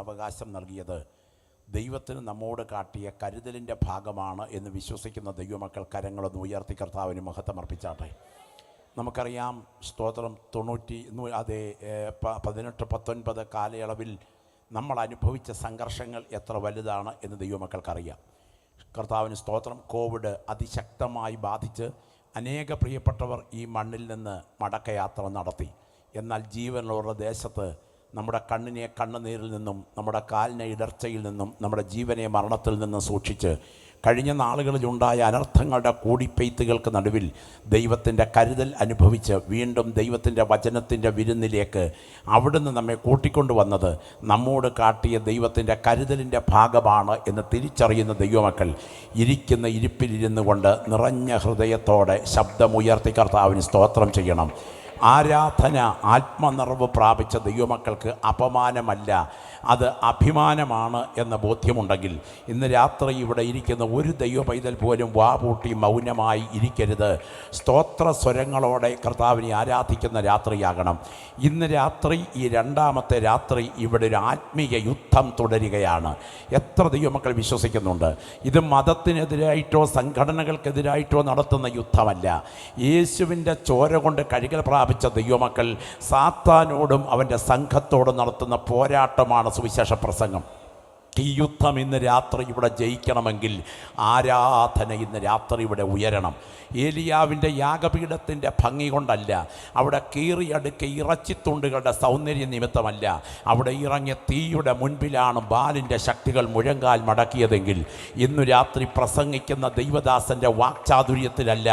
സാവകാശം നൽകിയത് ദൈവത്തിന് നമ്മോട് കാട്ടിയ കരുതലിൻ്റെ ഭാഗമാണ് എന്ന് വിശ്വസിക്കുന്ന ദൈവമക്കൾ കരങ്ങളൊന്ന് ഉയർത്തി കർത്താവിന് മഹത്വമർപ്പിച്ചാട്ടെ. നമുക്കറിയാം, സ്തോത്രം, 18-19 കാലയളവിൽ നമ്മൾ അനുഭവിച്ച സംഘർഷങ്ങൾ എത്ര വലുതാണ് എന്ന് ദൈവമക്കൾക്കറിയാം. കർത്താവിന് സ്തോത്രം. കോവിഡ് അതിശക്തമായി ബാധിച്ച് അനേക പ്രിയപ്പെട്ടവർ ഈ മണ്ണിൽ നിന്ന് മടക്കയാത്ര നടത്തി. എന്നാൽ ജീവനുള്ള ദേശത്ത് നമ്മുടെ കണ്ണിനെ കണ്ണുനീരിൽ നിന്നും, നമ്മുടെ കാലിനെ ഇടർച്ചയിൽ നിന്നും, നമ്മുടെ ജീവനെ മരണത്തിൽ നിന്നും സൂക്ഷിച്ച് കഴിഞ്ഞ നാളുകളിലുണ്ടായ അനർത്ഥങ്ങളുടെ കൂടിപ്പെയ്ത്തുകൾക്ക് നടുവിൽ ദൈവത്തിൻ്റെ കരുതൽ അനുഭവിച്ച് വീണ്ടും ദൈവത്തിൻ്റെ വചനത്തിൻ്റെ വിരുന്നിലേക്ക് അവിടുന്ന് നമ്മെ കൂട്ടിക്കൊണ്ടുവന്നത് നമ്മോട് കാട്ടിയ ദൈവത്തിൻ്റെ കരുതലിൻ്റെ ഭാഗമാണ് എന്ന് തിരിച്ചറിയുന്ന ദൈവമക്കൾ ഇരിക്കുന്ന ഇരിപ്പിലിരുന്നു കൊണ്ട് നിറഞ്ഞ ഹൃദയത്തോടെ ശബ്ദമുയർത്തി കർത്താവിന് സ്തോത്രം ചെയ്യണം. ആരാധന ആത്മനിറവ് പ്രാപിച്ച ദൈവമക്കൾക്ക് അപമാനമല്ല, അത് അഭിമാനമാണ് എന്ന ബോധ്യമുണ്ടെങ്കിൽ ഇന്ന് രാത്രി ഇവിടെ ഇരിക്കുന്ന ഒരു ദൈവ പൈതൽ പോലും വാപൂട്ടി മൗനമായി ഇരിക്കരുത്. സ്തോത്ര സ്വരങ്ങളോടെ കർത്താവിനെ ആരാധിക്കുന്ന രാത്രിയാകണം. ഇന്ന് രാത്രി, ഈ രണ്ടാമത്തെ രാത്രി, ഇവിടെ ഒരു ആത്മീയ യുദ്ധം തുടരുകയാണ്. എത്ര ദൈവമക്കൾ വിശ്വസിക്കുന്നുണ്ട്? ഇത് മതത്തിനെതിരായിട്ടോ സംഘടനകൾക്കെതിരായിട്ടോ നടത്തുന്ന യുദ്ധമല്ല. യേശുവിൻ്റെ ചോര കൊണ്ട് കഴുകൽ പ്രാപിച്ച ദൈവമക്കൾ സാത്താനോടും അവൻ്റെ സംഘത്തോടും നടത്തുന്ന പോരാട്ടമാണ് സുവിശേഷ പ്രസംഗം. ഈ യുദ്ധം ഇന്ന് രാത്രി ഇവിടെ ജയിക്കണമെങ്കിൽ ആരാധന ഇന്ന് രാത്രി ഇവിടെ ഉയരണം. ഏലിയാവിൻ്റെ യാഗപീഠത്തിൻ്റെ ഭംഗി കൊണ്ടല്ല, അവിടെ കീറിയടുക്ക ഇറച്ചിത്തുണ്ടുകളുടെ സൗന്ദര്യ നിമിത്തമല്ല, അവിടെ ഇറങ്ങിയ തീയുടെ മുൻപിലാണ് ബാലിൻ്റെ ശക്തികൾ മുഴങ്കാൽ മടക്കിയതെങ്കിൽ ഇന്നു രാത്രി പ്രസംഗിക്കുന്ന ദൈവദാസൻ്റെ വാക്ചാതുര്യത്തിലല്ല,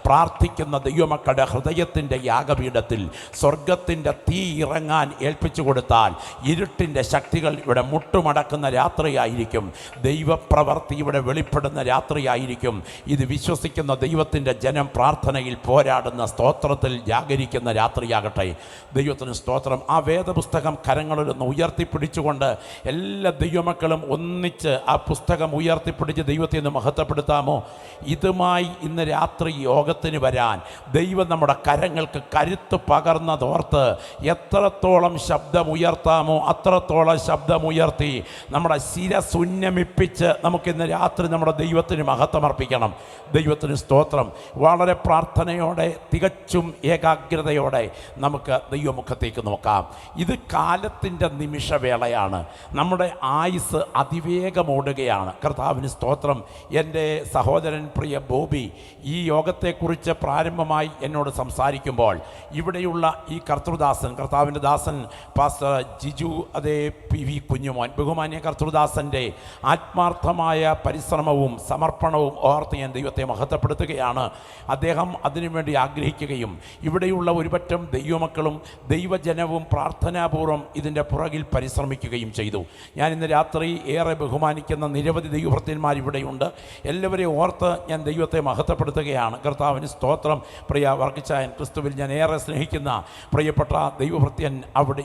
പ്രാർത്ഥിക്കുന്ന ദൈവമക്കളുടെ ഹൃദയത്തിൻ്റെ യാഗപീഠത്തിൽ സ്വർഗത്തിൻ്റെ തീ ഇറങ്ങാൻ ഏൽപ്പിച്ചു കൊടുത്താൽ ഇരുട്ടിൻ്റെ ശക്തികൾ ഇവിടെ മുട്ടുമടക്കുന്ന രാത്രിയായിരിക്കും. ദൈവപ്രവർത്തി ഇവിടെ വെളിപ്പെടുന്ന രാത്രിയായിരിക്കും. ഇത് വിശ്വസിക്കുന്ന ദൈവത്തിൻ്റെ ജനം പ്രാർത്ഥനയിൽ പോരാടുന്ന, സ്തോത്രത്തിൽ ജാഗരിക്കുന്ന രാത്രിയാകട്ടെ. ദൈവത്തിന് സ്തോത്രം. ആ വേദപുസ്തകം കരങ്ങളിലൊന്ന് ഉയർത്തിപ്പിടിച്ചുകൊണ്ട് എല്ലാ ദൈവമക്കളും ഒന്നിച്ച് ആ പുസ്തകം ഉയർത്തിപ്പിടിച്ച് ദൈവത്തെ ഒന്ന് മഹത്വപ്പെടുത്താമോ? ഇതുമായി ഇന്ന് രാത്രി യോഗത്തിന് വരാൻ ദൈവം നമ്മുടെ കരങ്ങൾക്ക് കരുത്ത് പകർന്നതോർത്ത് എത്രത്തോളം ശബ്ദമുയർത്താമോ അത്രത്തോളം ശബ്ദമുയർത്തി നമ്മുടെ ശിരസുന്നമിപ്പിച്ച് നമുക്കിന്ന് രാത്രി നമ്മുടെ ദൈവത്തിന് മഹത്വമർപ്പിക്കണം. ദൈവത്തിന് സ്തോത്രം. വളരെ പ്രാർത്ഥനയോടെ, തികച്ചും ഏകാഗ്രതയോടെ നമുക്ക് ദൈവമുഖത്തേക്ക് നോക്കാം. ഇത് കാലത്തിൻ്റെ നിമിഷവേളയാണ്. നമ്മുടെ ആയുസ് അതിവേഗം ഓടുകയാണ്. കർത്താവിന് സ്തോത്രം. എൻ്റെ സഹോദരൻ പ്രിയ ബോബി ഈ യോഗത്തെക്കുറിച്ച് പ്രാരംഭമായി എന്നോട് സംസാരിക്കുമ്പോൾ ഇവിടെയുള്ള ഈ കർത്തൃദാസൻ, ദാസൻ പാസ്റ്റർ ജിജു, അതേ പി വി കുഞ്ഞുമോൻ, ബഹുമാന്യ കർത്തൃദാസൻ്റെ ആത്മാർത്ഥമായ പരിശ്രമവും സമർപ്പണവും ഓർത്ത് ഞാൻ ദൈവത്തെ മഹത്വപ്പെടുത്തുകയാണ്. അദ്ദേഹം അതിനുവേണ്ടി ആഗ്രഹിക്കുകയും ഇവിടെയുള്ള ഒരുപറ്റം ദൈവമക്കളും ദൈവജനവും പ്രാർത്ഥനാപൂർവ്വം ഇതിൻ്റെ പുറകിൽ പരിശ്രമിക്കുകയും ചെയ്തു. ഞാൻ ഇന്ന് രാത്രി ഏറെ ബഹുമാനിക്കുന്ന നിരവധി ദൈവഭൃത്യന്മാർ ഇവിടെയുണ്ട്. എല്ലാവരെയും ഓർത്ത് ഞാൻ ദൈവത്തെ മഹത്വപ്പെടുത്തുകയാണ്. കർത്താവിന് സ്തോത്രം. പ്രിയ വർഗിച്ചായൻ, ക്രിസ്തുവിൽ ഞാൻ ഏറെ സ്നേഹിക്കുന്ന പ്രിയപ്പെട്ട ദൈവഭൃത്യൻ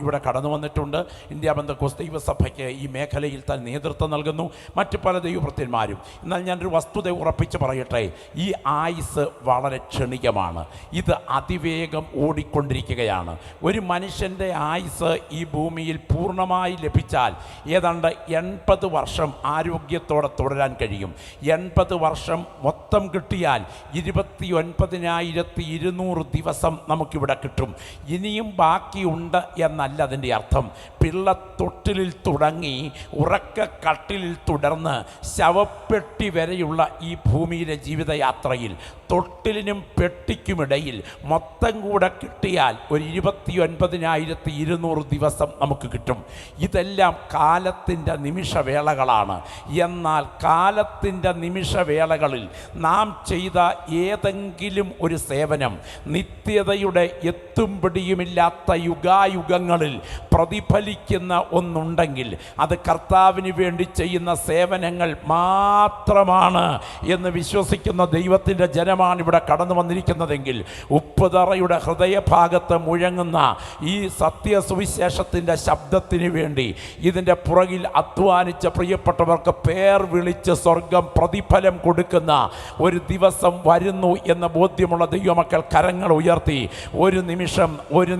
ഇവിടെ കടന്നു വന്നിട്ടുണ്ട്. ഇന്ത്യ പെന്തക്കോസ്ത് ദൈവസഭയ്ക്ക് ഈ മേഖലയിൽ താൻ നേതൃത്വം നൽകുന്നു. മറ്റു പല ദൈവഭൃത്യന്മാരും. എന്നാൽ ഞാനൊരു വസ്തുത ഉറപ്പിച്ച് പറയട്ടെ, ഈ ആയുസ് വളരെ ക്ഷണികമാണ്. ഇത് അതിവേഗം ഓടിക്കൊണ്ടിരിക്കുകയാണ്. ഒരു മനുഷ്യൻ്റെ ആയുസ് ഈ ഭൂമിയിൽ പൂർണ്ണമായി ലഭിച്ചാൽ ഏതാണ്ട് 80 വർഷം ആരോഗ്യത്തോടെ തുടരാൻ കഴിയും. 80 വർഷം മൊത്തം കിട്ടിയാൽ 29,200 ദിവസം നമുക്കിവിടെ കിട്ടും. ഇനിയും ബാക്കിയുണ്ട് എന്നല്ല അതിൻ്റെ അർത്ഥം. പിള്ളത്തൊട്ടിലിൽ തുടങ്ങി ഉറക്കക്കട്ടിലിൽ തുടർന്ന് ശവപ്പെട്ടി വരെയുള്ള ഈ ഭൂമിയിലെ ജീവിതയാത്രയിൽ തൊട്ടിലിനും പെട്ടിക്കുമിടയിൽ മൊത്തം കൂടെ കിട്ടിയാൽ ഒരു 29,200 ദിവസം നമുക്ക് കിട്ടും. ഇതെല്ലാം കാലത്തിൻ്റെ നിമിഷവേളകളാണ്. എന്നാൽ കാലത്തിൻ്റെ നിമിഷവേളകളിൽ നാം ചെയ്ത ഏതെങ്കിലും ഒരു സേവനം നിത്യതയുടെ എത്തും പിടിയുമില്ലാത്ത യുഗായുഗങ്ങളിൽ പ്രതിഫലിക്കുന്ന ഒന്നുണ്ടെങ്കിൽ അത് കർത്താവ് കർത്താവിന് വേണ്ടി ചെയ്യുന്ന സേവനങ്ങൾ മാത്രമാണ് എന്ന് വിശ്വസിക്കുന്ന ദൈവത്തിൻ്റെ ജനമാണ് ഇവിടെ കടന്നു വന്നിരിക്കുന്നതെങ്കിൽ ഉപ്പുതറയുടെ ഹൃദയഭാഗത്ത് മുഴങ്ങുന്ന ഈ സത്യസുവിശേഷത്തിൻ്റെ ശബ്ദത്തിന് വേണ്ടി ഇതിൻ്റെ പുറകിൽ അധ്വാനിച്ച പ്രിയപ്പെട്ടവർക്ക് പേർ വിളിച്ച് സ്വർഗം പ്രതിഫലം കൊടുക്കുന്ന ഒരു ദിവസം വരുന്നു എന്ന ബോധ്യമുള്ള ദൈവമക്കൾ കരങ്ങൾ ഉയർത്തി ഒരു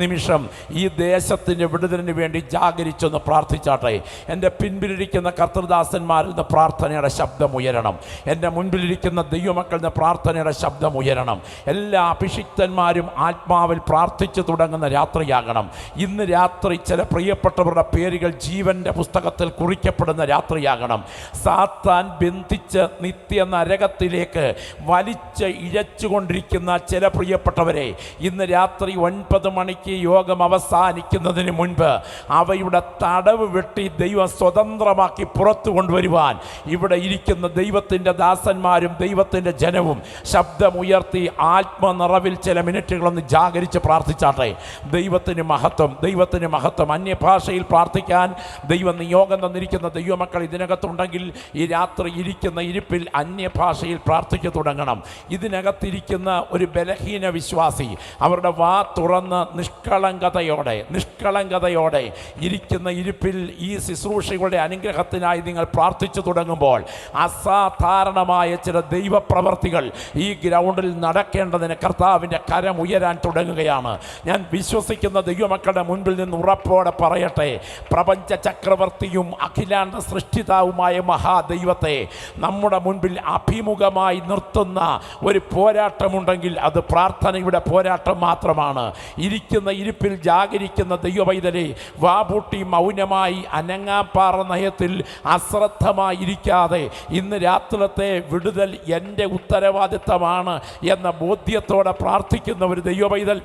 നിമിഷം ഈ ദേശത്തിൻ്റെ വിടുതലിന് വേണ്ടി ജാഗരിച്ചൊന്ന് പ്രാർത്ഥിച്ചാട്ടെ. എൻ്റെ പിൻപിലിരിക്കുന്ന കർത്തൃദാസന്മാരിൽ നിന്ന് പ്രാർത്ഥനയുടെ ശബ്ദം ഉയരണം. എൻ്റെ മുൻപിലിരിക്കുന്ന ദൈവമക്കളിൽ നിന്ന് പ്രാർത്ഥനയുടെ ശബ്ദം ഉയരണം. എല്ലാ അഭിഷിക്തന്മാരും ആത്മാവിൽ പ്രാർത്ഥിച്ചു തുടങ്ങുന്ന രാത്രിയാകണം. ഇന്ന് രാത്രി ചില പ്രിയപ്പെട്ടവരുടെ പേരുകൾ ജീവൻ്റെ പുസ്തകത്തിൽ കുറിക്കപ്പെടുന്ന രാത്രിയാകണം. സാത്താൻ ബന്ധിച്ച് നിത്യ നരകത്തിലേക്ക് വലിച്ച് ഇഴച്ചുകൊണ്ടിരിക്കുന്ന ചില പ്രിയപ്പെട്ടവരെ ഇന്ന് രാത്രി 9 മണിക്ക് യോഗം അവസാനിക്കുന്നതിന് മുൻപ് അവയുടെ തടവ് വെട്ടി ദൈവം സ്വതന്ത്രമാക്കി പുറത്തു കൊണ്ടുവരുവാൻ ഇവിടെ ഇരിക്കുന്ന ദൈവത്തിൻ്റെ ദാസന്മാരും ദൈവത്തിൻ്റെ ജനവും ശബ്ദമുയർത്തി ആത്മനിറവിൽ ചില മിനിറ്റുകളൊന്ന് ജാഗരിച്ച് പ്രാർത്ഥിച്ചാട്ടെ. ദൈവത്തിന് മഹത്വം, ദൈവത്തിന് മഹത്വം. അന്യഭാഷയിൽ പ്രാർത്ഥിക്കാൻ ദൈവം നിയോഗം തന്നിരിക്കുന്ന ദൈവമക്കൾ ഇതിനകത്തുണ്ടെങ്കിൽ ഈ രാത്രി ഇരിക്കുന്ന ഇരിപ്പിൽ അന്യഭാഷയിൽ പ്രാർത്ഥിച്ചു തുടങ്ങണം. ഇതിനകത്തിരിക്കുന്ന ഒരു ബലഹീന വിശ്വാസി അവരുടെ വാ തുറന്ന് നിഷ്കളങ്കതയോടെ ഇരിക്കുന്ന ഇരിപ്പിൽ ഈ ശുശ്രൂഷകളുടെ അനുഗ്രഹത്തിനായി നിങ്ങൾ പ്രാർത്ഥിച്ചു തുടങ്ങുമ്പോൾ അസാധാരണമായ ചില ദൈവപ്രവർത്തികൾ ഈ ഗ്രൗണ്ടിൽ നടക്കേണ്ടതിന് കർത്താവിൻ്റെ കരം ഉയരാൻ തുടങ്ങുകയാണ്. ഞാൻ വിശ്വസിക്കുന്ന ദൈവമക്കളുടെ മുൻപിൽ നിന്ന് ഉറപ്പോടെ പറയട്ടെ, പ്രപഞ്ച ചക്രവർത്തിയും അഖിലാണ്ട സൃഷ്ടിതാവുമായ മഹാദൈവത്തെ നമ്മുടെ മുൻപിൽ അഭിമുഖമായി നിർത്തുന്ന ഒരു പോരാട്ടമുണ്ടെങ്കിൽ അത് പ്രാർത്ഥനയുടെ പോരാട്ടം മാത്രമാണ്. ഇരിക്കുന്ന ഇരിപ്പിൽ ജാഗരിക്കുന്ന ദൈവവൈതലെ വാപൂട്ടി മൗനമായി അനങ്ങാപ്പാറ നയത്തിൽ അശ്രദ്ധമായിരിക്കാതെ ഇന്ന് രാത്രിത്തെ വിടുതൽ എൻ്റെ ഉത്തരവാദിത്തമാണ് എന്ന ബോധ്യത്തോടെ പ്രാർത്ഥിക്കുന്ന ഒരു ദൈവവൈതൽ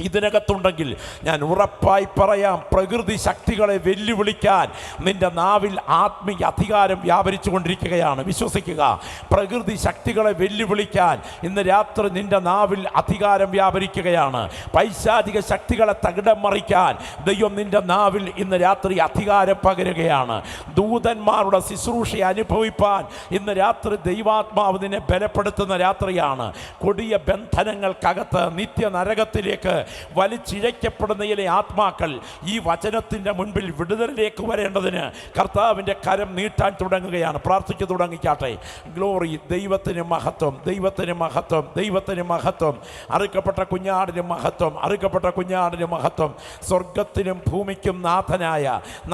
ഇതിനകത്തുണ്ടെങ്കിൽ ഞാൻ ഉറപ്പായി പറയാം, പ്രകൃതി ശക്തികളെ വെല്ലുവിളിക്കാൻ നിന്റെ നാവിൽ ആത്മീയ അധികാരം വ്യാപരിച്ചു കൊണ്ടിരിക്കുകയാണ്. വിശ്വസിക്കുക, പ്രകൃതി ശക്തികളെ വെല്ലുവിളിക്കാൻ ഇന്ന് രാത്രി നിന്റെ നാവിൽ അധികാരം വ്യാപരിക്കുകയാണ്. പൈശാചിക ശക്തികളെ തകിടം മറിക്കാൻ ദൈവം നിന്റെ നാവിൽ ഇന്ന് രാത്രി അധികാരം പകരുകയാണ്. ദൂതന്മാരുടെ ശുശ്രൂഷ അനുഭവിപ്പാൻ ഇന്ന് രാത്രി ദൈവാത്മാവ് നിന്നെ ബലപ്പെടുത്തുന്ന രാത്രിയാണ്. കൊടിയ ബന്ധനങ്ങൾക്കകത്ത് നിത്യ നരകത്തിലേക്ക് വലിച്ചിഴയ്ക്കപ്പെടുന്ന ചില ആത്മാക്കൾ ഈ വചനത്തിൻ്റെ മുൻപിൽ വിടുതലിലേക്ക് വരേണ്ടതിന് കർത്താവിൻ്റെ കരം നീട്ടാൻ തുടങ്ങുകയാണ്. പ്രാർത്ഥിച്ചു തുടങ്ങിക്കാട്ടെ. ഗ്ലോറി, ദൈവത്തിന് മഹത്വം, ദൈവത്തിന് മഹത്വം, ദൈവത്തിന് മഹത്വം. അറുക്കപ്പെട്ട കുഞ്ഞാടിന് മഹത്വം, അറുക്കപ്പെട്ട കുഞ്ഞാടിന് മഹത്വം. സ്വർഗത്തിനും ഭൂമിക്കും നാഥനായ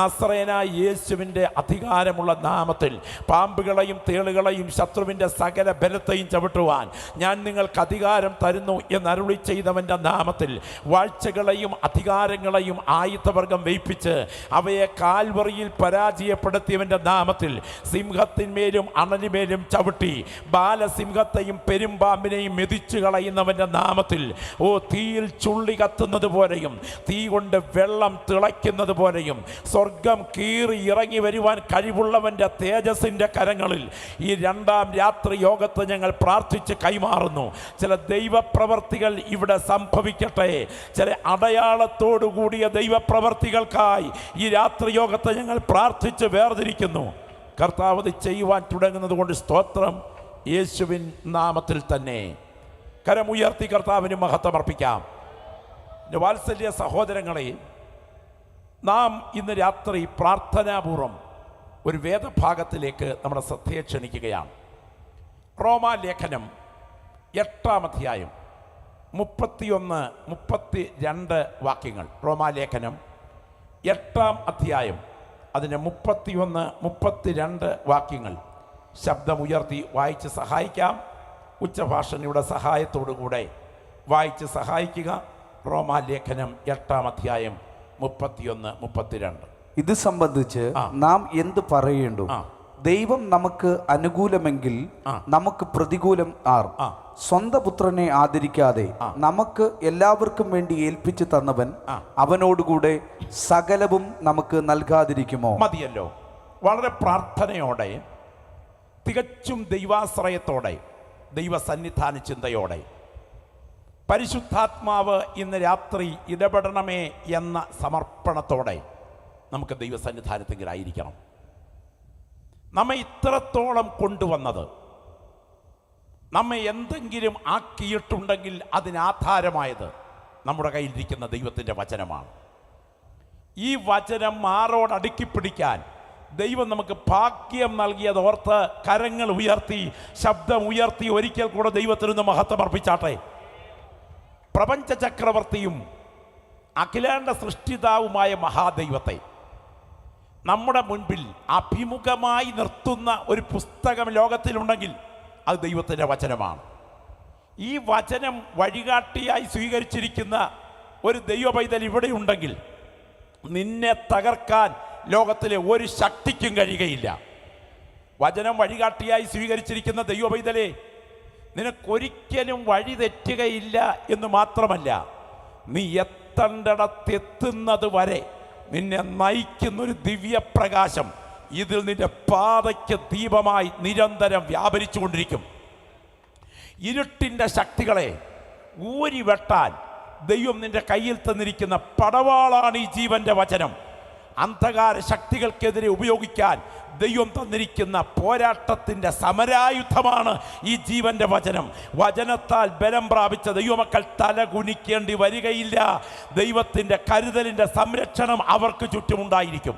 നസ്രയനായ യേശുവിൻ്റെ അധികാരമുള്ള നാമത്തിൽ പാമ്പുകളെയും തേളുകളെയും ശത്രുവിൻ്റെ സകല ബലത്തെയും ചവിട്ടുവാൻ ഞാൻ നിങ്ങൾക്ക് അധികാരം തരുന്നു എന്നരുളി ചെയ്തവൻ്റെ നാമത്തിൽ വാഴ്ചകളെയും അധികാരങ്ങളെയും ആയുധവർഗം വയ്പ്പിച്ച് അവയെ കാൽവറിയിൽ പരാജയപ്പെടുത്തിയവൻ്റെ നാമത്തിൽ സിംഹത്തിന്മേലും അണലിമേലും ചവിട്ടി ബാലസിംഹത്തെയും പെരുമ്പാമ്പിനെയും മെതിച്ചു കളയുന്നവൻ്റെ നാമത്തിൽ തീയിൽ ചുള്ളി കത്തുന്നത് പോലെയും തീ കൊണ്ട് വെള്ളം തിളയ്ക്കുന്നത് പോലെയും സ്വർഗം കീറി ഇറങ്ങി വരുവാൻ കഴിവുള്ളവൻ്റെ തേജസ്സിൻ്റെ കരങ്ങളിൽ ഈ 2ാം രാത്രി യോഗത്ത് ഞങ്ങൾ പ്രാർത്ഥിച്ച് കൈമാറുന്നു. ചില ദൈവപ്രവർത്തികൾ ഇവിടെ സംഭവിക്കട്ടെ. ചില അടയാളത്തോടു കൂടിയ ദൈവപ്രവർത്തികൾക്കായി ഈ രാത്രി യോഗത്തെ ഞങ്ങൾ പ്രാർത്ഥിച്ച് വേർതിരിക്കുന്നു. കർത്താവ് ചെയ്യുവാൻ തുടങ്ങുന്നത് കൊണ്ട് സ്തോത്രം. യേശുവിൻ നാമത്തിൽ തന്നെ കരമുയർത്തി കർത്താവിന് മഹത്വം അർപ്പിക്കാം. വാത്സല്യ സഹോദരങ്ങളെ, നാം ഇന്ന് രാത്രി പ്രാർത്ഥനാപൂർവം ഒരു വേദഭാഗത്തിലേക്ക് നമ്മുടെ ശ്രദ്ധയെ ക്ഷണിക്കുകയാണ്. റോമാലേഖനം 8-ാം അധ്യായം 31-32 വാക്യങ്ങൾ. റോമാലേഖനം 8-ാം അധ്യായം അതിന് 31-32 വാക്യങ്ങൾ ശബ്ദമുയർത്തി വായിച്ച് സഹായിക്കാം. ഉച്ചഭാഷണിയുടെ സഹായത്തോടുകൂടെ വായിച്ച് സഹായിക്കുക. റോമാലേഖനം 8-ാം അധ്യായം 31-32. ഇത് സംബന്ധിച്ച് നാം എന്ത് പറയേണ്ടു? ദൈവം നമുക്ക് അനുകൂലമെങ്കിൽ നമുക്ക് പ്രതികൂലം ആർ? സ്വന്തം പുത്രനെ ആദരിക്കാതെ നമുക്ക് എല്ലാവർക്കും വേണ്ടി ഏൽപ്പിച്ചു തന്നവൻ അവനോടുകൂടെ സകലവും നമുക്ക് നൽകാതിരിക്കുമോ? മതിയല്ലോ. വളരെ പ്രാർത്ഥനയോടെ, തികച്ചും ദൈവാശ്രയത്തോടെ, ദൈവസന്നിധാന ചിന്തയോടെ, പരിശുദ്ധാത്മാവ് ഇന്ന് രാത്രി ഇടപെടണമേ എന്ന സമർപ്പണത്തോടെ നമുക്ക് ദൈവസന്നിധാനത്തിലായിരിക്കണം. നമ്മെ ഇത്രത്തോളം കൊണ്ടുവന്നത്, നമ്മെ എന്തെങ്കിലും ആക്കിയിട്ടുണ്ടെങ്കിൽ അതിനാധാരമായത് നമ്മുടെ കയ്യിലിരിക്കുന്ന ദൈവത്തിൻ്റെ വചനമാണ്. ഈ വചനം മാറോടടുക്കി പിടിക്കാൻ ദൈവം നമുക്ക് ഭാഗ്യം നൽകിയത് ഓർത്ത് കരങ്ങൾ ഉയർത്തി, ശബ്ദം ഉയർത്തി ഒരിക്കൽ കൂടെ ദൈവത്തിനൊന്ന് മഹത്വം അർപ്പിച്ചാട്ടെ. പ്രപഞ്ച ചക്രവർത്തിയും അഖിലാണ്ട സൃഷ്ടിതാവുമായ മഹാദൈവത്തെ നമ്മുടെ മുൻപിൽ അഭിമുഖമായി നിർത്തുന്ന ഒരു പുസ്തകം ലോകത്തിലുണ്ടെങ്കിൽ അത് ദൈവത്തിൻ്റെ വചനമാണ്. ഈ വചനം വഴികാട്ടിയായി സ്വീകരിച്ചിരിക്കുന്ന ഒരു ദൈവ പൈതൽ ഇവിടെ ഉണ്ടെങ്കിൽ നിന്നെ തകർക്കാൻ ലോകത്തിലെ ഒരു ശക്തിക്കും കഴിയുകയില്ല. വചനം വഴികാട്ടിയായി സ്വീകരിച്ചിരിക്കുന്ന ദൈവ പൈതലെ, നിനക്കൊരിക്കലും വഴി തെറ്റുകയില്ല എന്ന് മാത്രമല്ല, നീ എത്തേണ്ടിടത്തെത്തുന്നത് വരെ നിന്നെ നയിക്കുന്നൊരു ദിവ്യപ്രകാശം ഇതിൽ നിന്റെ പാതയ്ക്ക് ദീപമായി നിരന്തരം വ്യാപരിച്ചു കൊണ്ടിരിക്കും. ഇരുട്ടിൻ്റെ ശക്തികളെ ഊരി വെട്ടാൻ ദൈവം നിന്റെ കയ്യിൽ തന്നിരിക്കുന്ന പടവാളാണ് ഈ ജീവന്റെ വചനം. അന്ധകാര ശക്തികൾക്കെതിരെ ഉപയോഗിക്കാൻ ദൈവം തന്നിരിക്കുന്ന പോരാട്ടത്തിൻ്റെ സമരായുധമാണ് ഈ ജീവന്റെ വചനം. വചനത്താൽ ബലം പ്രാപിച്ച ദൈവമക്കൾ തല കുനിക്കേണ്ടി വരികയില്ല. ദൈവത്തിൻ്റെ കരുതലിൻ്റെ സംരക്ഷണം അവർക്ക് ചുറ്റുമുണ്ടായിരിക്കും.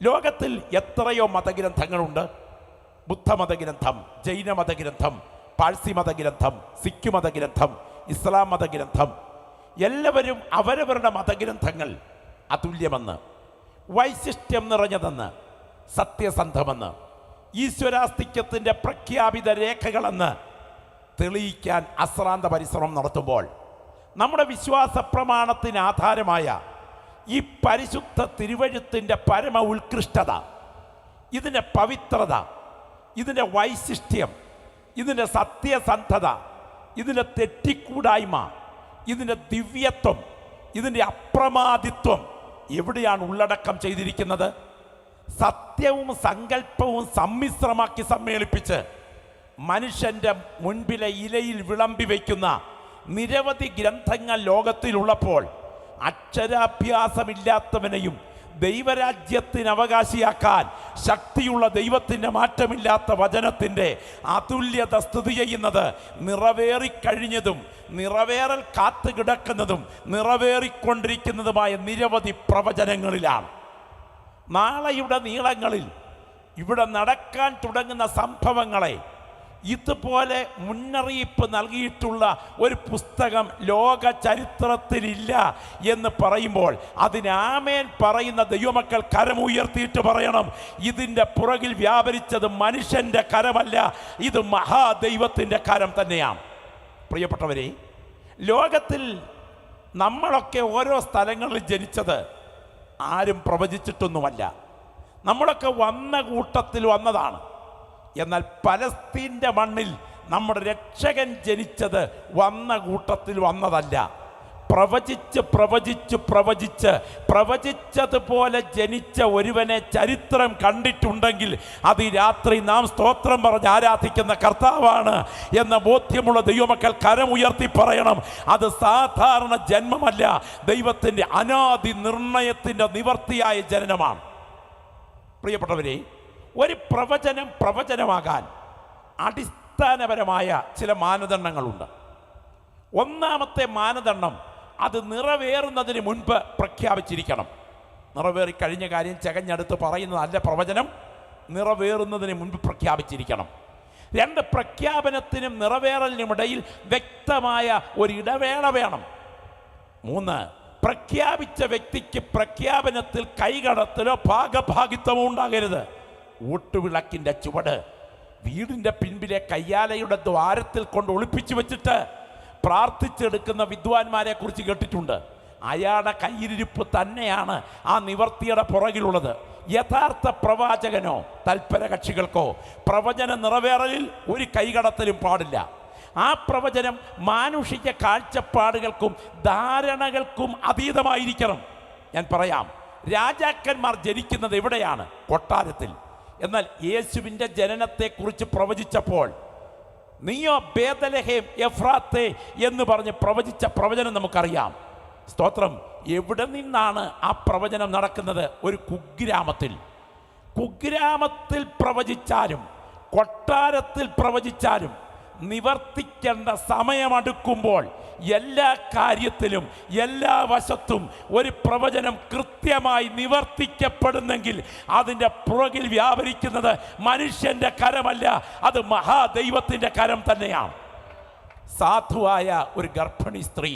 ലോകത്തിൽ എത്രയോ മതഗ്രന്ഥങ്ങളുണ്ട്. ബുദ്ധമതഗ്രന്ഥം, ജൈന മതഗ്രന്ഥം, പാഴ്സി മതഗ്രന്ഥം, സിഖ് മതഗ്രന്ഥം, ഇസ്ലാം മതഗ്രന്ഥം. എല്ലാവരും അവരവരുടെ മതഗ്രന്ഥങ്ങൾ അതുല്യമെന്ന്, വൈശിഷ്ട്യം നിറഞ്ഞതെന്ന്, സത്യസന്ധമെന്ന്, ഈശ്വരാസ്തിക്യത്തിൻ്റെ പ്രഖ്യാപിത രേഖകളെന്ന് തെളിയിക്കാൻ അശ്രാന്ത പരിശ്രമം നടത്തുമ്പോൾ നമ്മുടെ വിശ്വാസ പ്രമാണത്തിന് ആധാരമായ ഈ പരിശുദ്ധ തിരുവഴുത്തിൻ്റെ പരമ ഉത്കൃഷ്ടത, ഇതിൻ്റെ പവിത്രത, ഇതിൻ്റെ വൈശിഷ്ട്യം, ഇതിൻ്റെ സത്യസന്ധത, ഇതിൻ്റെ തെറ്റിക്കൂടായ്മ, ഇതിൻ്റെ ദിവ്യത്വം, ഇതിൻ്റെ അപ്രമാദിത്വം എവിടെയാണ് ഉള്ളടക്കം ചെയ്തിരിക്കുന്നത്? സത്യവും സങ്കല്പവും സമ്മിശ്രമാക്കി സമ്മേളിപ്പിച്ച് മനുഷ്യൻ്റെ മുൻപിലെ ഇലയിൽ വിളമ്പി വയ്ക്കുന്ന നിരവധി ഗ്രന്ഥങ്ങൾ ലോകത്തിലുള്ളപ്പോൾ അക്ഷരാഭ്യാസമില്ലാത്തവനെയും ദൈവരാജ്യത്തിന് അവകാശിയാക്കാൻ ശക്തിയുള്ള ദൈവത്തിൻ്റെ മാറ്റമില്ലാത്ത വചനത്തിൻ്റെ അതുല്യത സ്തുതി ചെയ്യുന്നത് നിറവേറിക്കഴിഞ്ഞതും നിറവേറൽ കാത്തു കിടക്കുന്നതും നിറവേറിക്കൊണ്ടിരിക്കുന്നതുമായ നിരവധി പ്രവചനങ്ങളിലാണ്. നാളെയുടെ നീളങ്ങളിൽ ഇവിടെ നടക്കാൻ തുടങ്ങുന്ന സംഭവങ്ങളെ ഇതുപോലെ മുന്നറിയിപ്പ് നൽകിയിട്ടുള്ള ഒരു പുസ്തകം ലോക ചരിത്രത്തിലില്ല എന്ന് പറയുമ്പോൾ അതിനാമേൻ പറയുന്ന ദൈവമക്കൾ കരമുയർത്തിയിട്ട് പറയണം, ഇതിൻ്റെ പുറകിൽ വ്യാപരിച്ചത് മനുഷ്യൻ്റെ കരമല്ല, ഇത് മഹാദൈവത്തിൻ്റെ കരം തന്നെയാണ്. പ്രിയപ്പെട്ടവരെ, ലോകത്തിൽ നമ്മളൊക്കെ ഓരോ സ്ഥലങ്ങളിൽ ജനിച്ചത് ആരും പ്രവചിച്ചിട്ടൊന്നുമല്ല. നമ്മളൊക്കെ വന്ന കൂട്ടത്തിൽ വന്നതാണ്. എന്നാൽ പലസ്തീൻ്റെ മണ്ണിൽ നമ്മുടെ രക്ഷകൻ ജനിച്ചത് വന്ന കൂട്ടത്തിൽ വന്നതല്ല. പ്രവചിച്ചതുപോലെ ജനിച്ച ഒരുവനെ ചരിത്രം കണ്ടിട്ടുണ്ടെങ്കിൽ അത് ഈ രാത്രി നാം സ്തോത്രം പറഞ്ഞ് ആരാധിക്കുന്ന കർത്താവാണ് എന്ന ബോധ്യമുള്ള ദൈവമക്കൾ കരമുയർത്തി പറയണം. അത് സാധാരണ ജന്മമല്ല, ദൈവത്തിൻ്റെ അനാദി നിർണയത്തിൻ്റെ നിവർത്തിയായ ജനനമാണ്. പ്രിയപ്പെട്ടവരെ, ഒരു പ്രവചനമാകാൻ അടിസ്ഥാനപരമായ ചില മാനദണ്ഡങ്ങളുണ്ട്. ഒന്നാമത്തെ മാനദണ്ഡം, അത് നിറവേറുന്നതിന് മുൻപ് പ്രഖ്യാപിച്ചിരിക്കണം. നിറവേറിക്കഴിഞ്ഞ കാര്യം ചകഞ്ഞെടുത്ത് പറയുന്നതല്ല പ്രവചനം, നിറവേറുന്നതിന് മുൻപ് പ്രഖ്യാപിച്ചിരിക്കണം. 2, പ്രഖ്യാപനത്തിനും നിറവേറലിനുമിടയിൽ വ്യക്തമായ ഒരു ഇടവേള വേണം. 3, പ്രഖ്യാപിച്ച വ്യക്തിക്ക് പ്രഖ്യാപനത്തിൽ കൈകടത്തലോ ഭാഗഭാഗിത്വമോ ഉണ്ടാകരുത്. ഊട്ടുവിളക്കിൻ്റെ ചുവട് വീടിൻ്റെ പിൻപിലെ കയ്യാലയുടെ ദ്വാരത്തിൽ കൊണ്ട് ഒളിപ്പിച്ചു വെച്ചിട്ട് പ്രാർത്ഥിച്ചെടുക്കുന്ന വിദ്വാൻമാരെ കുറിച്ച് കേട്ടിട്ടുണ്ട്. അയാളുടെ കയ്യിലിരിപ്പ് തന്നെയാണ് ആ നിവർത്തിയുടെ പുറകിലുള്ളത്. യഥാർത്ഥ പ്രവാചകനോ തൽപര കക്ഷികൾക്കോ പ്രവചന നിറവേറലിൽ ഒരു കൈകടത്തലും പാടില്ല. ആ പ്രവചനം മാനുഷിക കാഴ്ചപ്പാടുകൾക്കും ധാരണകൾക്കും അതീതമായിരിക്കണം. ഞാൻ പറയാം, രാജാക്കന്മാർ ജനിക്കുന്നത് എവിടെയാണ്? കൊട്ടാരത്തിൽ. എന്നാൽ യേശുവിൻ്റെ ജനനത്തെക്കുറിച്ച് പ്രവചിച്ചപ്പോൾ നീയോ ബേദലഹേം എഫ്രാത്തെ എന്ന് പറഞ്ഞ് പ്രവചിച്ച പ്രവചനം നമുക്കറിയാം. സ്തോത്രം. എവിടെ നിന്നാണ് ആ പ്രവചനം നടക്കുന്നത്? ഒരു കുഗ്രാമത്തിൽ. കുഗ്രാമത്തിൽ പ്രവചിച്ചാലും കൊട്ടാരത്തിൽ പ്രവചിച്ചാലും നിവർത്തിക്കേണ്ട സമയമടുക്കുമ്പോൾ എല്ലാ കാര്യത്തിലും എല്ലാ വശത്തും ഒരു പ്രവചനം കൃത്യമായി നിവർത്തിക്കപ്പെടുന്നെങ്കിൽ അതിൻ്റെ പുറകിൽ വ്യാപരിക്കുന്നത് മനുഷ്യൻ്റെ കരമല്ല, അത് മഹാദൈവത്തിൻ്റെ കരം തന്നെയാണ്. സാധുവായ ഒരു ഗർഭിണി സ്ത്രീ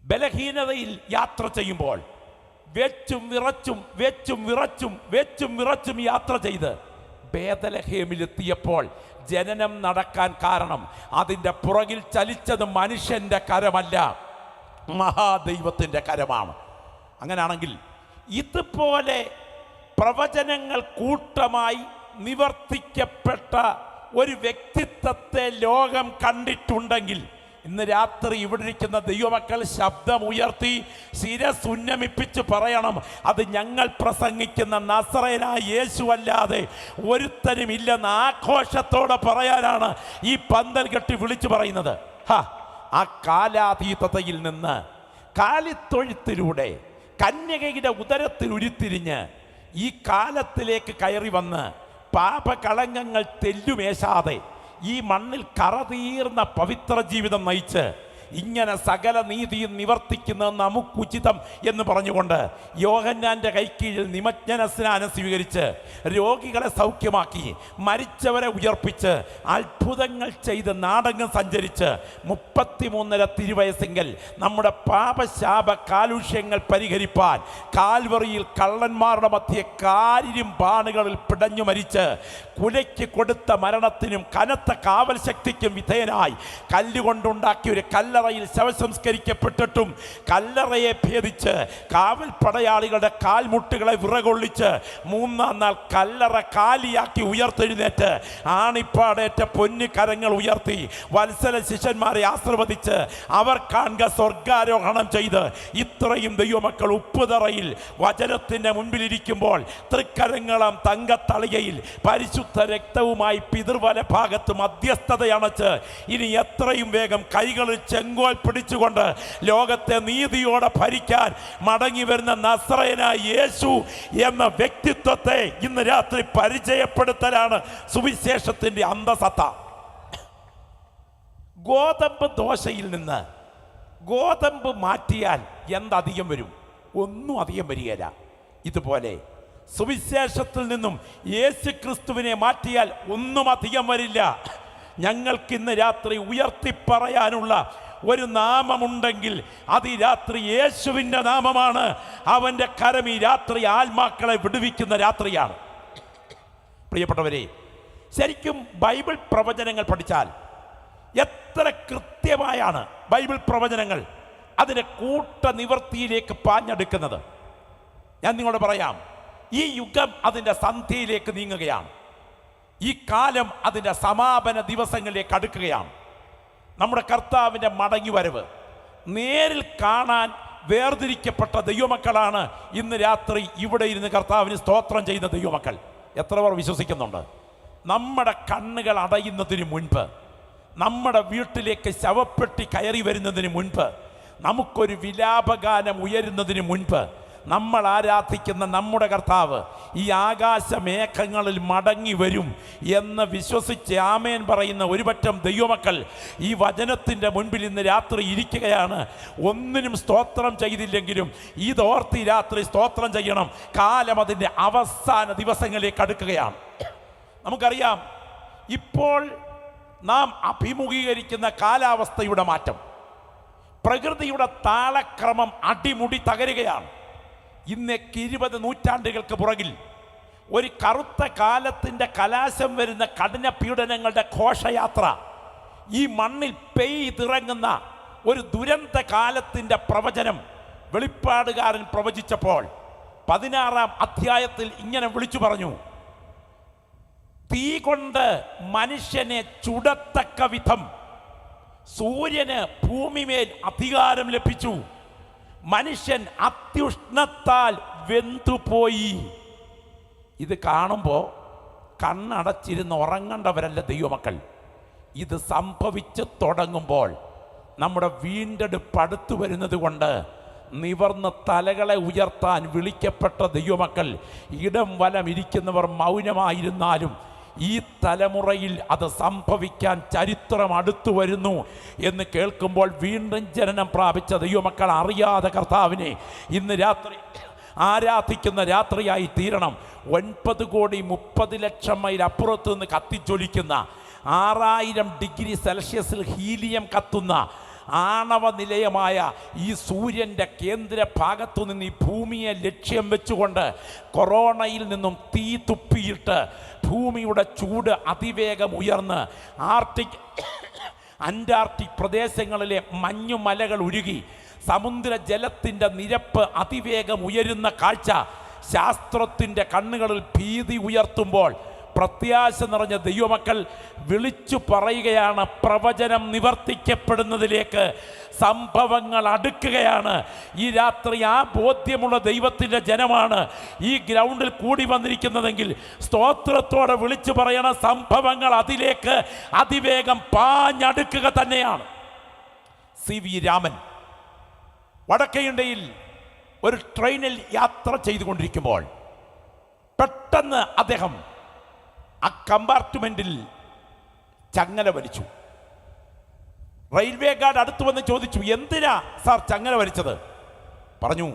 ബലഹീനതയിൽ യാത്ര ചെയ്യുമ്പോൾ വെച്ചും വിറച്ചും യാത്ര ചെയ്ത് ബേതലഹേമിലെത്തിയപ്പോൾ ജനനം നടക്കാൻ കാരണം അതിൻ്റെ പുറകിൽ ചലിച്ചത് മനുഷ്യൻ്റെ കരമല്ല, മഹാദൈവത്തിൻ്റെ കരമാണ്. അങ്ങനെയാണെങ്കിൽ ഇതുപോലെ പ്രവചനങ്ങൾ കൂട്ടമായി നിവർത്തിക്കപ്പെട്ട ഒരു വ്യക്തിത്വത്തെ ലോകം കണ്ടിട്ടുണ്ടെങ്കിൽ ഇന്ന് രാത്രി ഇവിടെ ഇരിക്കുന്ന ദൈവമക്കൾ ശബ്ദമുയർത്തി ശിരസുന്നമിപ്പിച്ച് പറയണം, അത് ഞങ്ങൾ പ്രസംഗിക്കുന്ന നസറേനായ യേശു അല്ലാതെ ഒരുത്തനും ഇല്ലെന്ന് ആഘോഷത്തോടെ പറയാനാണ് ഈ പന്തൽ കെട്ടി വിളിച്ചു പറയുന്നത്. ആ കാലാതീതതയിൽ നിന്ന് കാലിത്തൊഴുത്തിലൂടെ കന്യകയുടെ ഉദരത്തിൽ ഉരുത്തിരിഞ്ഞ് ഈ കാലത്തിലേക്ക് കയറി വന്ന് പാപകളങ്കങ്ങൾ തെല്ലുമേശാതെ ഈ മണ്ണിൽ കറതീർന്ന പവിത്ര ജീവിതം നയിച്ച് ഇങ്ങനെ സകല നീതിയും നിവർത്തിക്കുന്നത് നമുക്കുചിതം എന്ന് പറഞ്ഞുകൊണ്ട് യോഹന്നാന്റെ കൈക്കീഴിൽ നിമജ്ജന സ്നാനം സ്വീകരിച്ച് രോഗികളെ സൗഖ്യമാക്കി മരിച്ചവരെ ഉയർപ്പിച്ച് അത്ഭുതങ്ങൾ ചെയ്ത് നാടകം സഞ്ചരിച്ച് 33.5 തിരുവയസ്സെങ്കിൽ നമ്മുടെ പാപശാപ കാലുഷ്യങ്ങൾ പരിഹരിപ്പാൻ കാൽവറിയിൽ കള്ളന്മാരുടെ മധ്യേ കാലിലും ബാണുകളിൽ പിടഞ്ഞു മരിച്ച് കുലയ്ക്ക് കൊടുത്ത മരണത്തിനും കനത്ത കാവൽ ശക്തിക്കും വിധേയനായി കല്ലുകൊണ്ടുണ്ടാക്കിയ ഒരു കല്ലറയിൽ ശവസംസ്കരിക്കപ്പെട്ടിട്ടും കല്ലറയെ ഭേദിച്ച് കാവൽ പടയാളികളുടെ കാൽമുട്ടുകളെ വിറകൊള്ളിച്ച് 3-ാം നാൾ കല്ലറ കാലിയാക്കി ഉയർത്തെഴുന്നേറ്റ് ആണിപ്പാടേറ്റ പൊന്നു കരങ്ങൾ ഉയർത്തി വത്സല ശിഷ്യന്മാരെ ആശീർവദിച്ച് അവർ കാണുക സ്വർഗാരോഹണം ചെയ്ത് ഇത്രയും ദൈവമക്കൾ ഉപ്പുതറയിൽ വചനത്തിൻ്റെ മുൻപിലിരിക്കുമ്പോൾ തൃക്കരങ്ങളം തങ്കത്തളികയിൽ പരിശുദ്ധ രക്തവുമായി പിതൃവല ഭാഗത്ത് മധ്യസ്ഥതയണച്ച് ഇനി എത്രയും വേഗം കൈകളിൽ ചെങ്കോൽ പിടിച്ചുകൊണ്ട് ലോകത്തെ നീതിയോടെ ഭരിക്കാൻ മടങ്ങി വരുന്ന നസറേനായ യേശു എന്ന വ്യക്തിത്വത്തെ ഇന്ന് രാത്രി പരിചയപ്പെടുത്തലാണ് സുവിശേഷത്തിന്റെ അന്തസത്ത. ഗോതമ്പ് ദോശയിൽ നിന്ന് ഗോതമ്പ് മാറ്റിയാൽ എന്തധികം വരും? ഒന്നും അധികം വരികയില്ല. ഇതുപോലെ സുവിശേഷത്തിൽ നിന്നും യേശു ക്രിസ്തുവിനെ മാറ്റിയാൽ ഒന്നും അധികം വരില്ല. ഞങ്ങൾക്ക് ഇന്ന് രാത്രി ഉയർത്തിപ്പറയാനുള്ള ഒരു നാമമുണ്ടെങ്കിൽ അത് ഈ രാത്രി യേശുവിൻ്റെ നാമമാണ്. അവൻ്റെ കരം ഈ രാത്രി ആത്മാക്കളെ വിടുവിക്കുന്ന രാത്രിയാണ്. പ്രിയപ്പെട്ടവരെ, ശരിക്കും ബൈബിൾ പ്രവചനങ്ങൾ പഠിച്ചാൽ എത്ര കൃത്യമായാണ് ബൈബിൾ പ്രവചനങ്ങൾ അതിൻ്റെ കൂട്ട നിവർത്തിയിലേക്ക് പാഞ്ഞെടുക്കുന്നത്. ഞാൻ നിങ്ങളോട് പറയാം, ഈ യുഗം അതിൻ്റെ സന്ധ്യയിലേക്ക് നീങ്ങുകയാണ്. ഈ കാലം അതിൻ്റെ സമാപന ദിവസങ്ങളിലേക്ക് അടുക്കുകയാണ്. നമ്മുടെ കർത്താവിൻ്റെ മടങ്ങി വരവ് നേരിൽ കാണാൻ വേർതിരിക്കപ്പെട്ട ദൈവമക്കളാണ് ഇന്ന് രാത്രി ഇവിടെ ഇരുന്ന് കർത്താവിന് സ്തോത്രം ചെയ്യുന്ന ദൈവമക്കൾ. എത്ര പേർ വിശ്വസിക്കുന്നുണ്ട്? നമ്മുടെ കണ്ണുകൾ അടയുന്നതിന് മുൻപ്, നമ്മുടെ വീട്ടിലേക്ക് ശവപ്പെട്ടി കയറി വരുന്നതിന് മുൻപ്, നമുക്കൊരു വിലാപഗാനം ഉയരുന്നതിന് മുൻപ് നമ്മൾ ആരാധിക്കുന്ന നമ്മുടെ കർത്താവ് ഈ ആകാശമേഘങ്ങളിൽ മടങ്ങി വരും എന്ന് വിശ്വസിച്ച് ആമേൻ പറയുന്ന ഒരുപറ്റം ദൈവമക്കൾ ഈ വചനത്തിൻ്റെ മുൻപിൽ ഇന്ന് രാത്രി ഇരിക്കുകയാണ്. ഒന്നിനും സ്തോത്രം ചെയ്തില്ലെങ്കിലും ഇതോർത്തി രാത്രി സ്തോത്രം ചെയ്യണം. കാലം അതിൻ്റെ അവസാന ദിവസങ്ങളിലേക്ക് അടുക്കുകയാണ്. നമുക്കറിയാം, ഇപ്പോൾ നാം അഭിമുഖീകരിക്കുന്ന കാലാവസ്ഥയുടെ മാറ്റം, പ്രകൃതിയുടെ താളക്രമം അടിമുടി തകരുകയാണ്. ഇന്നേക്ക് 20 നൂറ്റാണ്ടുകൾക്ക് പുറകിൽ ഒരു കറുത്ത കാലത്തിൻ്റെ കലാശം വരുന്ന കഠിന പീഡനങ്ങളുടെ ഘോഷയാത്ര, ഈ മണ്ണിൽ പെയ്തിറങ്ങുന്ന ഒരു ദുരന്ത കാലത്തിൻ്റെ പ്രവചനം വെളിപ്പാടുകാരൻ പ്രവചിച്ചപ്പോൾ 16-ാം അധ്യായത്തിൽ ഇങ്ങനെ വിളിച്ചു പറഞ്ഞു: തീ കൊണ്ട് മനുഷ്യനെ ചുടത്തക്ക വിധം സൂര്യന് ഭൂമിമേൽ അധികാരം ലഭിച്ചു. മനുഷ്യൻ അത്യുഷ്ണത്താൽ വെന്തുപോയി. ഇത് കാണുമ്പോൾ കണ്ണടച്ചിരുന്ന് ഉറങ്ങേണ്ടവരല്ല ദൈവമക്കൾ. ഇത് സംഭവിച്ച് തുടങ്ങുമ്പോൾ നമ്മുടെ വീണ്ടെടുപ്പ് അടുത്തു വരുന്നത് കൊണ്ട് നിവർന്ന് തലകളെ ഉയർത്താൻ വിളിക്കപ്പെട്ട ദൈവമക്കൾ ഇടം വലം ഇരിക്കുന്നവർ മൗനമായിരുന്നാലും ഈ തലമുറയിൽ അത് സംഭവിക്കാൻ ചരിത്രം അടുത്തു വരുന്നു എന്ന് കേൾക്കുമ്പോൾ വീണ്ടും ജനനം പ്രാപിച്ച ദൈവമക്കൾ അറിയാതെ കർത്താവിനെ ഇന്ന് രാത്രി ആരാധിക്കുന്ന രാത്രിയായി തീരണം. 9,30,00,000 മൈൽ അപ്പുറത്ത് നിന്ന് കത്തിച്ചൊലിക്കുന്ന 6000 ഡിഗ്രി സെൽഷ്യസിൽ ഹീലിയം കത്തുന്ന ആണവ നിലയമായ ഈ സൂര്യൻ്റെ കേന്ദ്ര ഭാഗത്തു നിന്ന് ഈ ഭൂമിയെ ലക്ഷ്യം വെച്ചുകൊണ്ട് കൊറോണയിൽ നിന്നും തീ തുപ്പിയിട്ട് ഭൂമിയുടെ ചൂട് അതിവേഗം ഉയർന്ന് അന്റാർട്ടിക് പ്രദേശങ്ങളിലെ മഞ്ഞുമലകൾ ഉരുകി സമുദ്രജലത്തിൻ്റെ നിരപ്പ് അതിവേഗം ഉയരുന്ന കാഴ്ച ശാസ്ത്രത്തിൻ്റെ കണ്ണുകളിൽ ഭീതി ഉയർത്തുമ്പോൾ പ്രത്യാശ നിറഞ്ഞ ദൈവമക്കൾ വിളിച്ചു പറയുകയാണ്, പ്രവചനം നിവർത്തിക്കപ്പെടുന്നതിലേക്ക് സംഭവങ്ങൾ അടുക്കുകയാണ്. ഈ രാത്രി ആ ബോധ്യമുള്ള ദൈവത്തിൻ്റെ ജനമാണ് ഈ ഗ്രൗണ്ടിൽ കൂടി വന്നിരിക്കുന്നതെങ്കിൽ സ്തോത്രത്തോടെ വിളിച്ചു പറയണ സംഭവങ്ങൾ അതിലേക്ക് അതിവേഗം പാഞ്ഞടുക്കുക തന്നെയാണ്. സി വി രാമൻ വടക്കേ ഒരു ട്രെയിനിൽ യാത്ര ചെയ്തുകൊണ്ടിരിക്കുമ്പോൾ പെട്ടെന്ന് അദ്ദേഹം ആ കമ്പാർട്ട്മെന്റിൽ ചങ്ങല വലിച്ചു. റെയിൽവേ ഗാർഡ് അടുത്ത് വന്ന് ചോദിച്ചു, എന്തിനാ സാർ ചങ്ങല വലിച്ചത്? പറഞ്ഞു,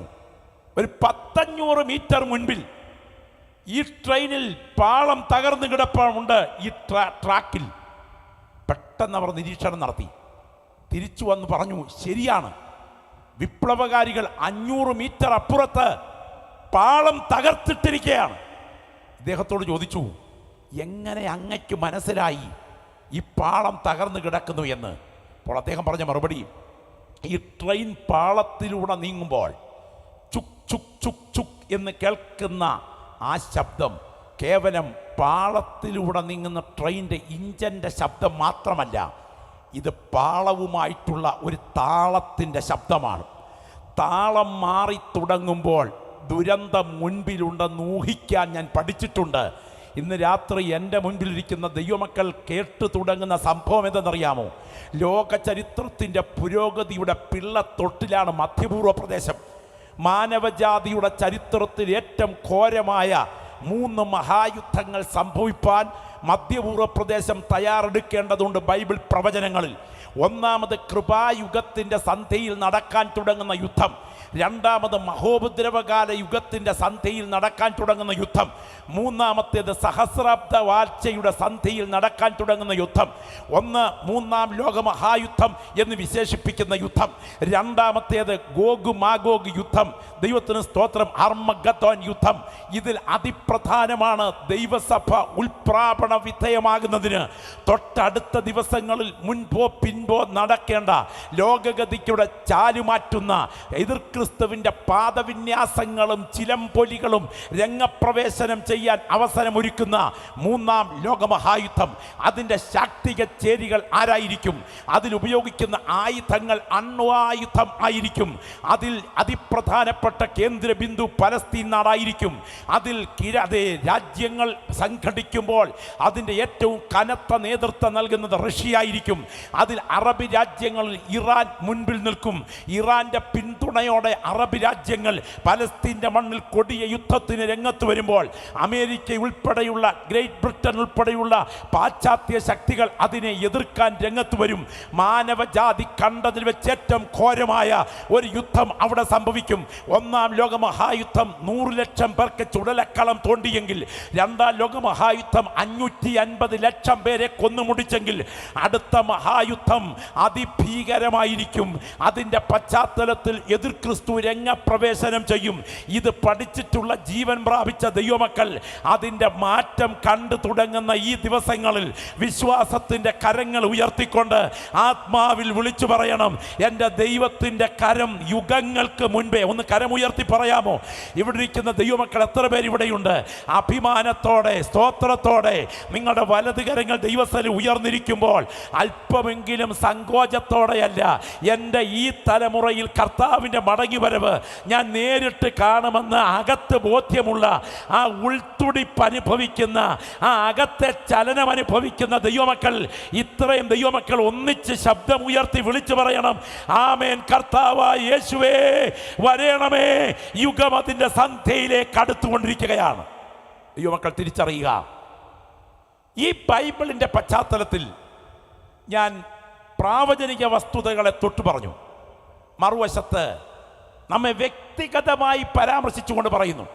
ഒരു 1,500 മീറ്റർ മുൻപിൽ ഈ ട്രെയിനിൽ പാളം തകർന്നു കിടപ്പുണ്ട് ഈ ട്രാക്കിൽ. പെട്ടെന്ന് അവർ നിരീക്ഷണം നടത്തി, തിരിച്ചു വന്ന് പറഞ്ഞു, ശരിയാണ്, വിപ്ലവകാരികൾ 500 മീറ്റർ അപ്പുറത്ത് പാളം തകർത്തിട്ടിരിക്കുകയാണ്. ഇദ്ദേഹത്തോട് ചോദിച്ചു, എങ്ങനെ അങ്ങയ്ക്ക് മനസ്സിലായി ഈ പാളം തകർന്നു കിടക്കുന്നു എന്ന്? അപ്പോൾ അദ്ദേഹം പറഞ്ഞ മറുപടി, ഈ ട്രെയിൻ പാളത്തിലൂടെ നീങ്ങുമ്പോൾ ചുക് ചുക് ചുക് ചുക് എന്ന് കേൾക്കുന്ന ആ ശബ്ദം കേവലം പാളത്തിലൂടെ നീങ്ങുന്ന ട്രെയിനിൻ്റെ ഇഞ്ചിൻ്റെ ശബ്ദം മാത്രമല്ല, ഇത് പാളവുമായിട്ടുള്ള ഒരു താളത്തിൻ്റെ ശബ്ദമാണ്. താളം മാറി തുടങ്ങുമ്പോൾ ദുരന്തം മുൻപിലുണ്ടെന്ന് ഊഹിക്കാൻ ഞാൻ പഠിച്ചിട്ടുണ്ട്. ഇന്ന് രാത്രി എൻ്റെ മുൻപിലിരിക്കുന്ന ദൈവമക്കൾ കേട്ടു തുടങ്ങുന്ന സംഭവം എന്തെന്നറിയാമോ? ലോക ചരിത്രത്തിൻ്റെ പുരോഗതിയുടെ പിള്ളത്തൊട്ടിലാണ് മധ്യപൂർവ്വ പ്രദേശം. മാനവജാതിയുടെ ചരിത്രത്തിൽ ഏറ്റവും ഘോരമായ 3 മഹായുദ്ധങ്ങൾ സംഭവിപ്പാൻ മധ്യപൂർവ്വ പ്രദേശം തയ്യാറെടുക്കേണ്ടതുണ്ട് ബൈബിൾ പ്രവചനങ്ങളിൽ. ഒന്നാമത് കൃപായുഗത്തിൻ്റെ സന്ധ്യയിൽ നടക്കാൻ തുടങ്ങുന്ന യുദ്ധം, രണ്ടാമത് മഹോപദ്രവകാല യുഗത്തിൻ്റെ സന്ധ്യയിൽ നടക്കാൻ തുടങ്ങുന്ന യുദ്ധം, മൂന്നാമത്തേത് സഹസ്രാബ്ദ വാഴ്ചയുടെ സന്ധ്യയിൽ നടക്കാൻ തുടങ്ങുന്ന യുദ്ധം. ഒന്ന് മൂന്നാം ലോകമഹായുദ്ധം എന്ന് വിശേഷിപ്പിക്കുന്ന യുദ്ധം, രണ്ടാമത്തേത് ഗോഗ് മാഗോഗ് യുദ്ധം, ദൈവത്തിന് സ്തോത്രം, അർമഗദ്ദോൻ യുദ്ധം. ഇതിൽ അതിപ്രധാനമാണ് ദൈവസഭ ഉൽപ്രാപണ വിധേയമാകുന്നതിന് തൊട്ടടുത്ത ദിവസങ്ങളിൽ മുൻപോ പിൻപോ നടക്കേണ്ട ലോകഗതിക്കുടെ ചാലുമാറ്റുന്ന എതിർ ക്രിസ്തുവിൻ്റെ പാദവിന്യാസങ്ങളും ചിലമ്പൊലികളും രംഗപ്രവേശനം ചെയ്യാൻ അവസരമൊരുക്കുന്ന 3-ാം ലോകമഹായുദ്ധം. അതിൻ്റെ ശാക്തിക ചേരികൾ ആരായിരിക്കും? അതിലുപയോഗിക്കുന്ന ആയുധങ്ങൾ അണ്വായുധം ആയിരിക്കും. അതിൽ അതിപ്രധാനപ്പെട്ട കേന്ദ്ര ബിന്ദു പലസ്തീൻ നാടായിരിക്കും. അതിൽ രാജ്യങ്ങൾ സംഘടിക്കുമ്പോൾ അതിൻ്റെ ഏറ്റവും കനത്ത നേതൃത്വം നൽകുന്നത് റഷ്യ ആയിരിക്കും. അതിൽ അറബ് രാജ്യങ്ങളിൽ ഇറാൻ മുൻപിൽ നിൽക്കും. ഇറാൻ്റെ പിന്തുണയോടെ അറബ് രാജ്യങ്ങൾ പലസ്തീൻ്റെ മണ്ണിൽ കൊടിയ യുദ്ധത്തിന് രംഗത്ത് വരുമ്പോൾ അമേരിക്ക ഉൾപ്പെടെയുള്ള ഗ്രേറ്റ് ബ്രിട്ടൻ ഉൾപ്പെടെയുള്ള പാശ്ചാത്യ ശക്തികൾ അതിനെ എതിർക്കാൻ രംഗത്ത് വരും. മാനവജാതി കണ്ടതിൽ വെച്ച് ഏറ്റവും ഘോരമായ ഒരു യുദ്ധം അവിടെ സംഭവിക്കും. 1-ാം ലോകമഹായുദ്ധം 100 ലക്ഷം പേർക്ക് ചുടലക്കളം തോണ്ടിയെങ്കിൽ 2-ാം ലോകമഹായുദ്ധം 550 ലക്ഷം പേരെ കൊന്നുമുടിച്ചെങ്കിൽ അടുത്ത മഹായുദ്ധം അതിഭീകരമായിരിക്കും. അതിൻ്റെ പശ്ചാത്തലത്തിൽ എതിർ ക്രിസ്തു രംഗപ്രവേശനം ചെയ്യും. ഇത് പഠിച്ചിട്ടുള്ള ജീവൻ പ്രാപിച്ച ദൈവമക്കൾ അതിൻ്റെ മാറ്റം കണ്ടു തുടങ്ങുന്ന ഈ ദിവസങ്ങളിൽ വിശ്വാസത്തിൻ്റെ കരങ്ങൾ ഉയർത്തിക്കൊണ്ട് ആത്മാവിൽ വിളിച്ചു പറയണം, എൻ്റെ ദൈവത്തിൻ്റെ കരം യുഗങ്ങൾക്ക് മുൻപേ. ഒന്ന് കരമുയർത്തി പറയാമോ? ഇവിടെ ഇരിക്കുന്ന ദൈവമക്കൾ എത്ര പേര് ഇവിടെയുണ്ട്? അഭിമാനത്തോടെ സ്തോത്രത്തോടെ നിങ്ങളുടെ വലത് കരങ്ങൾ ദൈവസ്ഥലിൽ ഉയർന്നിരിക്കുമ്പോൾ അല്പമെങ്കിലും സങ്കോചത്തോടെയല്ല, എൻ്റെ ഈ തലമുറയിൽ കർത്താവിൻ്റെ മടങ്ങി മടങ്ങിവരവ് ഞാൻ നേരിട്ട് കാണുമെന്ന് അകത്ത് ബോധ്യമുള്ള, ആ ഉൾത്തുടിപ്പ് അനുഭവിക്കുന്ന, ആ അകത്തെ ചലനം അനുഭവിക്കുന്ന ദൈവമക്കൾ, ഇത്രയും ദൈവമക്കൾ ഒന്നിച്ച് ശബ്ദമുയർത്തി വിളിച്ചു പറയണം, ആമേൻ. കർത്താവായ യേശുവേ വരേണമേ. യുഗം അതിൻ്റെ സന്ധ്യയിലേക്ക് അടുത്തുകൊണ്ടിരിക്കുകയാണ്. ദൈവമക്കൾ തിരിച്ചറിയുക. ഈ ബൈബിളിൻ്റെ പശ്ചാത്തലത്തിൽ ഞാൻ പ്രാവചനിക വസ്തുതകളെ തൊട്ടു പറഞ്ഞു. മറുവശത്ത് നമ്മെ വ്യക്തിഗതമായി പരാമർശിച്ചുകൊണ്ട് പറയുന്നു,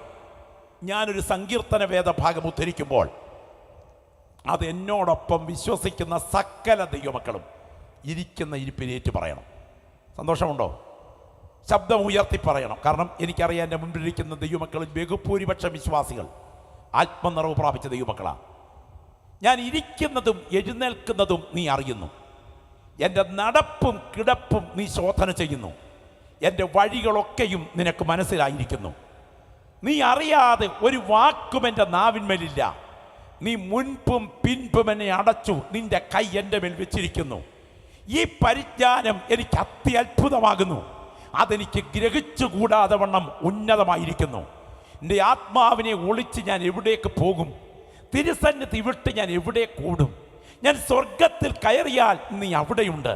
ഞാനൊരു സങ്കീർത്തന വേദഭാഗം ഉദ്ധരിക്കുമ്പോൾ അത് എന്നോടൊപ്പം വിശ്വസിക്കുന്ന സകല ദൈവമക്കളും ഇരിക്കുന്ന ഇരിപ്പിനേറ്റ് പറയണം. സന്തോഷമുണ്ടോ? ശബ്ദം ഉയർത്തി പറയണം. കാരണം എനിക്കറിയാം, എൻ്റെ മുമ്പിലിരിക്കുന്ന ദൈവമക്കളിൽ ബഹുഭൂരിപക്ഷം വിശ്വാസികൾ ആത്മനിറവ് പ്രാപിച്ച ദൈവമക്കളാണ്. ഞാൻ ഇരിക്കുന്നതും എഴുന്നേൽക്കുന്നതും നീ അറിയുന്നു. എൻ്റെ നടപ്പും കിടപ്പും നീ ശോധന ചെയ്യുന്നു. എൻ്റെ വഴികളൊക്കെയും നിനക്ക് മനസ്സിലായിരിക്കുന്നു. നീ അറിയാതെ ഒരു വാക്കും എൻ്റെ നാവിന്മേലില്ല. നീ മുൻപും പിൻപും എന്നെ അടച്ചു, നിന്റെ കൈ എൻ്റെ മേൽ വെച്ചിരിക്കുന്നു. ഈ പരിജ്ഞാനം എനിക്ക് അത്യത്ഭുതമാകുന്നു. അതെനിക്ക് ഗ്രഹിച്ചുകൂടാതെ വണ്ണം ഉന്നതമായിരിക്കുന്നു. എൻ്റെ ആത്മാവിനെ ഒളിച്ച് ഞാൻ എവിടേക്ക് പോകും? തിരുസന്നിധി വിട്ട് ഞാൻ എവിടെ കൂടും? ഞാൻ സ്വർഗത്തിൽ കയറിയാൽ നീ അവിടെയുണ്ട്.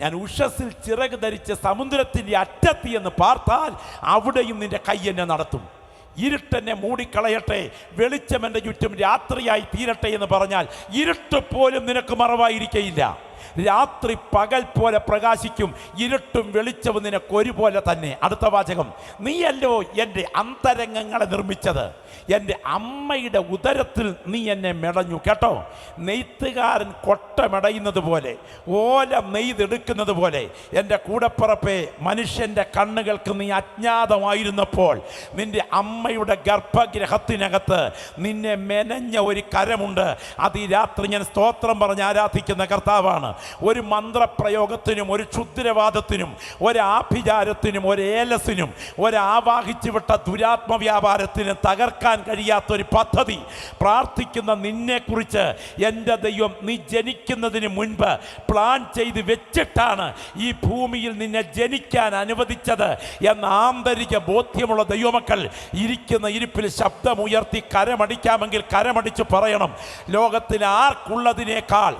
ഞാൻ ഉഷസ്സിൽ ചിറക് ധരിച്ച് സമുദ്രത്തിൻ്റെ അറ്റത്തി എന്ന് പാർത്താൽ അവിടെയും നിന്റെ കൈ എന്നെ നടത്തും. ഇരുട്ടെന്നെ മൂടിക്കളയട്ടെ, വെളിച്ചം എൻ്റെ ചുറ്റും രാത്രിയായി തീരട്ടെ എന്ന് പറഞ്ഞാൽ ഇരുട്ട് പോലും നിനക്ക് മറവായിരിക്കയില്ല. രാത്രി പകൽ പോലെ പ്രകാശിക്കും, ഇരുട്ടും വെളിച്ചവും നിനക്ക് ഒരുപോലെ തന്നെ. അടുത്ത വാചകം, നീയല്ലോ എൻ്റെ അന്തരംഗങ്ങളെ നിർമ്മിച്ചത്, എൻ്റെ അമ്മയുടെ ഉദരത്തിൽ നീ എന്നെ മെടഞ്ഞു. കേട്ടോ, നെയ്ത്തുകാരൻ കൊട്ട മെടയുന്നത് പോലെ, ഓല നെയ്തെടുക്കുന്നത് പോലെ എൻ്റെ കൂടപ്പിറപ്പേ, മനുഷ്യൻ്റെ കണ്ണുകൾക്ക് നീ അജ്ഞാതമായിരുന്നപ്പോൾ നിൻ്റെ അമ്മയുടെ ഗർഭഗൃഹത്തിനകത്ത് നിന്നെ മെനഞ്ഞ ഒരു കരമുണ്ട്. അത് ഈ രാത്രി ഞാൻ സ്തോത്രം പറഞ്ഞ് ആരാധിക്കുന്ന കർത്താവാണ്. ഒരു മന്ത്രപ്രയോഗത്തിനും ഒരു ക്ഷുദ്രവാദത്തിനും ഒരു ആഭിചാരത്തിനും ഒരു ഏലസിനും ഒരു ആവാഹിച്ചു വിട്ട ദുരാത്മവ്യാപാരത്തിന് തകർക്കാൻ കഴിയാത്തൊരു പദ്ധതി പ്രാർത്ഥിക്കുന്ന നിന്നെക്കുറിച്ച് എൻ്റെ ദൈവം നീ ജനിക്കുന്നതിന് മുൻപ് പ്ലാൻ ചെയ്ത് വെച്ചിട്ടാണ് ഈ ഭൂമിയിൽ നിന്നെ ജനിക്കാൻ അനുവദിച്ചത് എന്ന ആന്തരിക ബോധ്യമുള്ള ദൈവമക്കൾ ഇരിക്കുന്ന ഇരിപ്പിൽ ശബ്ദമുയർത്തി കരമടിക്കാമെങ്കിൽ കരമടിച്ച് പറയണം, ലോകത്തിൽ ആർക്കുള്ളതിനേക്കാൾ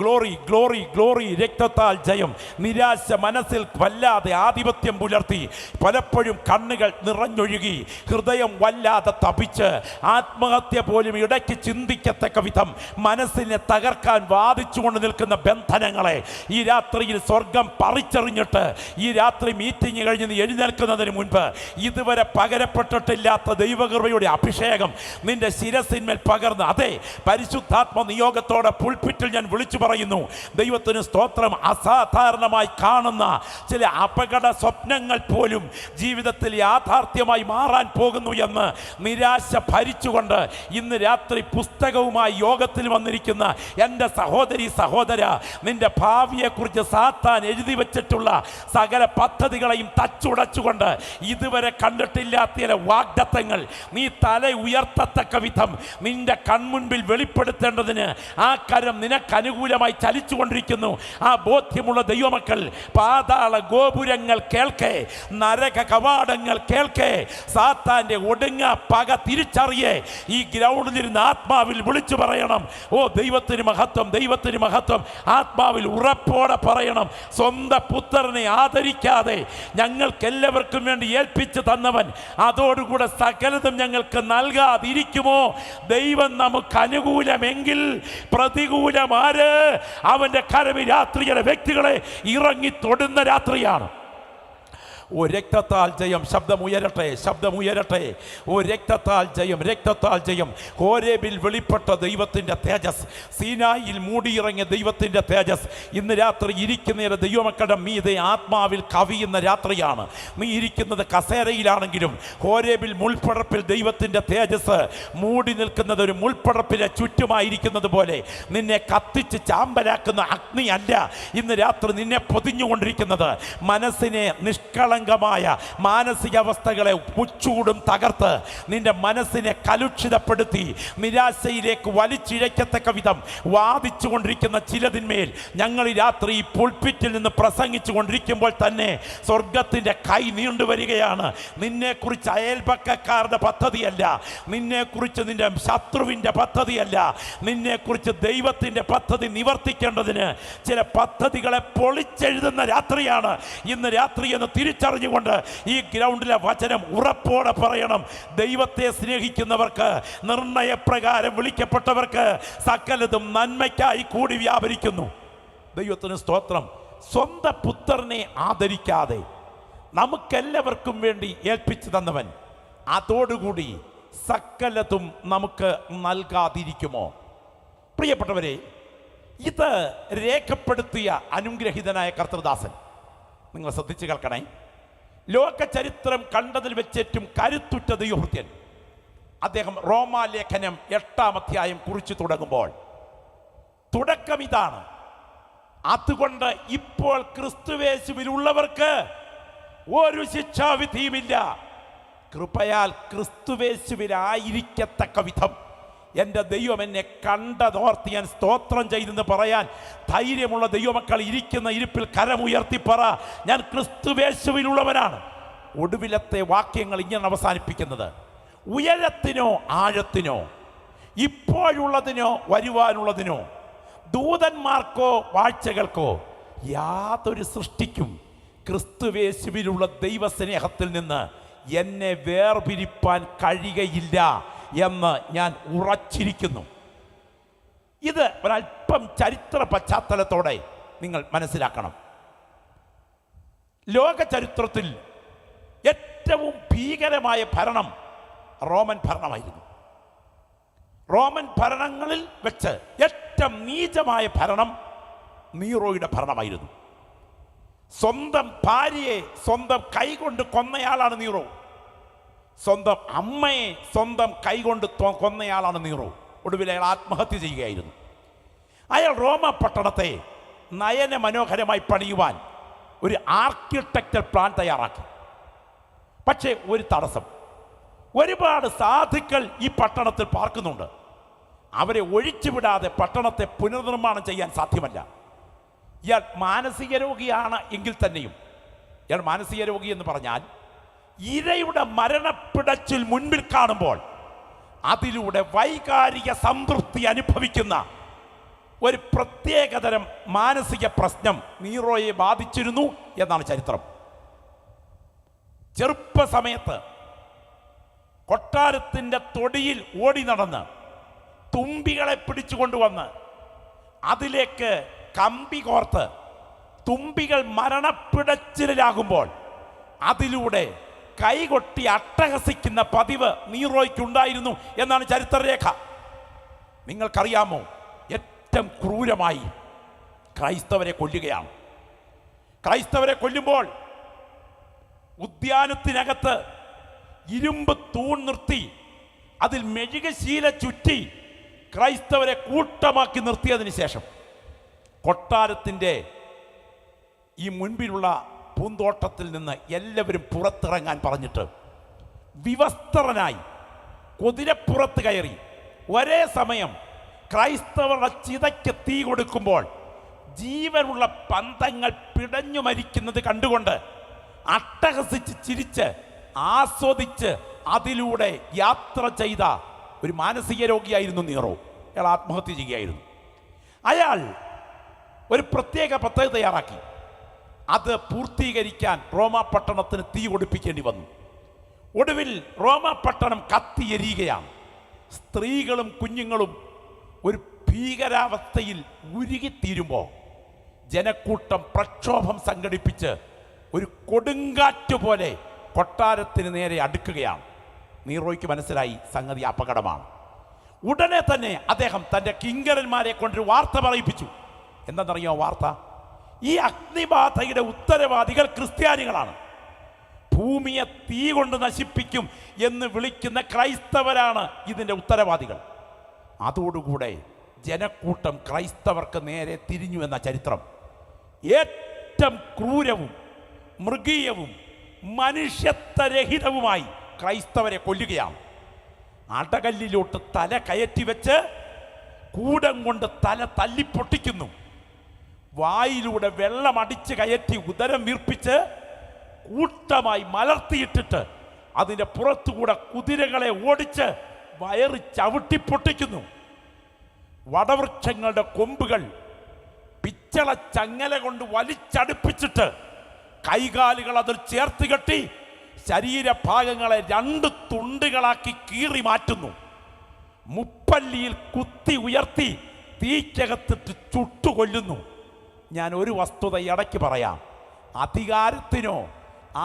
ഗ്ലോറി ഗ്ലോറി ഗ്ലോറി, രക്തത്താൽ ജയം. നിരാശ മനസ്സിൽ വല്ലാതെ ആധിപത്യം പുലർത്തി, പലപ്പോഴും കണ്ണുകൾ നിറഞ്ഞൊഴുകി, ഹൃദയം വല്ലാതെ തപിച്ച്, ആത്മഹത്യ പോലും ഇടയ്ക്ക് ചിന്തിക്കത്തക്ക വിധം മനസ്സിനെ തകർക്കാൻ വാദിച്ചുകൊണ്ട് നിൽക്കുന്ന ബന്ധനങ്ങളെ ഈ രാത്രിയിൽ സ്വർഗം പറിച്ചെറിഞ്ഞിട്ട് ഈ രാത്രി മീറ്റിംഗ് കഴിഞ്ഞ് നീ എഴുന്നേൽക്കുന്നതിന് മുൻപ് ഇതുവരെ പകരപ്പെട്ടിട്ടില്ലാത്ത ദൈവകൃപയുടെ അഭിഷേകം നിന്റെ ശിരസിന്മേൽ പകർന്ന്, അതെ, പരിശുദ്ധാത്മ നിയോഗത്തോടെ പുൾപിറ്റിൽ ഞാൻ വിളിച്ചു പറയുന്നു, ദൈവത്തിന് സ്തോത്രം. അസാധാരണമായി കാണുന്ന ചില അപകട സ്വപ്നങ്ങൾ പോലും ജീവിതത്തിൽ യാഥാർത്ഥ്യമായി മാറാൻ പോകുന്നു എന്ന് നിരാശ ഭരിച്ചുകൊണ്ട് ഇന്ന് രാത്രി പുസ്തകവുമായി യോഗത്തിൽ വന്നിരിക്കുന്ന എൻ്റെ സഹോദരി സഹോദര, നിന്റെ ഭാവിയെക്കുറിച്ച് സാത്താൻ എഴുതി വച്ചിട്ടുള്ള സകല പദ്ധതികളെയും തച്ചുടച്ചുകൊണ്ട് ഇതുവരെ കണ്ടിട്ടില്ലാത്ത ചില വാഗ്ദത്തങ്ങൾ നീ തല ഉയർത്തത്തക്ക വിധം നിന്റെ കൺമുൻപിൽ വെളിപ്പെടുത്തേണ്ടതിന് ആ കരം നിനക്ക് അനുകൂലമായി ചലിച്ചുകൊണ്ടിരിക്കുന്നു. ആ ബോധ്യമുള്ള ദൈവമക്കൾ പാതാള ഗോപുരങ്ങൾ കേൾക്കെ, നരക കവാടങ്ങൾ കേൾക്കെ, സാത്താന്റെ ഒടുങ്ങ പക തിരിച്ചറിയേ ഈ ഗ്രൗണ്ടിലിരുന്ന് ആത്മാവിൽ വിളിച്ചു പറയണം, ഓ ദൈവത്തിന് മഹത്വം, ദൈവത്തിന് മഹത്വം. ആത്മാവിൽ ഉറപ്പോടെ പറയണം, സ്വന്തം പുത്രനെ ആദരിക്കാതെ ഞങ്ങൾക്കെല്ലാവർക്കും വേണ്ടി ഏൽപ്പിച്ചു തന്നവൻ അതോടുകൂടെ സകലതും ഞങ്ങൾക്ക് നൽകാതിരിക്കുമോ? ദൈവം നമുക്ക് അനുകൂലമെങ്കിൽ പ്രതികൂലമാര്? അവൻ്റെ കരവിൽ രാത്രിയുടെ വ്യക്തികളെ ഇറങ്ങി തൊടുന്ന രാത്രിയാണ്. ഓ രക്തത്താൽ ജയം, ശബ്ദമുയരട്ടെ, ശബ്ദമുയരട്ടെ. ഓ രക്തത്താൽ ജയം, രക്തത്താൽ ജയം. ഹോരേബിൽ വെളിപ്പെട്ട ദൈവത്തിൻ്റെ തേജസ്, സീനായിൽ മൂടിയിറങ്ങിയ ദൈവത്തിൻ്റെ തേജസ് ഇന്ന് രാത്രി ഇരിക്കുന്ന ദൈവമക്കളുടെ മീതെ ആത്മാവിൽ കവിയുന്ന രാത്രിയാണ്. നീ ഇരിക്കുന്നത് കസേരയിലാണെങ്കിലും ഹോരേബിൽ മുൾപ്പടർപ്പിൽ ദൈവത്തിൻ്റെ തേജസ് മൂടി നിൽക്കുന്നത് ഒരു മുൾപ്പടർപ്പിനെ ചുറ്റുമായിരിക്കുന്നത് പോലെ നിന്നെ കത്തിച്ച് ചാമ്പലാക്കുന്ന അഗ്നി അല്ല ഇന്ന് രാത്രി നിന്നെ പൊതിഞ്ഞുകൊണ്ടിരിക്കുന്നത്. മനസ്സിനെ നിഷ്കള നിഷ്കളങ്കമായ മാനസികാവസ്ഥകളെ മുച്ചൂടും തകർത്ത് നിന്റെ മനസ്സിനെ കലുഷിതപ്പെടുത്തി നിരാശയിലേക്ക് വലിച്ചിഴക്കത്തക്ക വിധം വാദിച്ചു കൊണ്ടിരിക്കുന്ന ചിലതിന്മേൽ ഞങ്ങൾ ഈ രാത്രി പുൾപിറ്റിൽ നിന്ന് പ്രസംഗിച്ചു കൊണ്ടിരിക്കുമ്പോൾ തന്നെ സ്വർഗത്തിൻ്റെ കൈ നീണ്ടുവരികയാണ്. നിന്നെക്കുറിച്ച് അയൽപക്കക്കാരുടെ പദ്ധതിയല്ല, നിന്നെക്കുറിച്ച് നിന്റെ ശത്രുവിൻ്റെ പദ്ധതിയല്ല, നിന്നെക്കുറിച്ച് ദൈവത്തിൻ്റെ പദ്ധതി നിവർത്തിക്കേണ്ടതിന് ചില പദ്ധതികളെ പൊളിച്ചെഴുതുന്ന രാത്രിയാണ് ഇന്ന് രാത്രി എന്ന് തിരിച്ചറിഞ്ഞുകൊണ്ട് ഈ ഗ്രൗണ്ടിലെ വചനം ഉറപ്പോടെ പറയണം. ദൈവത്തെ സ്നേഹിക്കുന്നവർക്ക്, നിർണയപ്രകാരം വിളിക്കപ്പെട്ടവർക്ക് സകലതും നന്മയ്ക്കായി കൂടി വ്യാപരിക്കുന്നു. ദൈവത്തിന് സ്തോത്രം. സ്വന്തം പുത്രനെ ആദരിക്കാതെ നമുക്കെല്ലാവർക്കും വേണ്ടി ഏൽപ്പിച്ചു തന്നവൻ അതോടുകൂടി സകലതും നമുക്ക് നൽകാതിരിക്കുമോ? പ്രിയപ്പെട്ടവരെ, ഇത് രേഖപ്പെടുത്തിയ അനുഗ്രഹീതനായ കർത്തൃദാസൻ, നിങ്ങൾ ശ്രദ്ധിച്ച് കേൾക്കണേ. ലോക ചരിത്രം കണ്ടതിൽ വെച്ചേറ്റവും കരുത്തുറ്റ ദൈവഭൃത്യൻ അദ്ദേഹം റോമാലേഖനം 8-ാം അധ്യായം കുറിച്ചു തുടങ്ങുമ്പോൾ തുടക്കം ഇതാണ്: അതുകൊണ്ട് ഇപ്പോൾ ക്രിസ്തുവേശുവിലുള്ളവർക്ക് ഒരു ശിക്ഷാവിധിയുമില്ല. കൃപയാൽ ക്രിസ്തുവേശുവിലായിരിക്കത്തക്ക വിധം എൻ്റെ ദൈവം എന്നെ കണ്ടതോർത്ത് ഞാൻ സ്തോത്രം ചെയ്തെന്ന് പറയാൻ ധൈര്യമുള്ള ദൈവമക്കൾ ഇരിക്കുന്ന ഇരിപ്പിൽ കരമുയർത്തി പറ, ഞാൻ ക്രിസ്തുവേശുവിലുള്ളവനാണ്. ഒടുവിലത്തെ വാക്യങ്ങൾ ഇങ്ങനെ അവസാനിപ്പിക്കുന്നത്: ഉയരത്തിനോ ആഴത്തിനോ, ഇപ്പോഴുള്ളതിനോ വരുവാനുള്ളതിനോ, ദൂതന്മാർക്കോ വാഴ്ചകൾക്കോ, യാതൊരു സൃഷ്ടിക്കും ക്രിസ്തുവേശുവിലുള്ള ദൈവസ്നേഹത്തിൽ നിന്ന് എന്നെ വേർപിരിപ്പാൻ കഴിയുകയില്ല എന്ന് ഞാൻ ഉറച്ചിരിക്കുന്നു. ഇത് ഒരല്പം ചരിത്ര പശ്ചാത്തലത്തോടെ നിങ്ങൾ മനസ്സിലാക്കണം. ലോക ചരിത്രത്തിൽ ഏറ്റവും ഭീകരമായ ഭരണം റോമൻ ഭരണമായിരുന്നു. റോമൻ ഭരണങ്ങളിൽ വെച്ച് ഏറ്റവും നീചമായ ഭരണം നീറോയുടെ ഭരണമായിരുന്നു. സ്വന്തം ഭാര്യയെ സ്വന്തം കൈകൊണ്ട് കൊന്നയാളാണ് നീറോ. സ്വന്തം അമ്മയെ സ്വന്തം കൈകൊണ്ട് കൊന്നയാളാണ് നീറോ. ഒടുവിൽ അയാൾ ആത്മഹത്യ ചെയ്യുകയായിരുന്നു. അയാൾ റോമ പട്ടണത്തെ നയന മനോഹരമായി പണിയുവാൻ ഒരു ആർക്കിടെക്ചർ പ്ലാൻ തയ്യാറാക്കി. പക്ഷേ ഒരു തടസ്സം: ഒരുപാട് സാധുക്കൾ ഈ പട്ടണത്തിൽ പാർക്കുന്നുണ്ട്. അവരെ ഒഴിച്ചുവിടാതെ പട്ടണത്തെ പുനർനിർമ്മാണം ചെയ്യാൻ സാധ്യമല്ല. ഇയാൾ മാനസിക രോഗിയാണ് എങ്കിൽ തന്നെയും, ഇയാൾ മാനസിക രോഗി എന്ന് പറഞ്ഞാൽ ഇരയുടെ മരണപ്പിടച്ചിൽ മുൻപിൽ കാണുമ്പോൾ അതിലൂടെ വൈകാരിക സംതൃപ്തി അനുഭവിക്കുന്ന ഒരു പ്രത്യേകതരം മാനസിക പ്രശ്നം നീറോയെ ബാധിച്ചിരുന്നു എന്നാണ് ചരിത്രം. ചെറുപ്പസമയത്ത് കൊട്ടാരത്തിൻ്റെ തൊടിയിൽ ഓടി നടന്ന് തുമ്പികളെ പിടിച്ചുകൊണ്ടുവന്ന് അതിലേക്ക് കമ്പി കോർത്ത് തുമ്പികൾ മരണപ്പിടച്ചിലാകുമ്പോൾ അതിലൂടെ കൈകൊട്ടി അട്ടഹസിക്കുന്ന പതിവ് നീറോയ്ക്കുണ്ടായിരുന്നു എന്നാണ് ചരിത്രരേഖ. നിങ്ങൾക്കറിയാമോ, ഏറ്റവും ക്രൂരമായി ക്രൈസ്തവരെ കൊല്ലുകയാണ്. ക്രൈസ്തവരെ കൊല്ലുമ്പോൾ ഉദ്യാനത്തിനകത്ത് ഇരുമ്പ് തൂൺ നിർത്തി അതിൽ മെഴുകശീല ചുറ്റി ക്രൈസ്തവരെ കൂട്ടമാക്കി നിർത്തിയതിന് ശേഷം കൊട്ടാരത്തിൻ്റെ ഈ മുൻപിലുള്ള പൂന്തോട്ടത്തിൽ നിന്ന് എല്ലാവരും പുറത്തിറങ്ങാൻ പറഞ്ഞിട്ട് വിവസ്ത്രനായി കുതിരപ്പുറത്ത് കയറി ഒരേ സമയം ക്രൈസ്തവരുടെ ചിതയ്ക്ക് തീ കൊടുക്കുമ്പോൾ ജീവനുള്ള പന്തങ്ങൾ പിടഞ്ഞു മരിക്കുന്നത് കണ്ടുകൊണ്ട് അട്ടഹസിച്ച് ചിരിച്ച് ആസ്വദിച്ച് അതിലൂടെ യാത്ര ചെയ്ത ഒരു മാനസിക രോഗിയായിരുന്നു നീറോ. അയാൾ ആത്മഹത്യ ചെയ്യുകയായിരുന്നു. അയാൾ ഒരു പ്രത്യേക പദ്ധതി തയ്യാറാക്കി. അത് പൂർത്തീകരിക്കാൻ റോമാ പട്ടണത്തിന് തീ കൊടുപ്പിക്കേണ്ടി വന്നു. ഒടുവിൽ റോമാ പട്ടണം കത്തിയെരിയുകയാണ്. സ്ത്രീകളും കുഞ്ഞുങ്ങളും ഒരു ഭീകരാവസ്ഥയിൽ ഉരുകിത്തീരുമ്പോൾ ജനക്കൂട്ടം പ്രക്ഷോഭം സംഘടിപ്പിച്ച് ഒരു കൊടുങ്കാറ്റ് പോലെ കൊട്ടാരത്തിന് നേരെ അടുക്കുകയാണ്. നീറോയ്ക്ക് മനസ്സിലായി സംഗതി അപകടമാണ്. ഉടനെ തന്നെ അദ്ദേഹം തൻ്റെ കിങ്കരന്മാരെ കൊണ്ടൊരു വാർത്ത പറയിപ്പിച്ചു. എന്താണെന്നറിയാമോ വാർത്ത? ഈ അഗ്നിബാധയുടെ ഉത്തരവാദികൾ ക്രിസ്ത്യാനികളാണ്. ഭൂമിയെ തീ കൊണ്ട് നശിപ്പിക്കും എന്ന് വിളിക്കുന്ന ക്രൈസ്തവരാണ് ഇതിൻ്റെ ഉത്തരവാദികൾ. അതോടുകൂടെ ജനക്കൂട്ടം ക്രൈസ്തവർക്ക് നേരെ തിരിഞ്ഞു എന്ന ചരിത്രം. ഏറ്റവും ക്രൂരവും മൃഗീയവും മനുഷ്യത്വരഹിതവുമായി ക്രൈസ്തവരെ കൊല്ലുകയാണ്. അടകല്ലിലോട്ട് തല കയറ്റി വെച്ച് കൂടം കൊണ്ട് തല തല്ലിപ്പൊട്ടിക്കുന്നു. വായിലൂടെ വെള്ളമടിച്ച് കയറ്റി ഉദരം വീർപ്പിച്ച് കൂട്ടമായി മലർത്തിയിട്ടിട്ട് അതിൻ്റെ പുറത്തുകൂടെ കുതിരകളെ ഓടിച്ച് വയറ് ചവിട്ടിപ്പൊട്ടിക്കുന്നു. വടവൃക്ഷങ്ങളുടെ കൊമ്പുകൾ പിച്ചള ചങ്ങല കൊണ്ട് വലിച്ചടുപ്പിച്ചിട്ട് കൈകാലുകൾ അതിൽ ചേർത്ത് കെട്ടി ശരീരഭാഗങ്ങളെ 2 തുണ്ടുകളാക്കി കീറി മാറ്റുന്നു. മുപ്പല്ലിയിൽ കുത്തി ഉയർത്തി തീക്കകത്തിട്ട് ചുട്ടുകൊല്ലുന്നു. ഞാൻ ഒരു വസ്തുത ഇടയ്ക്ക് പറയാം. അധികാരത്തിനോ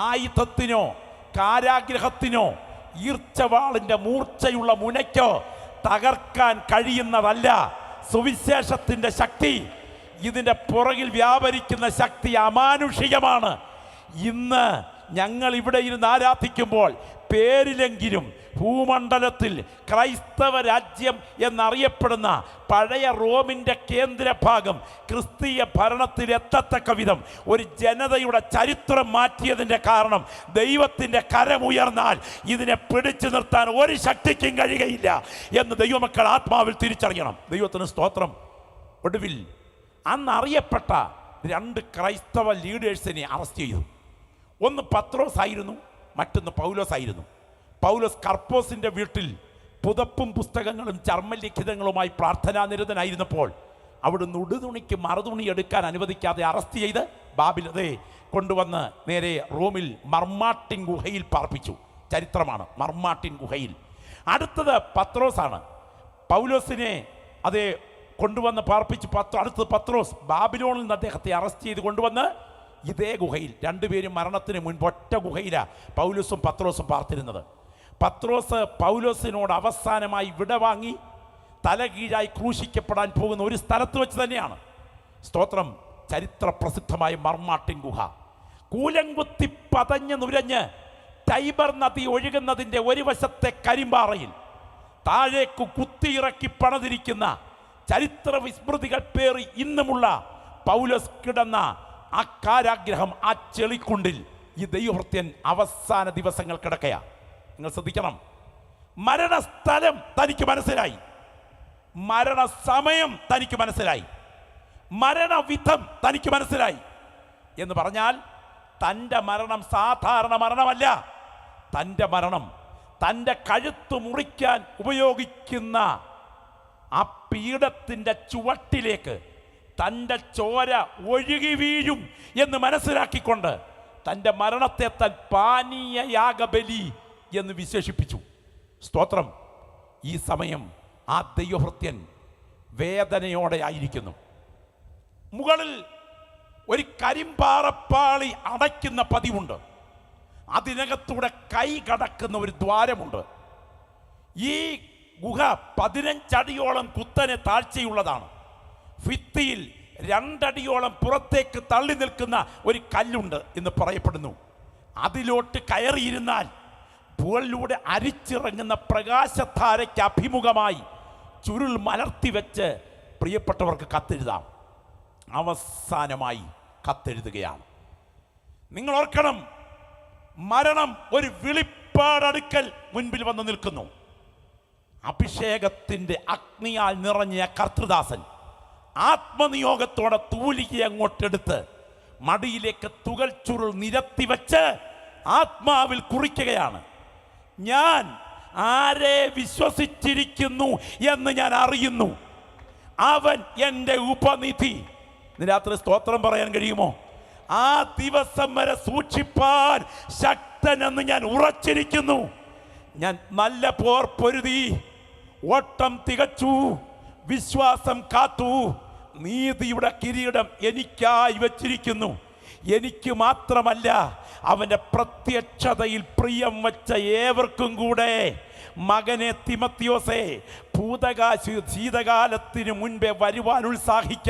ആയുധത്തിനോ കാരാഗ്രഹത്തിനോ ഈർച്ചവാളിൻ്റെ മൂർച്ചയുള്ള മുനയ്ക്കോ തകർക്കാൻ കഴിയുന്നതല്ല സുവിശേഷത്തിൻ്റെ ശക്തി. ഇതിൻ്റെ പുറകിൽ വ്യാപരിക്കുന്ന ശക്തി അമാനുഷികമാണ്. ഇന്ന് ഞങ്ങൾ ഇവിടെ ഇരുന്ന് ആരാധിക്കുമ്പോൾ പേരിലെങ്കിലും ഭൂമണ്ഡലത്തിൽ ക്രൈസ്തവ രാജ്യം എന്നറിയപ്പെടുന്ന പഴയ റോമിൻ്റെ കേന്ദ്രഭാഗം ക്രിസ്തീയ ഭരണത്തിൽ എത്തത്തക്ക വിധം ഒരു ജനതയുടെ ചരിത്രം മാറ്റിയതിൻ്റെ കാരണം ദൈവത്തിൻ്റെ കരമുയർന്നാൽ ഇതിനെ പിടിച്ചു നിർത്താൻ ഒരു ശക്തിക്കും കഴിയുകയില്ല എന്ന് ദൈവമക്കൾ ആത്മാവിൽ തിരിച്ചറിയണം. ദൈവത്തിന് സ്തോത്രം. ഒടുവിൽ അന്നറിയപ്പെട്ട 2 ക്രൈസ്തവ ലീഡേഴ്സിനെ അറസ്റ്റ് ചെയ്തു. ഒന്ന് പത്രോസ് ആയിരുന്നു, മറ്റൊന്ന് പൗലോസ് ആയിരുന്നു. പൗലോസ് കർപ്പോസിൻ്റെ വീട്ടിൽ പുതപ്പും പുസ്തകങ്ങളും ചർമ്മലിഖിതങ്ങളുമായി പ്രാർത്ഥനാനിരതനായിരുന്നപ്പോൾ അവിടുന്ന് ഉടുതുണിക്ക് മറുതുണി എടുക്കാൻ അനുവദിക്കാതെ അറസ്റ്റ് ചെയ്ത് ബാബിലതെ കൊണ്ടുവന്ന് നേരെ റോമിൽ മർമാട്ടിൻ ഗുഹയിൽ പാർപ്പിച്ചു. ചരിത്രമാണ്, മർമാട്ടിൻ ഗുഹയിൽ. അടുത്തത് പത്രോസാണ്. പൗലോസിനെ അതേ കൊണ്ടുവന്ന് പാർപ്പിച്ച് അടുത്തത് പത്രോസ്. ബാബിലോണിൽ നിന്ന് അദ്ദേഹത്തെ അറസ്റ്റ് ചെയ്ത് കൊണ്ടുവന്ന് ഇതേ ഗുഹയിൽ, 2 പേരും മരണത്തിന് മുൻപ് ഒറ്റ ഗുഹയിലാണ് പൗലോസും പത്രോസും പാർത്തിരുന്നത്. പത്രോസ് പൗലോസിനോട് അവസാനമായി വിട വാങ്ങി തലകീഴായി ക്രൂശിക്കപ്പെടാൻ പോകുന്ന ഒരു സ്ഥലത്ത് വെച്ച് തന്നെയാണ്. സ്തോത്രം. ചരിത്ര പ്രസിദ്ധമായ മർമാട്ടിൻ ഗുഹ. കൂലംകുത്തി പതഞ്ഞ് നുരഞ്ഞ് ടൈബർ നദി ഒഴുകുന്നതിൻ്റെ ഒരു വശത്തെ കരിമ്പാറയിൽ താഴേക്ക് കുത്തിയിറക്കി പണിതിരിക്കുന്ന ചരിത്ര വിസ്മൃതികൾ പേറി ഇന്നുമുള്ള പൗലോസ് കിടന്ന ആ കാരാഗ്രഹം, ആ ചെളിക്കുണ്ടിൽ ഈ ദൈവഭൃത്യൻ അവസാന ദിവസങ്ങൾ കിടക്കയാ. നിങ്ങൾ ശ്രദ്ധിക്കണം. മരണസ്ഥലം തനിക്ക് മനസ്സിലായി, മരണസമയം തനിക്ക് മനസ്സിലായി, മരണവിധം തനിക്ക് മനസ്സിലായി. എന്ന് പറഞ്ഞാൽ തൻ്റെ മരണം സാധാരണ മരണമല്ല. തൻ്റെ മരണം തൻ്റെ കഴുത്ത് മുറിക്കാൻ ഉപയോഗിക്കുന്ന ആ പീഠത്തിൻ്റെ ചുവട്ടിലേക്ക് തൻ്റെ ചോര ഒഴുകി വീഴും എന്ന് മനസ്സിലാക്കിക്കൊണ്ട് തൻ്റെ മരണത്തെ താൻ പാനീയ യാഗബലി എന്ന് വിശേഷിപ്പിച്ചു. സ്തോത്രം. ഈ സമയം ആ ദൈവഭൃത്യൻ വേദനയോടെ ആയിരിക്കുന്നു. മുകളിൽ ഒരു കരിമ്പാറപ്പാളി അടയ്ക്കുന്ന പതിവുണ്ട്. അതിനകത്തൂടെ കൈ കടക്കുന്ന ഒരു ദ്വാരമുണ്ട്. ഈ ഗുഹ 15 അടിയോളം കുത്തനെ താഴ്ചയുള്ളതാണ്. ഭിത്തിയിൽ 2 അടിയോളം പുറത്തേക്ക് തള്ളി നിൽക്കുന്ന ഒരു കല്ലുണ്ട് എന്ന് പറയപ്പെടുന്നു. അതിലോട്ട് കയറിയിരുന്നാൽ മുകളിലൂടെ അരിച്ചിറങ്ങുന്ന പ്രകാശധാരയ്ക്ക് അഭിമുഖമായി ചുരുൾ മലർത്തി വെച്ച് പ്രിയപ്പെട്ടവർക്ക് കത്തെഴുതാം. അവസാനമായി കത്തെഴുതുകയാണ്. നിങ്ങൾ ഓർക്കണം, മരണം ഒരു വിളിപ്പാടടുക്കൽ മുൻപിൽ വന്ന് നിൽക്കുന്നു. അഭിഷേകത്തിൻ്റെ അഗ്നിയാൽ നിറഞ്ഞ കർത്തൃദാസൻ ആത്മനിയോഗത്തോടെ തൂലിക അങ്ങോട്ടെടുത്ത് മടിയിലേക്ക് തുകൽ ചുരുൾ നിരത്തി വെച്ച് ആത്മാവിൽ കുറിക്കുകയാണ്. ഞാൻ ആരെ വിശ്വസിച്ചിരിക്കുന്നു എന്ന് ഞാൻ അറിയുന്നു. അവൻ എൻ്റെ ഉപനിധി. ഇന്ന് രാത്രി സ്തോത്രം പറയാൻ കഴിയുമോ? ആ ദിവസം വരെ സൂക്ഷിപ്പാൻ ശക്തനെന്ന് ഞാൻ ഉറച്ചിരിക്കുന്നു. ഞാൻ നല്ല പോർ പൊരുതി, ഓട്ടം തികച്ചു, വിശ്വാസം കാത്തു. നീതിയുടെ കിരീടം എനിക്കായി വച്ചിരിക്കുന്നു. എനിക്ക് മാത്രമല്ല, അവൻ്റെ പ്രത്യക്ഷതയിൽ പ്രിയം വച്ച ഏവർക്കും കൂടെ. മകനെ തിമത്തിയോസേ, ശീതകാലത്തിന് മുൻപേ വരുവാൻ ഉത്സാഹിക്ക.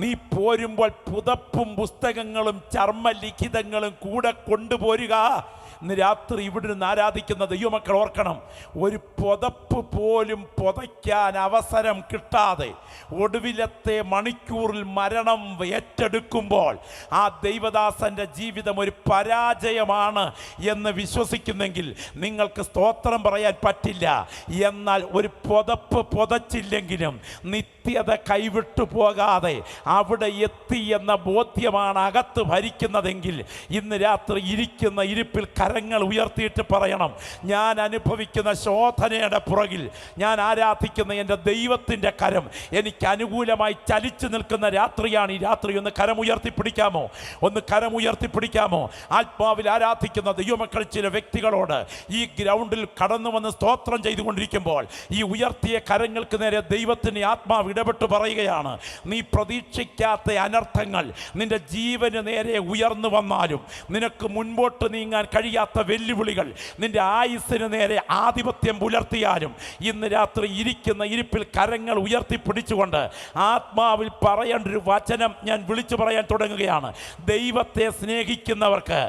നീ പോരുമ്പോൾ പുതപ്പും പുസ്തകങ്ങളും ചർമ്മലിഖിതങ്ങളും കൂടെ കൊണ്ടുപോരുക. ഇന്ന് രാത്രി ഇവിടെ നിന്ന് ആരാധിക്കുന്ന ദൈവമക്കൾ ഓർക്കണം, ഒരു പുതപ്പ് പോലും പുതയ്ക്കാൻ അവസരം കിട്ടാതെ ഒടുവിലത്തെ മണിക്കൂറിൽ മരണം ഏറ്റെടുക്കുമ്പോൾ ആ ദൈവദാസന്റെ ജീവിതം ഒരു പരാജയമാണ് എന്ന് വിശ്വസിക്കുന്നെങ്കിൽ നിങ്ങൾക്ക് സ്തോത്രം പറയാൻ പറ്റില്ല. എന്നാൽ ഒരു പുതപ്പ് പുതച്ചില്ലെങ്കിലും നിത്യത കൈവിട്ടു പോകാതെ അവിടെ എത്തി എന്ന ബോധ്യമാണ് അകത്ത് ഭരിക്കുന്നതെങ്കിൽ ഇന്ന് രാത്രി ഇരിക്കുന്ന ഇരിപ്പിൽ കരങ്ങൾ ഉയർത്തിയിട്ട് പറയണം, ഞാൻ അനുഭവിക്കുന്ന ശോധനയുടെ പുറകിൽ ഞാൻ ആരാധിക്കുന്ന എൻ്റെ ദൈവത്തിൻ്റെ കരം എനിക്ക് അനുകൂലമായി ചലിച്ചു നിൽക്കുന്ന രാത്രിയാണ് ഈ രാത്രി. ഒന്ന് കരമുയർത്തിപ്പിടിക്കാമോ? ഒന്ന് കരമുയർത്തിപ്പിടിക്കാമോ? ആത്മാവിൽ ആരാധിക്കുന്ന ദൈവമക്കൾ ചില വ്യക്തികളോട് ഈ ഗ്രൗണ്ടിൽ കടന്നു വന്ന് സ്തോത്രം ചെയ്തുകൊണ്ടിരിക്കുമ്പോൾ ഈ ഉയർത്തിയ കരങ്ങൾക്ക് നേരെ ദൈവത്തിന് ആത്മാവ് ഇടപെട്ട് പറയുകയാണ്, നീ പ്രതീക്ഷിക്കാത്ത അനർത്ഥങ്ങൾ നിന്റെ ജീവന് നേരെ ഉയർന്നു വന്നാലും, നിനക്ക് മുൻപോട്ട് നീങ്ങാൻ കഴിയാത്ത വെല്ലുവിളികൾ നിന്റെ ആയുസ്സിന് നേരെ ആധിപത്യം പുലർത്തിയാലും, ഇന്ന് രാത്രി ഇരിക്കുന്ന ഇരിപ്പിൽ കരങ്ങൾ ഉയർത്തിപ്പിടിച്ചുകൊണ്ട് ആത്മാവിൽ പറയേണ്ട ഒരു വചനം ഞാൻ വിളിച്ചു പറയാൻ തുടങ്ങുകയാണ്. ദൈവത്തെ സ്നേഹിക്കുന്നവർക്ക്,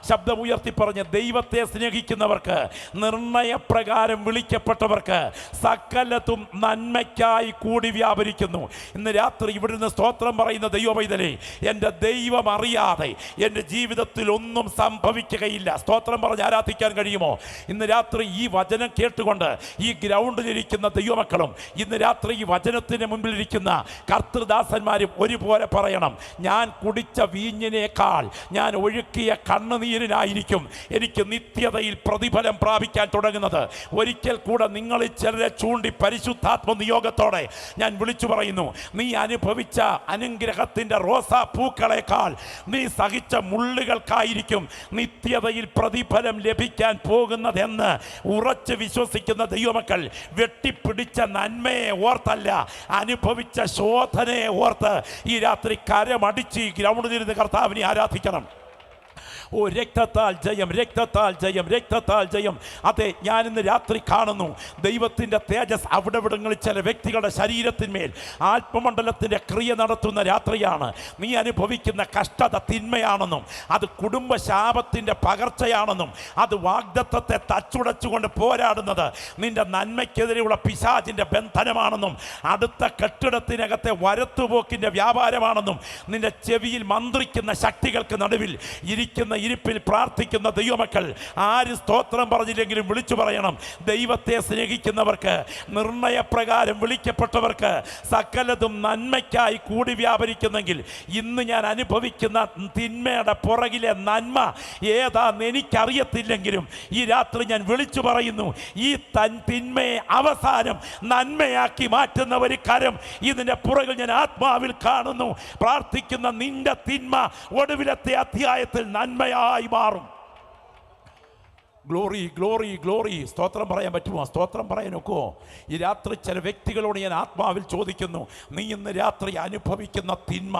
ശബ്ദം ഉയർത്തി പറഞ്ഞ്, ദൈവത്തെ സ്നേഹിക്കുന്നവർക്ക്, നിർണയപ്രകാരം വിളിക്കപ്പെട്ടവർക്ക് സകലതും നന്മയ്ക്കായി കൂടി വ്യാപരിക്കുന്നു. ഇന്ന് രാത്രി ഇവിടുന്ന് സ്തോത്രം പറയുന്ന ദൈവമൈതലേ, എൻ്റെ ദൈവം അറിയാതെ എൻ്റെ ജീവിതത്തിൽ ഒന്നും സംഭവിക്കുകയില്ല. സ്തോത്രം പറഞ്ഞ് ആരാധിക്കാൻ കഴിയുമോ? ഇന്ന് രാത്രി ഈ വചനം കേട്ടുകൊണ്ട് ഈ ഗ്രൗണ്ടിലിരിക്കുന്ന ദൈവമക്കളും ഇന്ന് രാത്രി ഈ വചനത്തിന് മുമ്പിലിരിക്കുന്ന കർത്തൃദാസന്മാരും ഒരുപോലെ പറയണം, ഞാൻ കുടിച്ച വീഞ്ഞിനേക്കാൾ ഞാൻ ഒഴുക്കിയ കണ്ണുനീരിനായിരിക്കും എനിക്ക് നിത്യതയിൽ പ്രതിഫലം പ്രാപിക്കാൻ തുടങ്ങുന്നത്. ഒരിക്കൽ കൂടെ നിങ്ങളിൽ ചിലരെ ചൂണ്ടി പരിശുദ്ധാത്മ നിയോഗത്തോടെ ഞാൻ വിളിച്ചു പറയുന്നു, നീ അനുഭവിച്ച അനുഗ്രഹത്തിൻ്റെ റോസാ പൂക്കളേക്കാൾ നീ സഹിച്ച മുള്ളുകൾക്കായിരിക്കും നിത്യതയിൽ പ്രതിഫലം ലഭിക്കാൻ പോകുന്നതെന്ന് ഉറച്ച് വിശ്വസിക്കുന്ന ദൈവമക്കൾ വെട്ടിപ്പിടിച്ച നന്മയെ ഓർത്തല്ല, അനുഭവിച്ച ശോധനയെ ഓർത്ത് ഈ രാത്രി കരമടിച്ച് ഈ ഗ്രൗണ്ടിലിരുന്ന് കർത്താവിനെ ആരാധിക്കണം. ഓ, രക്തത്താൽ ജയം, രക്തത്താൽ ജയം, രക്തത്താൽ ജയം. അതെ, ഞാനിന്ന് രാത്രി കാണുന്നു ദൈവത്തിൻ്റെ തേജസ് അവിടെവിടങ്ങളിൽ ചില വ്യക്തികളുടെ ശരീരത്തിന്മേൽ ആത്മമണ്ഡലത്തിൻ്റെ ക്രിയ നടത്തുന്ന രാത്രിയാണ്. നീ അനുഭവിക്കുന്ന കഷ്ടത തിന്മയാണെന്നും അത് കുടുംബശാപത്തിൻ്റെ പകർച്ചയാണെന്നും അത് വാഗ്ദത്തത്തെ തച്ചുടച്ചുകൊണ്ട് പോരാടുന്നത് നിന്റെ നന്മയ്ക്കെതിരെയുള്ള പിശാചിൻ്റെ ബന്ധനമാണെന്നും അടുത്ത കെട്ടിടത്തിനകത്തെ വരത്തുപോക്കിൻ്റെ വ്യാപാരമാണെന്നും നിന്റെ ചെവിയിൽ മന്ത്രിക്കുന്ന ശക്തികൾക്ക് നടുവിൽ ഇരിക്കുന്ന ഇരിപ്പിൽ പ്രാർത്ഥിക്കുന്ന ദൈവമക്കൾ ആര് സ്തോത്രം പറഞ്ഞില്ലെങ്കിലും വിളിച്ചു പറയണം, ദൈവത്തെ സ്നേഹിക്കുന്നവർക്ക്, നിർണയപ്രകാരം വിളിക്കപ്പെട്ടവർക്ക് സകലതും നന്മയ്ക്കായി കൂടി വ്യാപരിക്കുന്നെങ്കിൽ ഇന്ന് ഞാൻ അനുഭവിക്കുന്ന തിന്മയുടെ പുറകിലെ നന്മ ഏതാന്ന് എനിക്കറിയത്തില്ലെങ്കിലും ഈ രാത്രി ഞാൻ വിളിച്ചു പറയുന്നു, ഈ തിന്മയെ അവസാനം നന്മയാക്കി മാറ്റുന്ന ഒരു കരം ഇതിൻ്റെ പുറകിൽ ഞാൻ ആത്മാവിൽ കാണുന്നു. പ്രാർത്ഥിക്കുന്ന നിന്റെ തിന്മ ഒടുവിലത്തെ അധ്യായത്തിൽ നന്മയായി മാറും. Glory, glory, glory. സ്തോത്രം പറയാൻ പറ്റുമോ? സ്തോത്രം പറയാൻ ഒക്കുമോ? ഈ രാത്രി ചില വ്യക്തികളോട് ഞാൻ ആത്മാവിൽ ചോദിക്കുന്നു, നീ ഇന്ന് രാത്രി അനുഭവിക്കുന്ന തിന്മ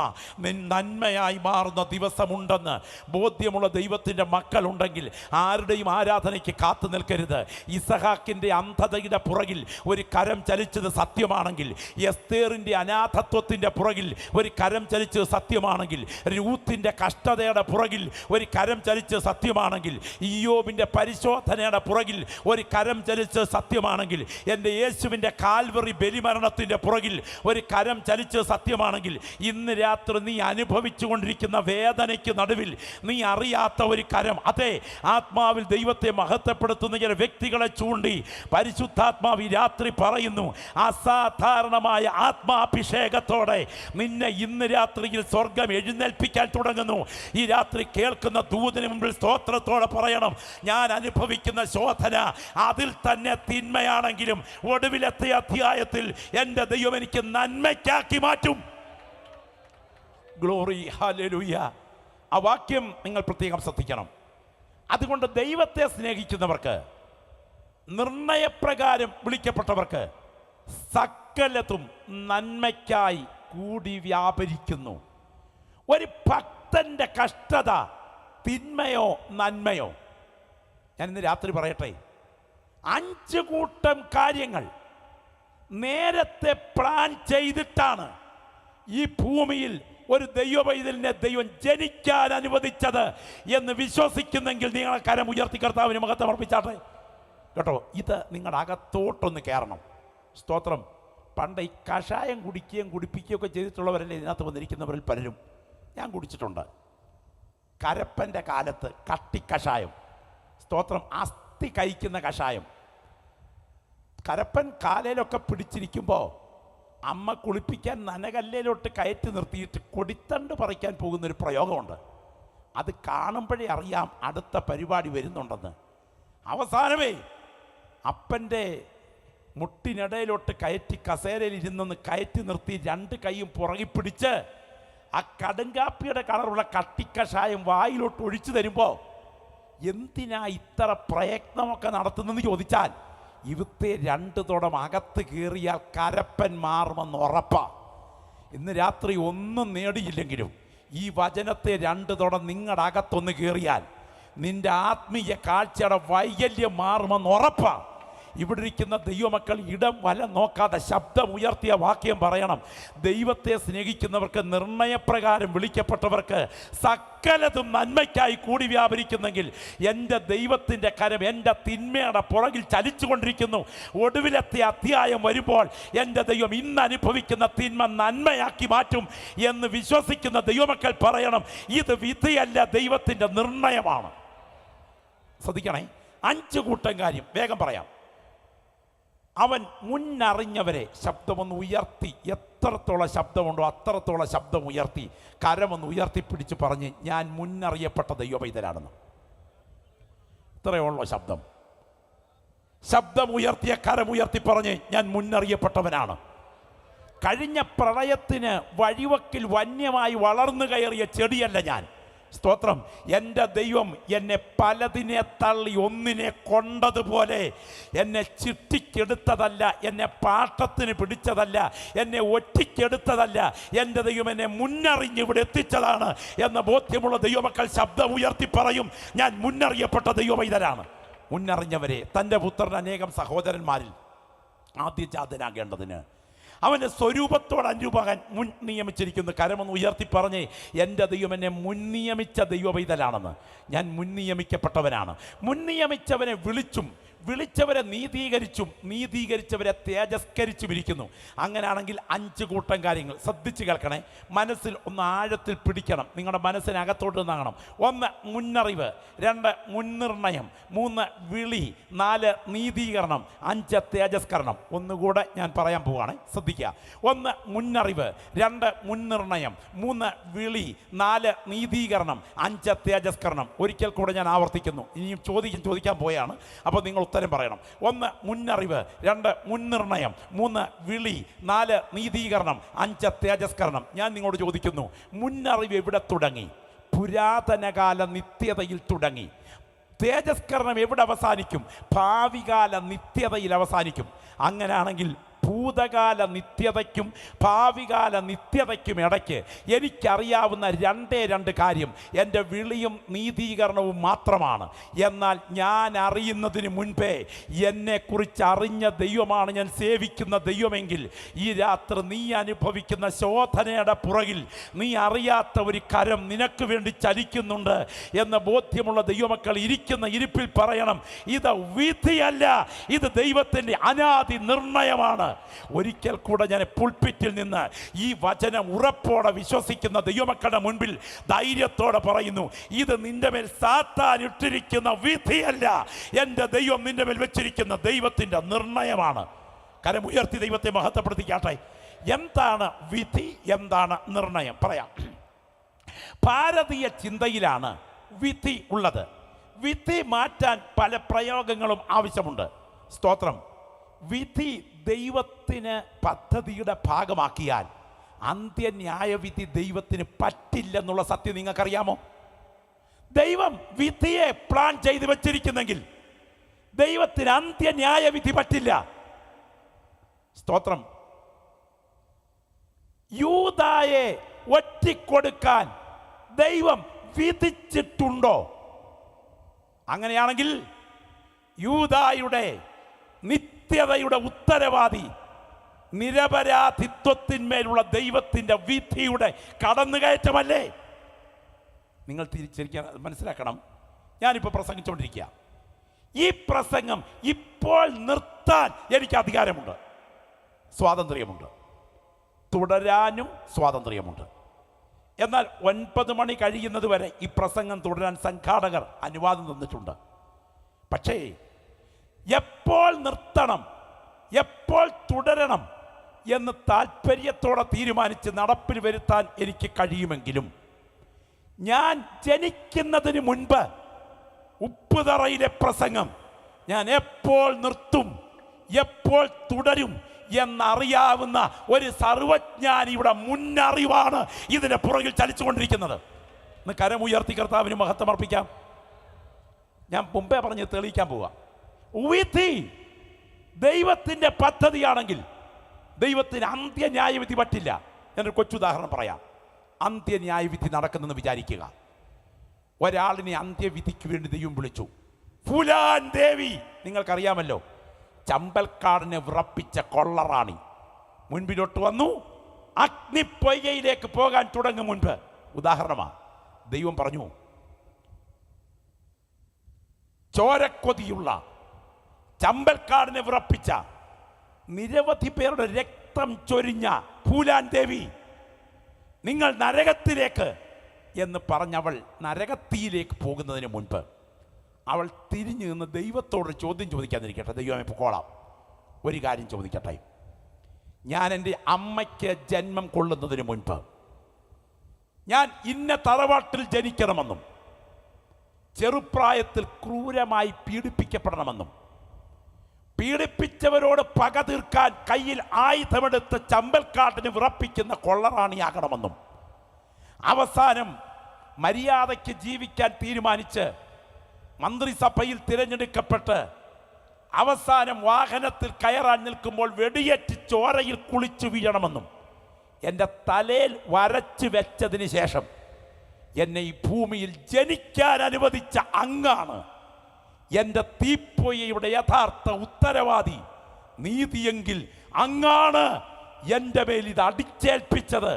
നന്മയായി മാറുന്ന ദിവസമുണ്ടെന്ന് ബോധ്യമുള്ള ദൈവത്തിൻ്റെ മക്കളുണ്ടെങ്കിൽ ആരുടെയും ആരാധനയ്ക്ക് കാത്തു നിൽക്കരുത്. ഇസഹാക്കിൻ്റെ അന്ധതയുടെ പുറകിൽ ഒരു കരം ചലിച്ചത് സത്യമാണെങ്കിൽ, എസ്തേറിൻ്റെ അനാഥത്വത്തിൻ്റെ പുറകിൽ ഒരു കരം ചലിച്ചത് സത്യമാണെങ്കിൽ, രൂത്തിൻ്റെ കഷ്ടതയുടെ പുറകിൽ ഒരു കരം ചലിച്ചത് സത്യമാണെങ്കിൽ, ഇയ്യോബിൻ്റെ പരിശോധനയുടെ പുറകിൽ ഒരു കരം ചലിച്ചത് സത്യമാണെങ്കിൽ, എൻ്റെ യേശുവിൻ്റെ കാൽവറി ബലിമരണത്തിൻ്റെ പുറകിൽ ഒരു കരം ചലിച്ചത് സത്യമാണെങ്കിൽ, ഇന്ന് രാത്രി നീ അനുഭവിച്ചു കൊണ്ടിരിക്കുന്ന വേദനയ്ക്ക് നടുവിൽ നീ അറിയാത്ത ഒരു കരം, അതെ, ആത്മാവിൽ ദൈവത്തെ മഹത്വപ്പെടുത്തുന്ന ചില വ്യക്തികളെ ചൂണ്ടി പരിശുദ്ധാത്മാവ് ഈ രാത്രി പറയുന്നു, അസാധാരണമായ ആത്മാഭിഷേകത്തോടെ നിന്നെ ഇന്ന് രാത്രിയിൽ സ്വർഗം എഴുന്നേൽപ്പിക്കാൻ തുടങ്ങുന്നു. ഈ രാത്രി കേൾക്കുന്ന ദൂതന് മുമ്പിൽ സ്തോത്രത്തോടെ പറയണം, ഞാൻ അനുഭവിക്കുന്ന ശോധന അതിൽ തന്നെ തിന്മയാണെങ്കിലും ഒടുവിലത്തെ അധ്യായത്തിൽ എൻ്റെ ദൈവം എനിക്ക് നന്മയ്ക്കാക്കി മാറ്റും. Glory, hallelujah. ആ വാക്യം നിങ്ങൾ പ്രത്യേകം ശ്രദ്ധിക്കണം. അതുകൊണ്ട് ദൈവത്തെ സ്നേഹിക്കുന്നവർക്ക്, നിർണയപ്രകാരം വിളിക്കപ്പെട്ടവർക്ക് സകലതും നന്മയ്ക്കായി കൂടി വ്യാപരിക്കുന്നു. ഒരു ഭക്തന്റെ കഷ്ടത തിന്മയോ നന്മയോ? ഞാനിന്ന് രാത്രി പറയട്ടെ, 5 കൂട്ടം കാര്യങ്ങൾ നേരത്തെ പ്ലാൻ ചെയ്തിട്ടാണ് ഈ ഭൂമിയിൽ ഒരു ദൈവപൈതലിനെ ദൈവം ജനിക്കാൻ അനുവദിച്ചത് എന്ന് വിശ്വസിക്കുന്നെങ്കിൽ നിങ്ങളെ കരം ഉയർത്തി കർത്താവിന് മഹത്വം അർപ്പിച്ചാട്ടെ കേട്ടോ. ഇത് നിങ്ങളുടെ അകത്തോട്ടൊന്ന് കയറണം. സ്തോത്രം. പണ്ട് ഈ കഷായം കുടിക്കുകയും കുടിപ്പിക്കുകയൊക്കെ ചെയ്തിട്ടുള്ളവരല്ലേ ഇതിനകത്ത് വന്നിരിക്കുന്നവരിൽ പലരും. ഞാൻ കുടിച്ചിട്ടുണ്ട്. കരപ്പൻ്റെ കാലത്ത് കട്ടിക്കഷായം, സ്തോത്രം, അസ്ഥി കഴിക്കുന്ന കഷായം. കരപ്പൻ കാലയിലൊക്കെ പിടിച്ചിരിക്കുമ്പോൾ അമ്മ കുളിപ്പിക്കാൻ നനകല്ലിലോട്ട് കയറ്റി നിർത്തിയിട്ട് കൊടിത്തണ്ട് പറിക്കാൻ പോകുന്നൊരു പ്രയോഗമുണ്ട്. അത് കാണുമ്പോഴേ അറിയാം അടുത്ത പരിപാടി വരുന്നുണ്ടെന്ന്. അവസാനമേ അപ്പൻ്റെ മുട്ടിനിടയിലോട്ട് കയറ്റി കസേരയിൽ ഇരുന്നൊന്ന് കയറ്റി നിർത്തി 2 കൈയും പുറകി പിടിച്ച് ആ കടുങ്കാപ്പിയുടെ കളറുള്ള കട്ടിക്കഷായം വായിലോട്ട് ഒഴിച്ചു തരുമ്പോൾ എന്തിനാ ഇത്ര പ്രയത്നമൊക്കെ നടത്തുന്നെന്ന് ചോദിച്ചാൽ ഇവത്തെ 2 തുടം അകത്ത് കയറിയാൽ കരപ്പൻ മാറുമെന്ന് ഉറപ്പാ. ഇന്ന് രാത്രി ഒന്നും നേടിയില്ലെങ്കിലും ഈ വചനത്തെ 2 തുടം നിങ്ങളുടെ അകത്തൊന്ന് കയറിയാൽ നിന്റെ ആത്മീയ കാഴ്ചയുടെ വൈകല്യം മാറുമെന്ന് ഉറപ്പാ. ഇവിടെ ഇരിക്കുന്ന ദൈവമക്കൾ ഇടം വലം നോക്കാതെ ശബ്ദം ഉയർത്തിയ വാക്യം പറയണം. ദൈവത്തെ സ്നേഹിക്കുന്നവർക്ക്, നിർണയപ്രകാരം വിളിക്കപ്പെട്ടവർക്ക് സകലതും നന്മയ്ക്കായി കൂടി വ്യാപരിക്കുന്നെങ്കിൽ എൻ്റെ ദൈവത്തിൻ്റെ കരം എൻ്റെ തിന്മയുടെ പുറകിൽ ചലിച്ചുകൊണ്ടിരിക്കുന്നു. ഒടുവിലത്തെ അധ്യായം വരുമ്പോൾ എൻ്റെ ദൈവം ഇന്ന് അനുഭവിക്കുന്ന തിന്മ നന്മയാക്കി മാറ്റും എന്ന് വിശ്വസിക്കുന്ന ദൈവമക്കൾ പറയണം, ഇത് വിധിയല്ല, ദൈവത്തിൻ്റെ നിർണയമാണ്. ശ്രദ്ധിക്കണേ. 5 കൂട്ടം കാര്യം വേഗം പറയാം. അവൻ മുന്നറിഞ്ഞവരെ, ശബ്ദമൊന്ന് ഉയർത്തി, എത്രത്തോളം ശബ്ദമുണ്ടോ അത്രത്തോളം ശബ്ദം ഉയർത്തി, കരമൊന്ന് ഉയർത്തിപ്പിടിച്ച് പറഞ്ഞ് ഞാൻ മുന്നറിയപ്പെട്ട ദൈവപൈതലാണെന്ന്. ഇത്രയുള്ളോ ശബ്ദം? ശബ്ദം ഉയർത്തിയ കരമുയർത്തി പറഞ്ഞ് ഞാൻ മുന്നറിയപ്പെട്ടവനാണ്. കഴിഞ്ഞ പ്രളയത്തിന് വഴിവക്കിൽ വന്യമായി വളർന്നു കയറിയ ചെടിയല്ല ഞാൻ. സ്തോത്രം. എൻ്റെ ദൈവം എന്നെ പലതിനെ തള്ളി ഒന്നിനെ കൊണ്ടതുപോലെ എന്നെ ചിട്ടിക്കെടുത്തതല്ല, എന്നെ പാട്ടത്തിന് പിടിച്ചതല്ല, എന്നെ ഒറ്റിക്കെടുത്തതല്ല. എൻ്റെ ദൈവം എന്നെ മുന്നറിഞ്ഞ് ഇവിടെ എത്തിച്ചതാണ് എന്ന ബോധ്യമുള്ള ദൈവമക്കൾ ശബ്ദം ഉയർത്തി പറയും, ഞാൻ മുന്നറിയപ്പെട്ട ദൈവപൈതലാണ്. മുന്നറിഞ്ഞവരെ, തൻ്റെ പുത്രൻ അനേകം സഹോദരന്മാരിൽ ആദ്യജാതനാകേണ്ടതിന് അവൻ്റെ സ്വരൂപത്തോട് അനുരൂപകൻ മുൻ നിയമിച്ചിരിക്കുന്നു. കരമൊന്ന് ഉയർത്തി പറഞ്ഞേ, എൻ്റെ ദൈവം എന്നെ മുൻ നിയമിച്ച ദൈവപൈതലാണെന്ന്. ഞാൻ മുൻ നിയമിക്കപ്പെട്ടവനാണ്. മുൻ നിയമിച്ചവനെ വിളിച്ചും വിളിച്ചവരെ നീതീകരിച്ചും നീതീകരിച്ചവരെ തേജസ്കരിച്ചും ഇരിക്കുന്നു. അങ്ങനെയാണെങ്കിൽ 5 കൂട്ടം കാര്യങ്ങൾ ശ്രദ്ധിച്ച് കേൾക്കണേ. മനസ്സിൽ ഒന്ന് ആഴത്തിൽ പിടിക്കണം. നിങ്ങളുടെ മനസ്സിനകത്തോട്ട് നിന്നാകണം. 1 മുന്നറിവ്, 2 മുൻനിർണയം, 3 വിളി, 4 നീതീകരണം, 5 തേജസ്കരണം. ഒന്നുകൂടെ ഞാൻ പറയാൻ പോവുകയാണ്, ശ്രദ്ധിക്കുക. 1 മുന്നറിവ്, 2 മുൻനിർണയം, 3 വിളി, 4 നീതീകരണം, 5 തേജസ്കരണം. ഒരിക്കൽ കൂടെ ഞാൻ ആവർത്തിക്കുന്നു. ഇനിയും ചോദിക്കാൻ പോയാണ്. അപ്പോൾ നിങ്ങൾ ഉത്തരം പറയണം. 1 മുന്നറിവ്, 2 മുൻനിർണയം, 3 വിളി, 4 നീതീകരണം, 5 തേജസ്കരണം. ഞാൻ നിങ്ങളോട് ചോദിക്കുന്നു, മുന്നറിവ് എവിടെ തുടങ്ങി? പുരാതനകാല നിത്യതയിൽ തുടങ്ങി. തേജസ്കരണം എവിടെ അവസാനിക്കും? ഭാവികാല നിത്യതയിൽ അവസാനിക്കും. അങ്ങനെയാണെങ്കിൽ ഭൂതകാല നിത്യതയ്ക്കും ഭാവികാല നിത്യതയ്ക്കും ഇടയ്ക്ക് എനിക്കറിയാവുന്ന 2 കാര്യം എൻ്റെ വിളിയും നീതീകരണവും മാത്രമാണ്. എന്നാൽ ഞാൻ അറിയുന്നതിന് മുൻപേ എന്നെക്കുറിച്ച് അറിഞ്ഞ ദൈവമാണ് ഞാൻ സേവിക്കുന്ന ദൈവമെങ്കിൽ ഈ രാത്രി നീ അനുഭവിക്കുന്ന ശോധനയുടെ പുറകിൽ നീ അറിയാത്ത ഒരു കരം നിനക്ക് വേണ്ടി ചലിക്കുന്നുണ്ട് എന്ന ബോധ്യമുള്ള ദൈവമക്കൾ ഇരിക്കുന്ന ഇരിപ്പിൽ പറയണം, ഇത് വിധിയല്ല, ഇത് ദൈവത്തിൻ്റെ അനാദി നിർണയമാണ്. ഒരിക്കൽ കൂടെ ഞാൻ പുൾപിറ്റിൽ നിന്ന് ഈ വചനം ഉറപ്പോടെ വിശ്വസിക്കുന്ന ദൈവമക്കളുടെ മുൻപിൽ ധൈര്യത്തോടെ പറയുന്നു, ഇത് നിന്റെ മേൽ സാത്താൻ ഇട്ടിരിക്കുന്ന വിധിയല്ല, എൻ്റെ ദൈവം നിന്റെ മേൽ വെച്ചിരിക്കുന്ന ദൈവത്തിൻ്റെ നിർണയമാണ്. കരമുയർത്തി ദൈവത്തെ മഹത്വപ്പെടുത്തിക്കാട്ടെ. എന്താണ് വിധി, എന്താണ് നിർണയം? പറയാം. ഭാരതീയ ചിന്തയിലാണ് വിധി ഉള്ളത്. വിധി മാറ്റാൻ പല പ്രയോഗങ്ങളും ആവശ്യമുണ്ട്. സ്തോത്രം. വിധി ദൈവത്തിന് പദ്ധതിയുടെ ഭാഗമാക്കിയാൽ അന്ത്യന്യായവിധി ദൈവത്തിന് പറ്റില്ലെന്നുള്ള സത്യം നിങ്ങൾക്കറിയാമോ? ദൈവം വിധിയെ പ്ലാൻ ചെയ്ത് വെച്ചിരിക്കുന്നെങ്കിൽ ദൈവത്തിന് അന്ത്യന്യായവിധി പറ്റില്ല. സ്തോത്രം. യൂദായെ ഒറ്റിക്കൊടുക്കാൻ ദൈവം വിധിച്ചിട്ടുണ്ടോ? അങ്ങനെയാണെങ്കിൽ യൂദായുടെ നിത്യതയുടെ ഉത്തരവാദി നിരപരാധിത്വത്തിന്മേലുള്ള ദൈവത്തിൻ്റെ വിധിയുടെ കടന്നുകയറ്റമല്ലേ? നിങ്ങൾ തിരിച്ചറിയാൻ മനസ്സിലാക്കണം. ഞാനിപ്പോൾ പ്രസംഗിച്ചുകൊണ്ടിരിക്കുക. ഈ പ്രസംഗം ഇപ്പോൾ നിർത്താൻ എനിക്ക് അധികാരമുണ്ട്, സ്വാതന്ത്ര്യമുണ്ട്, തുടരാനും സ്വാതന്ത്ര്യമുണ്ട്. എന്നാൽ 9 മണി കഴിയുന്നത് വരെ ഈ പ്രസംഗം തുടരാൻ സംഘാടകർ അനുവാദം തന്നിട്ടുണ്ട്. പക്ഷേ എപ്പോൾ നിർത്തണം, എപ്പോൾ തുടരണം എന്ന് താല്പര്യത്തോടെ തീരുമാനിച്ച് നടപ്പിൽ വരുത്താൻ എനിക്ക് കഴിയുമെങ്കിലും ഞാൻ ജനിക്കുന്നതിന് മുൻപ് ഉപ്പുതറയിലെ പ്രസംഗം ഞാൻ എപ്പോൾ നിർത്തും, എപ്പോൾ തുടരും എന്നറിയാവുന്ന ഒരു സർവജ്ഞാനിയുടെ മുന്നറിവാണ് ഇതിന്റെ പുറകിൽ ചലിച്ചുകൊണ്ടിരിക്കുന്നത്. ഇന്ന് കരമുയർത്തി കർത്താവിന് മഹത്വമർപ്പിക്കാം. ഞാൻ മുമ്പേ പറഞ്ഞ് തെളിയിക്കാൻ പോവാ. വിധി ദൈവത്തിൻ്റെ പദ്ധതിയാണെങ്കിൽ ദൈവത്തിന് അന്ത്യന്യായവിധി പറ്റില്ല. ഞാനൊരു കൊച്ചുദാഹരണം പറയാം. അന്ത്യന്യായവിധി നടക്കുന്നെന്ന് വിചാരിക്കുക. ഒരാളിനെ അന്ത്യവിധിക്ക് വേണ്ടി ദൈവം വിളിച്ചു. ഫുലാൻ ദേവി, നിങ്ങൾക്കറിയാമല്ലോ, ചമ്പൽക്കാടിനെ വിറപ്പിച്ച കൊള്ളറാണി മുൻപിലോട്ട് വന്നു. അഗ്നിപ്പൊയ്കയിലേക്ക് പോകാൻ തുടങ്ങും മുൻപ്, ഉദാഹരണമാണ്, ദൈവം പറഞ്ഞു, ചോരക്കൊതിയുള്ള ചമ്പൽക്കാടിനെ വിറപ്പിച്ച നിരവധി പേരുടെ രക്തം ചൊരിഞ്ഞ ഫൂലാൻ ദേവി, നിങ്ങൾ നരകത്തിലേക്ക് എന്ന് പറഞ്ഞവൾ നരകത്തിയിലേക്ക് പോകുന്നതിന് മുൻപ് അവൾ തിരിഞ്ഞു നിന്ന് ദൈവത്തോട് ചോദ്യം ചോദിക്കാതിരിക്കട്ടെ. ദൈവമേ പൊക്കോളാം, ഒരു കാര്യം ചോദിക്കട്ടെ. ഞാൻ എൻ്റെ അമ്മയ്ക്ക് ജന്മം കൊള്ളുന്നതിന് മുൻപ് ഞാൻ ഇന്ന തറവാട്ടിൽ ജനിക്കണമെന്നും ചെറുപ്രായത്തിൽ ക്രൂരമായി പീഡിപ്പിക്കപ്പെടണമെന്നും പീഡിപ്പിച്ചവരോട് പക തീർക്കാൻ കയ്യിൽ ആയുധമെടുത്ത് ചമ്പൽക്കാട്ടിന് വിറപ്പിക്കുന്ന കൊള്ളറാണിയാകണമെന്നും അവസാനം മര്യാദയ്ക്ക് ജീവിക്കാൻ തീരുമാനിച്ച് മന്ത്രിസഭയിൽ തിരഞ്ഞെടുക്കപ്പെട്ട് അവസാനം വാഹനത്തിൽ കയറാൻ നിൽക്കുമ്പോൾ വെടിയേറ്റ് ചോരയിൽ കുളിച്ചു വീഴണമെന്നും എൻ്റെ തലയിൽ വരച്ചു വെച്ചതിന് ശേഷം എന്നെ ഈ ഭൂമിയിൽ ജനിക്കാൻ അനുവദിച്ച അങ്ങാണ് എൻ്റെ തീപ്പൊയ്യയുടെ യഥാർത്ഥ ഉത്തരവാദി. നീതിയെങ്കിൽ അങ്ങാണ് എൻ്റെ മേൽ ഇത് അടിച്ചേൽപ്പിച്ചത്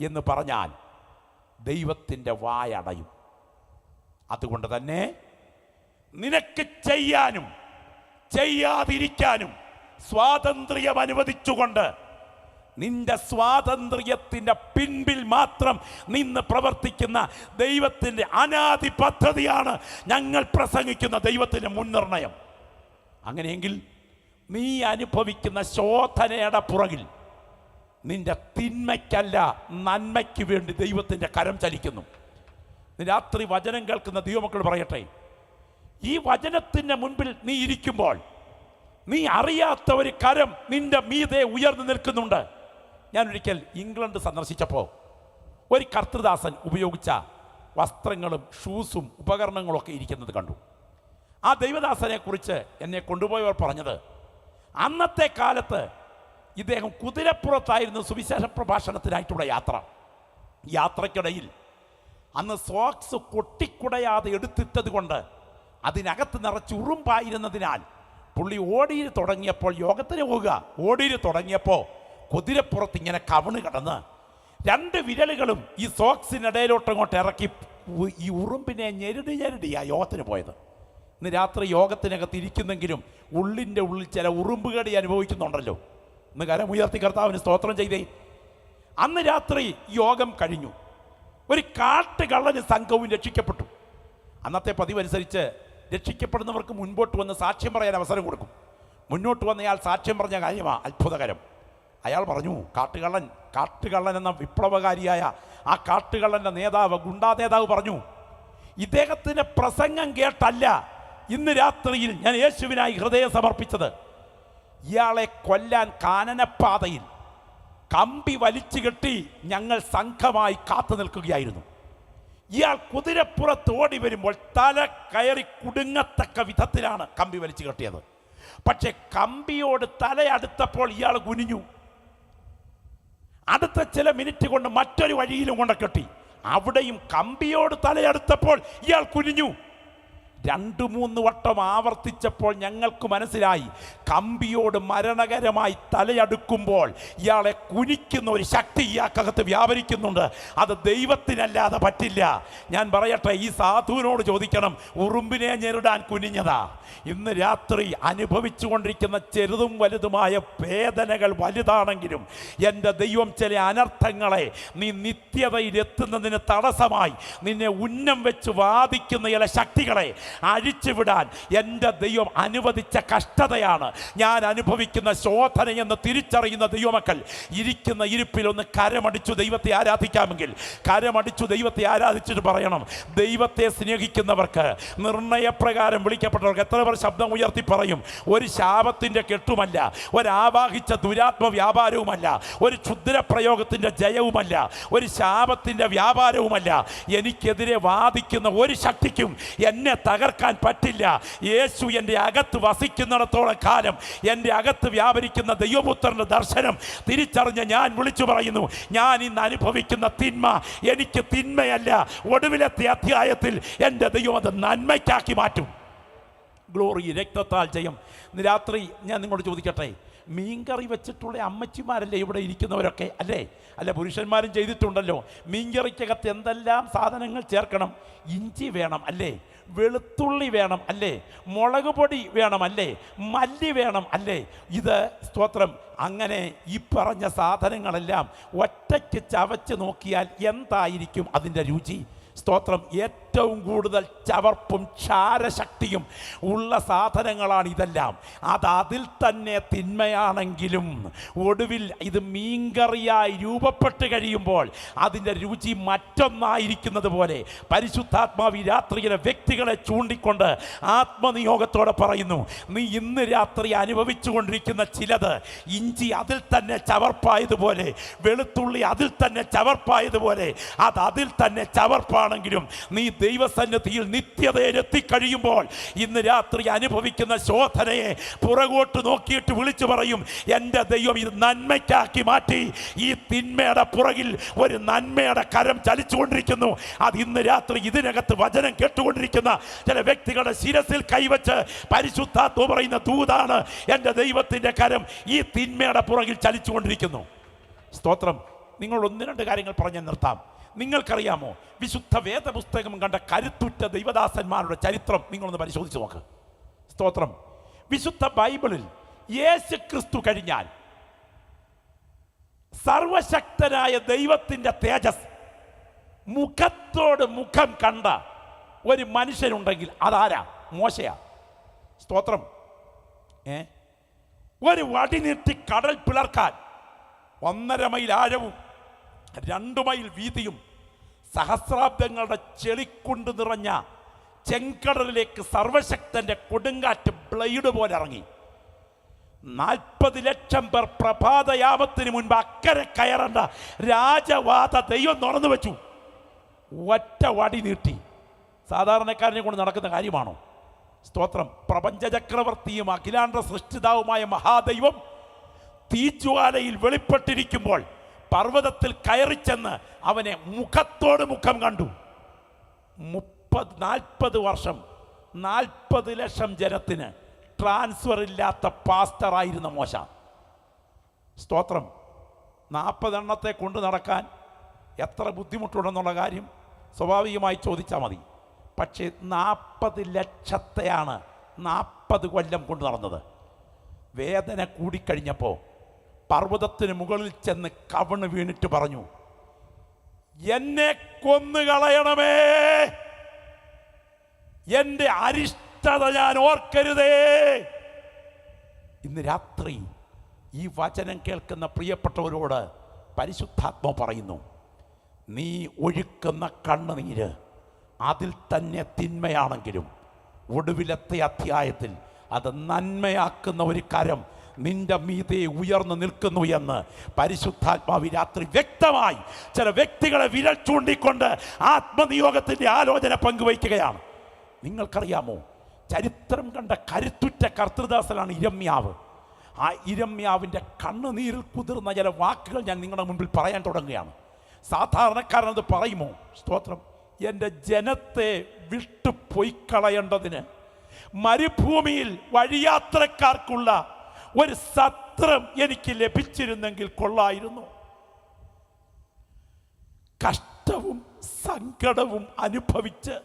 എന്ന് പറഞ്ഞാൽ ദൈവത്തിൻ്റെ വായടയും. അതുകൊണ്ട് തന്നെ നിനക്ക് ചെയ്യാനും ചെയ്യാതിരിക്കാനും സ്വാതന്ത്ര്യം അനുവദിച്ചുകൊണ്ട് നിന്റെ സ്വാതന്ത്ര്യത്തിൻ്റെ പിൻപിൽ മാത്രം നിന്ന് പ്രവർത്തിക്കുന്ന ദൈവത്തിൻ്റെ അനാദി പദ്ധതിയാണ് ഞങ്ങൾ പ്രസംഗിക്കുന്ന ദൈവത്തിൻ്റെ മുൻനിർണയം. അങ്ങനെയെങ്കിൽ നീ അനുഭവിക്കുന്ന ശോധനയുടെ പുറകിൽ നിന്റെ തിന്മയ്ക്കല്ല നന്മയ്ക്ക് വേണ്ടി ദൈവത്തിൻ്റെ കരം ചലിക്കുന്നു. രാത്രി വചനം കേൾക്കുന്ന ദൈവമക്കൾ പറയട്ടെ, ഈ വചനത്തിൻ്റെ മുൻപിൽ നീ ഇരിക്കുമ്പോൾ നീ അറിയാത്ത ഒരു കരം നിന്റെ മീതെ ഉയർന്നു നിൽക്കുന്നുണ്ട്. ഞാനൊരിക്കൽ ഇംഗ്ലണ്ട് സന്ദർശിച്ചപ്പോൾ ഒരു കർത്തൃദാസൻ ഉപയോഗിച്ച വസ്ത്രങ്ങളും ഷൂസും ഉപകരണങ്ങളും ഒക്കെ ഇരിക്കുന്നത് കണ്ടു. ആ ദൈവദാസനെ കുറിച്ച് എന്നെ കൊണ്ടുപോയവർ പറഞ്ഞത്, അന്നത്തെ കാലത്ത് ഇദ്ദേഹം കുതിരപ്പുറത്തായിരുന്നു സുവിശേഷ പ്രഭാഷണത്തിനായിട്ടുള്ള യാത്രയ്ക്കിടയിൽ അന്ന് സോക്സ് കൊട്ടിക്കുടയാതെ എടുത്തിട്ടത് കൊണ്ട് അതിനകത്ത് നിറച്ച് ഉറുമ്പായിരുന്നതിനാൽ പുള്ളി ഓടിയിൽ തുടങ്ങിയപ്പോൾ, യോഗത്തിന് പോവുക, ഓടിയിൽ തുടങ്ങിയപ്പോൾ കുതിരപ്പുറത്ത് ഇങ്ങനെ കവിണ് കിടന്ന് 2 വിരലുകളും ഈ സോക്സിനിടയിലോട്ടങ്ങോട്ട് ഇറക്കി ഈ ഉറുമ്പിനെ ഞെരുടിയാ യോഗത്തിന് പോയത്. ഇന്ന് രാത്രി യോഗത്തിനകത്ത് ഇരിക്കുന്നെങ്കിലും ഉള്ളിൻ്റെ ഉള്ളിൽ ചില ഉറുമ്പുകടി അനുഭവിക്കുന്നുണ്ടല്ലോ. ഇന്ന് കരമുയർത്തി കർത്താവിന് സ്തോത്രം ചെയ്തേ. അന്ന് രാത്രി യോഗം കഴിഞ്ഞു. ഒരു കാട്ടുകള്ളന് സംഘവും രക്ഷിക്കപ്പെട്ടു. അന്നത്തെ പതിവനുസരിച്ച് രക്ഷിക്കപ്പെടുന്നവർക്ക് മുൻപോട്ട് വന്ന് സാക്ഷ്യം പറയാൻ അവസരം കൊടുക്കും. മുന്നോട്ട് വന്നയാൾ സാക്ഷ്യം പറഞ്ഞ കാര്യമാണ് അത്ഭുതകരം. അയാൾ പറഞ്ഞു, കാട്ടുകള്ളൻ എന്ന വിപ്ലവകാരിയായ ആ കാട്ടുകള്ളൻ്റെ നേതാവ്, ഗുണ്ടാ നേതാവ് പറഞ്ഞു, ഇദ്ദേഹത്തിൻ്റെ പ്രസംഗം കേട്ടല്ല ഇന്ന് രാത്രിയിൽ ഞാൻ യേശുവിനായി ഹൃദയം സമർപ്പിച്ചത്. ഇയാളെ കൊല്ലാൻ കാനനപ്പാതയിൽ കമ്പി വലിച്ചു കെട്ടി ഞങ്ങൾ സംഘമായി കാത്തു നിൽക്കുകയായിരുന്നു. ഇയാൾ കുതിരപ്പുറത്ത് ഓടി വരുമ്പോൾ തല കയറി കുടുങ്ങത്തക്ക വിധത്തിലാണ് കമ്പി വലിച്ചു കെട്ടിയത്. പക്ഷെ കമ്പിയോട് തലയടുത്തപ്പോൾ ഇയാൾ കുനിഞ്ഞു. അടുത്ത ചില മിനിറ്റ് കൊണ്ട് മറ്റൊരു വഴിയിലും കൊണ്ട് കെട്ടി. അവിടെയും കമ്പിയോട് തലയടുത്തപ്പോൾ ഇയാൾ കുനിഞ്ഞു. 2-3 വട്ടം ആവർത്തിച്ചപ്പോൾ ഞങ്ങൾക്ക് മനസ്സിലായി, കമ്പിയോട് മരണകരമായി തലയടുക്കുമ്പോൾ ഇയാളെ കുനിക്കുന്ന ഒരു ശക്തി ഇയാൾക്കകത്ത് വ്യാപരിക്കുന്നുണ്ട്. അത് ദൈവത്തിനല്ലാതെ പറ്റില്ല. ഞാൻ പറയട്ടെ, ഈ സാധുവിനോട് ചോദിക്കണം, ഉറുമ്പിനെ ഞെരുടാൻ കുനിഞ്ഞതാ. ഇന്ന് രാത്രി അനുഭവിച്ചു കൊണ്ടിരിക്കുന്ന ചെറുതും വലുതുമായ വേദനകൾ വലുതാണെങ്കിലും എൻ്റെ ദൈവം ചില അനർത്ഥങ്ങളെ നീ നിത്യതയിൽ എത്തുന്നതിന് തടസ്സമായി നിന്നെ ഉന്നം വെച്ച് വാദിക്കുന്ന ചില ശക്തികളെ അഴിച്ചുവിടാൻ എൻ്റെ ദൈവം അനുവദിച്ച കഷ്ടതയാണ് ഞാൻ അനുഭവിക്കുന്ന ശോധനയെന്ന് തിരിച്ചറിയുന്ന ദൈവമക്കൾ ഇരിക്കുന്ന ഇരിപ്പിൽ ഒന്ന് കരമടിച്ചു ദൈവത്തെ ആരാധിക്കാമെങ്കിൽ കരമടിച്ചു ദൈവത്തെ ആരാധിച്ചിട്ട് പറയണം, ദൈവത്തെ സ്നേഹിക്കുന്നവർക്ക്, നിർണയപ്രകാരം വിളിക്കപ്പെട്ടവർക്ക്. എത്ര പേർ ശബ്ദം ഉയർത്തി പറയും, ഒരു ശാപത്തിൻ്റെ കെട്ടുമല്ല, ഒരാവാഹിച്ച ദുരാത്മ വ്യാപാരവുമല്ല, ഒരു ക്ഷുദ്രപ്രയോഗത്തിൻ്റെ ജയവുമല്ല, ഒരു ശാപത്തിൻ്റെ വ്യാപാരവുമല്ല, എനിക്കെതിരെ വാദിക്കുന്ന ഒരു ശക്തിക്കും എന്നെ തകർക്കാൻ പറ്റില്ല. യേശു എൻ്റെ അകത്ത് വസിക്കുന്നിടത്തോളം കാലം എൻ്റെ അകത്ത് വ്യാപരിക്കുന്ന ദൈവപുത്രൻ്റെ ദർശനം തിരിച്ചറിഞ്ഞ് ഞാൻ വിളിച്ചു പറയുന്നു, ഞാൻ ഇന്ന് അനുഭവിക്കുന്ന തിന്മ എനിക്ക് തിന്മയല്ല, ഒടുവിലത്തെ അധ്യായത്തിൽ എൻ്റെ ദൈവം അത് നന്മയ്ക്കാക്കി മാറ്റും. ഗ്ലോറി, രക്തത്താൽ ജയം. ഇന്ന് രാത്രി ഞാൻ നിങ്ങളോട് ചോദിക്കട്ടെ, മീൻകറി വെച്ചിട്ടുള്ള അമ്മച്ചിമാരല്ലേ ഇവിടെ ഇരിക്കുന്നവരൊക്കെ? അല്ല പുരുഷന്മാരും ചെയ്തിട്ടുണ്ടല്ലോ. മീൻകറിക്കകത്ത് എന്തെല്ലാം സാധനങ്ങൾ ചേർക്കണം? ഇഞ്ചി വേണം അല്ലേ, വെളുത്തുള്ളി വേണം അല്ലേ, മുളക് പൊടി വേണം അല്ലേ, മല്ലി വേണം അല്ലേ. ഇത് സ്തോത്രം, അങ്ങനെ ഈ പറഞ്ഞ സാധനങ്ങളെല്ലാം ഒറ്റയ്ക്ക് ചവച്ച് നോക്കിയാൽ എന്തായിരിക്കും അതിൻ്റെ രുചി? സ്തോത്രം, ഏറ്റവും കൂടുതൽ ചവർപ്പും ക്ഷാരശക്തിയും ഉള്ള സാധനങ്ങളാണ് ഇതെല്ലാം. അത് അതിൽ തന്നെ തിന്മയാണെങ്കിലും ഒടുവിൽ ഇത് മീൻകറിയായി രൂപപ്പെട്ട് കഴിയുമ്പോൾ അതിൻ്റെ രുചി മറ്റൊന്നായിരിക്കുന്നത് പോലെ പരിശുദ്ധാത്മാവ് രാത്രിയിലെ വ്യക്തികളെ ചൂണ്ടിക്കൊണ്ട് ആത്മനിയോഗത്തോടെ പറയുന്നു, നീ ഇന്ന് രാത്രി അനുഭവിച്ചു കൊണ്ടിരിക്കുന്ന ചിലത് ഇഞ്ചി അതിൽ തന്നെ ചവർപ്പായതുപോലെ, വെളുത്തുള്ളി അതിൽ തന്നെ ചവർപ്പായതുപോലെ, അത് അതിൽ തന്നെ ചവർപ്പാണെങ്കിലും നീ ദൈവസന്നിധിയിൽ നിത്യതയിൽ എത്തിക്കഴിയുമ്പോൾ ഇന്ന് രാത്രി അനുഭവിക്കുന്ന ശോധനയെ പുറകോട്ട് നോക്കിയിട്ട് വിളിച്ചു പറയും, എൻ്റെ ദൈവം ഇത് നന്മയ്ക്കാക്കി മാറ്റി. ഈ തിന്മയുടെ പുറകിൽ ഒരു നന്മയുടെ കരം ചലിച്ചുകൊണ്ടിരിക്കുന്നു. അത് ഇന്ന് രാത്രി ഇതിനകത്ത് വചനം കേട്ടുകൊണ്ടിരിക്കുന്ന ചില വ്യക്തികളുടെ ശിരസിൽ കൈവച്ച് പരിശുദ്ധാത്മ പറയുന്ന ദൂതാണ്, എൻ്റെ ദൈവത്തിൻ്റെ കരം ഈ തിന്മയുടെ പുറകിൽ ചലിച്ചുകൊണ്ടിരിക്കുന്നു. സ്തോത്രം. നിങ്ങൾ 1-2 കാര്യങ്ങൾ പറഞ്ഞ് നിർത്താം. നിങ്ങൾക്കറിയാമോ, വിശുദ്ധ വേദപുസ്തകം കണ്ട കരുത്തുറ്റ ദൈവദാസന്മാരുടെ ചരിത്രം നിങ്ങളൊന്ന് പരിശോധിച്ച് നോക്ക്. സ്തോത്രം. വിശുദ്ധ ബൈബിളിൽ യേശു ക്രിസ്തു കഴിഞ്ഞാൽ സർവശക്തനായ ദൈവത്തിൻ്റെ തേജസ് മുഖത്തോട് മുഖം കണ്ട ഒരു മനുഷ്യനുണ്ടെങ്കിൽ അതാരാ? മോശയാ. സ്തോത്രം. ഒരു വടി നീട്ടി കടൽ പിളർക്കാൻ 1.5 മൈൽ ആഴവും 2 മൈൽ വീതിയും സഹസ്രാബ്ദങ്ങളുടെ ചെളിക്കൊണ്ട് നിറഞ്ഞ ചെങ്കടലിലേക്ക് സർവശക്തന്റെ കൊടുങ്കാറ്റ് ബ്ലേഡ് പോലെ ഇറങ്ങി. 40 ലക്ഷം പേർ പ്രഭാതയാമത്തിന് മുൻപ് അക്കരെ കയറേണ്ട രാജവാദ ദൈവം തുറന്നു വെച്ചു. ഒറ്റ വടി നീട്ടി. സാധാരണക്കാരനെ കൊണ്ട് നടക്കുന്ന കാര്യമാണോ? സ്തോത്രം. പ്രപഞ്ച ചക്രവർത്തിയും അഖിലാണ്ട സൃഷ്ടിതാവുമായ മഹാദൈവം തീജ്വാലയിൽ വെളിപ്പെട്ടിരിക്കുമ്പോൾ പർവ്വതത്തിൽ കയറിച്ചെന്ന് അവനെ മുഖത്തോട് മുഖം കണ്ടു. 40 വർഷം 40 ലക്ഷം ജനത്തിന് ട്രാൻസ്ഫർ ഇല്ലാത്ത പാസ്റ്ററായിരുന്ന മോശ. സ്തോത്രം. 40 എണ്ണത്തെ കൊണ്ട് നടക്കാൻ എത്ര ബുദ്ധിമുട്ടുണ്ടെന്നുള്ള കാര്യം സ്വാഭാവികമായി ചോദിച്ചാൽ മതി. പക്ഷേ 40 ലക്ഷത്തെയാണ് 40 കൊല്ലം കൊണ്ട് നടന്നത്. വേദന കൂടിക്കഴിഞ്ഞപ്പോൾ പർവ്വതത്തിന് മുകളിൽ ചെന്ന് കവണ് വീണിട്ട് പറഞ്ഞു, എന്നെ കൊന്നുകളയണമേ, എൻ്റെ അരിഷ്ടത ഞാൻ ഓർക്കരുതേ. ഇന്ന് രാത്രി ഈ വചനം കേൾക്കുന്ന പ്രിയപ്പെട്ടവരോട് പരിശുദ്ധാത്മ പറയുന്നു, നീ ഒഴുക്കുന്ന കണ്ണുനീര് അതിൽ തന്നെ തിന്മയാണെങ്കിലും ഒടുവിലത്തെ അധ്യായത്തിൽ അത് നന്മയാക്കുന്ന ഒരു കരം നിന്റെ മീതെ ഉയർന്നു നിൽക്കുന്നു എന്ന് പരിശുദ്ധാത്മാവ് രാത്രി വ്യക്തമായി ചില വ്യക്തികളെ വിരൽ ചൂണ്ടിക്കൊണ്ട് ആത്മനിയോഗത്തിൻ്റെ ആലോചന പങ്കുവയ്ക്കുകയാണ്. നിങ്ങൾക്കറിയാമോ, ചരിത്രം കണ്ട കരുത്തുറ്റ കർത്തൃദാസനാണ് ഇരമ്യാവ്. ആ ഇരമ്യാവിൻ്റെ കണ്ണുനീരിൽ കുതിർന്ന ചില വാക്കുകൾ ഞാൻ നിങ്ങളുടെ മുമ്പിൽ പറയാൻ തുടങ്ങുകയാണ്. സാധാരണക്കാരനത് പറയുമോ? സ്തോത്രം. എൻ്റെ ജനത്തെ വിട്ടുപോയിക്കളയേണ്ടതിന് മരുഭൂമിയിൽ വഴിയാത്രക്കാർക്കുള്ള ഒരു സത്രം എനിക്ക് ലഭിച്ചിരുന്നെങ്കിൽ കൊള്ളായിരുന്നു. കഷ്ടവും സങ്കടവും അനുഭവിച്ച്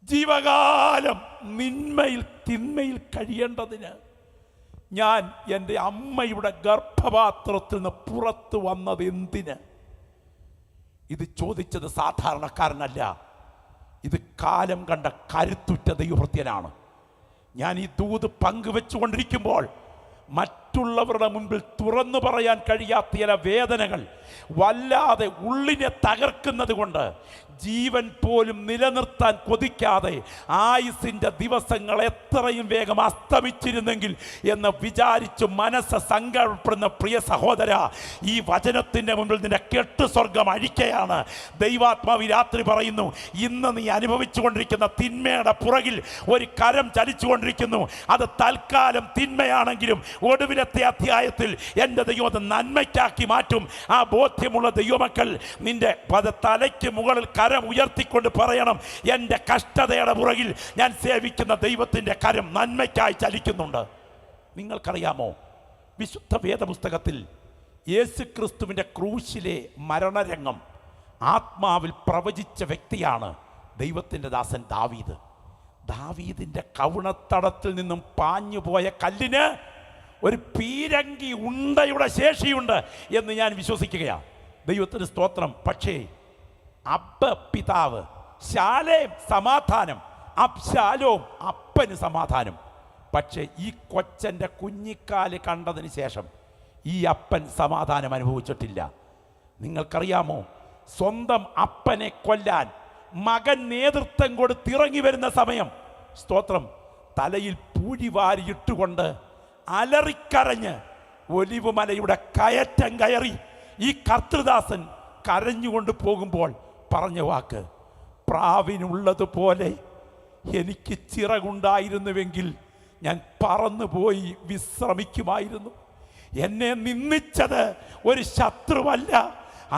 ജീവകാലം തിന്മയിൽ കഴിയേണ്ടതിന് ഞാൻ എൻ്റെ അമ്മയുടെ ഗർഭപാത്രത്തിൽ നിന്ന് പുറത്തു വന്നത് എന്തിന്? ഇത് ചോദിച്ചത് സാധാരണക്കാരനല്ല, ഇത് കാലം കണ്ട കരുത്തുറ്റ ദൈവഭൃത്യനാണ്. ഞാൻ ഈ ദൂത് പങ്കുവെച്ചുകൊണ്ടിരിക്കുമ്പോൾ മറ്റുള്ളവരുടെ മുൻപിൽ തുറന്നു പറയാൻ കഴിയാത്ത ചില വേദനകൾ വല്ലാതെ ഉള്ളിനെ തകർക്കുന്നത് കൊണ്ട് ജീവൻ പോലും നിലനിർത്താൻ കൊതിക്കാതെ ആയുസിൻ്റെ ദിവസങ്ങൾ എത്രയും വേഗം അസ്തമിച്ചിരുന്നെങ്കിൽ എന്ന് വിചാരിച്ച് മനസ്സ് സങ്കടപ്പെടുന്ന പ്രിയ സഹോദര, ഈ വചനത്തിൻ്റെ മുമ്പിൽ നിന്റെ കെട്ടു സ്വർഗം അഴിക്കയാണ്. ദൈവാത്മാവ് രാത്രി പറയുന്നു, ഇന്ന് നീ അനുഭവിച്ചു കൊണ്ടിരിക്കുന്ന തിന്മയുടെ പുറകിൽ ഒരു കരം ചലിച്ചുകൊണ്ടിരിക്കുന്നു. അത് തൽക്കാലം തിന്മയാണെങ്കിലും ഒടുവിലത്തെ അധ്യായത്തിൽ എൻ്റെ ദൈവം അത് നന്മയ്ക്കാക്കി മാറ്റും. ആ ബോധ്യമുള്ള ദൈവമക്കൾ നിന്റെ തലയ്ക്ക് മുകളിൽ കരം ഉയർത്തിക്കൊണ്ട് പറയണം, എൻ്റെ കഷ്ടതയുടെ പുറകിൽ ഞാൻ സേവിക്കുന്ന ദൈവത്തിൻ്റെ കരം നന്മയ്ക്കായി ചലിക്കുന്നുണ്ട്. നിങ്ങൾക്കറിയാമോ, വിശുദ്ധ വേദപുസ്തകത്തിൽ യേശുക്രിസ്തുവിൻ്റെ ക്രൂശിലെ മരണരംഗം ആത്മാവിൽ പ്രവചിച്ച വ്യക്തിയാണ് ദൈവത്തിൻ്റെ ദാസൻ ദാവീദ്. ദാവീദിൻ്റെ കവിണത്തടത്തിൽ നിന്നും പാഞ്ഞുപോയ കല്ലിന് ഒരു പീരങ്കി ഉണ്ടയുടെ ശേഷിയുണ്ട് എന്ന് ഞാൻ വിശ്വസിക്കുകയാണ്. ദൈവത്തിന് സ്തോത്രം. പക്ഷേ പിതാവ് ശാലേം സമാധാനം, അബ്ശാലോം അപ്പന് സമാധാനം. പക്ഷേ ഈ കൊച്ചൻ്റെ കുഞ്ഞിക്കാല് കണ്ടതിന് ശേഷം ഈ അപ്പൻ സമാധാനം അനുഭവിച്ചിട്ടില്ല. നിങ്ങൾക്കറിയാമോ, സ്വന്തം അപ്പനെ കൊല്ലാൻ മകൻ നേതൃത്വം കൊടുത്തിറങ്ങി വരുന്ന സമയം, സ്തോത്രം, തലയിൽ പൂഴി വാരിയിട്ടുകൊണ്ട് അലറിക്കരഞ്ഞ് ഒലിവ് മലയുടെ കയറ്റം കയറി ഈ കർത്തൃദാസൻ കരഞ്ഞുകൊണ്ട് പോകുമ്പോൾ പറഞ്ഞ വാക്ക്, പ്രാവിനുള്ളതുപോലെ എനിക്ക് ചിറകുണ്ടായിരുന്നുവെങ്കിൽ ഞാൻ പറന്നുപോയി വിശ്രമിക്കുമായിരുന്നു. എന്നെ നിന്ദിച്ചത് ഒരു ശത്രുവല്ല,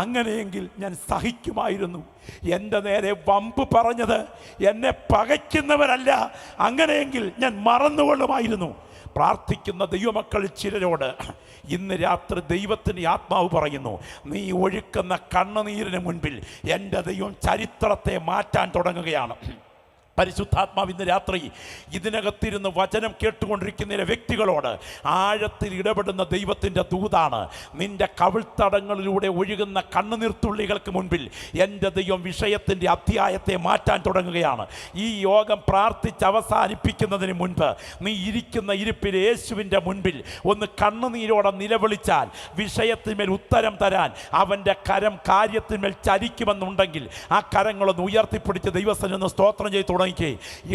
അങ്ങനെയെങ്കിൽ ഞാൻ സഹിക്കുമായിരുന്നു. എൻ്റെ നേരെ വമ്പ് പറഞ്ഞത് എന്നെ പകയ്ക്കുന്നവരല്ല, അങ്ങനെയെങ്കിൽ ഞാൻ മറന്നുകൊള്ളുമായിരുന്നു. പ്രാർത്ഥിക്കുന്ന ദൈവമക്കൾ ചിലരോട് ഇന്ന് രാത്രി ദൈവത്തിൻ്റെ ആത്മാവ് പറയുന്നു, നീ ഒഴുക്കുന്ന കണ്ണുനീരിന് മുൻപിൽ എൻ്റെ ദൈവം ചരിത്രത്തെ മാറ്റാൻ തുടങ്ങുകയാണ്. പരിശുദ്ധാത്മാവ് ഇന്ന് രാത്രി ഇതിനകത്തിരുന്ന് വചനം കേട്ടുകൊണ്ടിരിക്കുന്ന വ്യക്തികളോട് ആഴത്തിൽ ഇടപെടുന്ന ദൈവത്തിൻ്റെ ദൂതാണ്. നിന്റെ കവിൾത്തടങ്ങളിലൂടെ ഒഴുകുന്ന കണ്ണുനീർത്തുള്ളികൾക്ക് മുൻപിൽ എൻ്റെ ദൈവം വിഷയത്തിൻ്റെ അധ്യായത്തെ മാറ്റാൻ തുടങ്ങുകയാണ്. ഈ യോഗം പ്രാർത്ഥിച്ച് അവസാനിപ്പിക്കുന്നതിന് മുൻപ് നീ ഇരിക്കുന്ന ഇരിപ്പിൽ യേശുവിൻ്റെ മുൻപിൽ ഒന്ന് കണ്ണുനീരോടെ നിലവിളിച്ചാൽ വിഷയത്തിന്മേൽ ഉത്തരം തരാൻ അവൻ്റെ കരം കാര്യത്തിന്മേൽ ചലിക്കുമെന്നുണ്ടെങ്കിൽ ആ കരങ്ങളൊന്ന് ഉയർത്തിപ്പിടിച്ച് ദൈവസന്നിധിയിൽ സ്തോത്രം ചെയ്ത് തുടങ്ങി.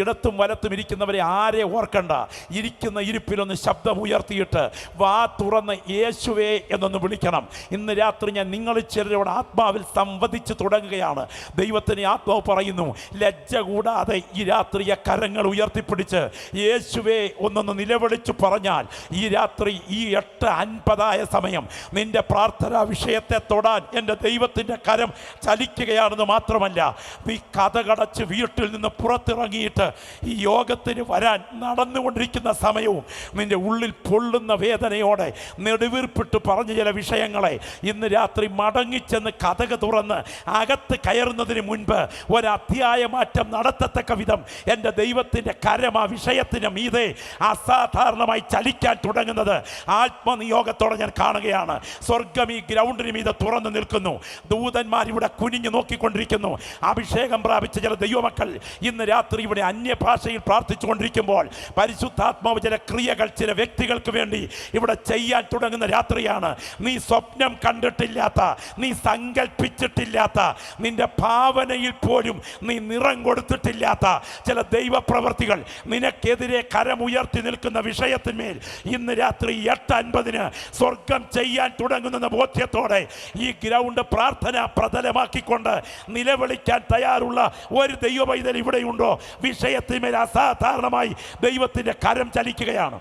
ഇടത്തും വലത്തും ഇരിക്കുന്നവരെ ആരെ ഓർക്കണ്ട, ഇരിക്കുന്ന ഇരിപ്പിലൊന്ന് ശബ്ദം ഉയർത്തിയിട്ട് വാ തുറന്ന് യേശുവേ എന്നൊന്ന് വിളിക്കണം. ഇന്ന് രാത്രി ഞാൻ നിങ്ങളിൽ ചിലരോട് ആത്മാവിൽ സംവദിച്ച് തുടങ്ങുകയാണ്. ദൈവത്തിന് ആത്മാവ് പറയുന്നു, ലജ്ജ കൂടാതെ ഈ രാത്രിയെ കരങ്ങൾ ഉയർത്തിപ്പിടിച്ച് യേശുവേ ഒന്നൊന്ന് നിലവിളിച്ചു പറഞ്ഞാൽ ഈ രാത്രി ഈ 8:50 സമയം നിന്റെ പ്രാർത്ഥനാ വിഷയത്തെ തൊടാൻ എൻ്റെ ദൈവത്തിൻ്റെ കരം ചലിക്കുകയാണെന്ന് മാത്രമല്ല, നീ കഥകടച്ച് വീട്ടിൽ നിന്ന് പുറത്തിറങ്ങിയിട്ട് ഈ യോഗത്തിന് വരാൻ നടന്നുകൊണ്ടിരിക്കുന്ന സമയവും നിന്റെ ഉള്ളിൽ പൊള്ളുന്ന വേദനയോടെ നെടുവീർപ്പിട്ട് പറഞ്ഞ ചില വിഷയങ്ങളെ ഇന്ന് രാത്രി മടങ്ങിച്ചെന്ന് കഥക തുറന്ന് അകത്ത് കയറുന്നതിന് മുൻപ് ഒരധ്യായമാറ്റം നടത്തത്തക്ക വിധം എൻ്റെ ദൈവത്തിൻ്റെ കരം ആ വിഷയത്തിന് മീതെ അസാധാരണമായി ചലിക്കാൻ തുടങ്ങുന്നത് ആത്മനിയോഗത്തോടെ ഞാൻ കാണുകയാണ്. സ്വർഗം ഈ ഗ്രൗണ്ടിന് മീതെ തുറന്നു നിൽക്കുന്നു. ദൂതന്മാർ ഇവിടെ കുനിഞ്ഞു നോക്കിക്കൊണ്ടിരിക്കുന്നു. അഭിഷേകം പ്രാപിച്ച ചില ദൈവമക്കൾ ഇന്ന് രാത്രി ഇവിടെ അന്യഭാഷയിൽ പ്രാർത്ഥിച്ചു കൊണ്ടിരിക്കുമ്പോൾ പരിശുദ്ധാത്മാവ് ചില ക്രിയകൾ ചില വ്യക്തികൾക്ക് വേണ്ടി ഇവിടെ ചെയ്യാൻ തുടങ്ങുന്ന രാത്രിയാണ്. നീ സ്വപ്നം കണ്ടിട്ടില്ലാത്ത, നീ സങ്കല്പിച്ചിട്ടില്ലാത്ത, നിന്റെ ഭാവനയിൽ പോലും നീ നിറം കൊടുത്തിട്ടില്ലാത്ത ചില ദൈവപ്രവർത്തികൾ നിനക്കെതിരെ കരമുയർത്തി നിൽക്കുന്ന വിഷയത്തിന്മേൽ ഇന്ന് രാത്രി 8:50 സ്വർഗം ചെയ്യാൻ തുടങ്ങുന്ന ബോധ്യത്തോടെ ഈ ഗ്രൗണ്ട് പ്രാർത്ഥന പ്രതലമാക്കിക്കൊണ്ട് നിലവിളിക്കാൻ തയ്യാറുള്ള ഒരു ദൈവപൈതൽ ഇവിടെയുണ്ടോ? വിഷയത്തിന്മേൽ അസാധാരണമായി ദൈവത്തിൻ്റെ കരം ചലിക്കുകയാണ്.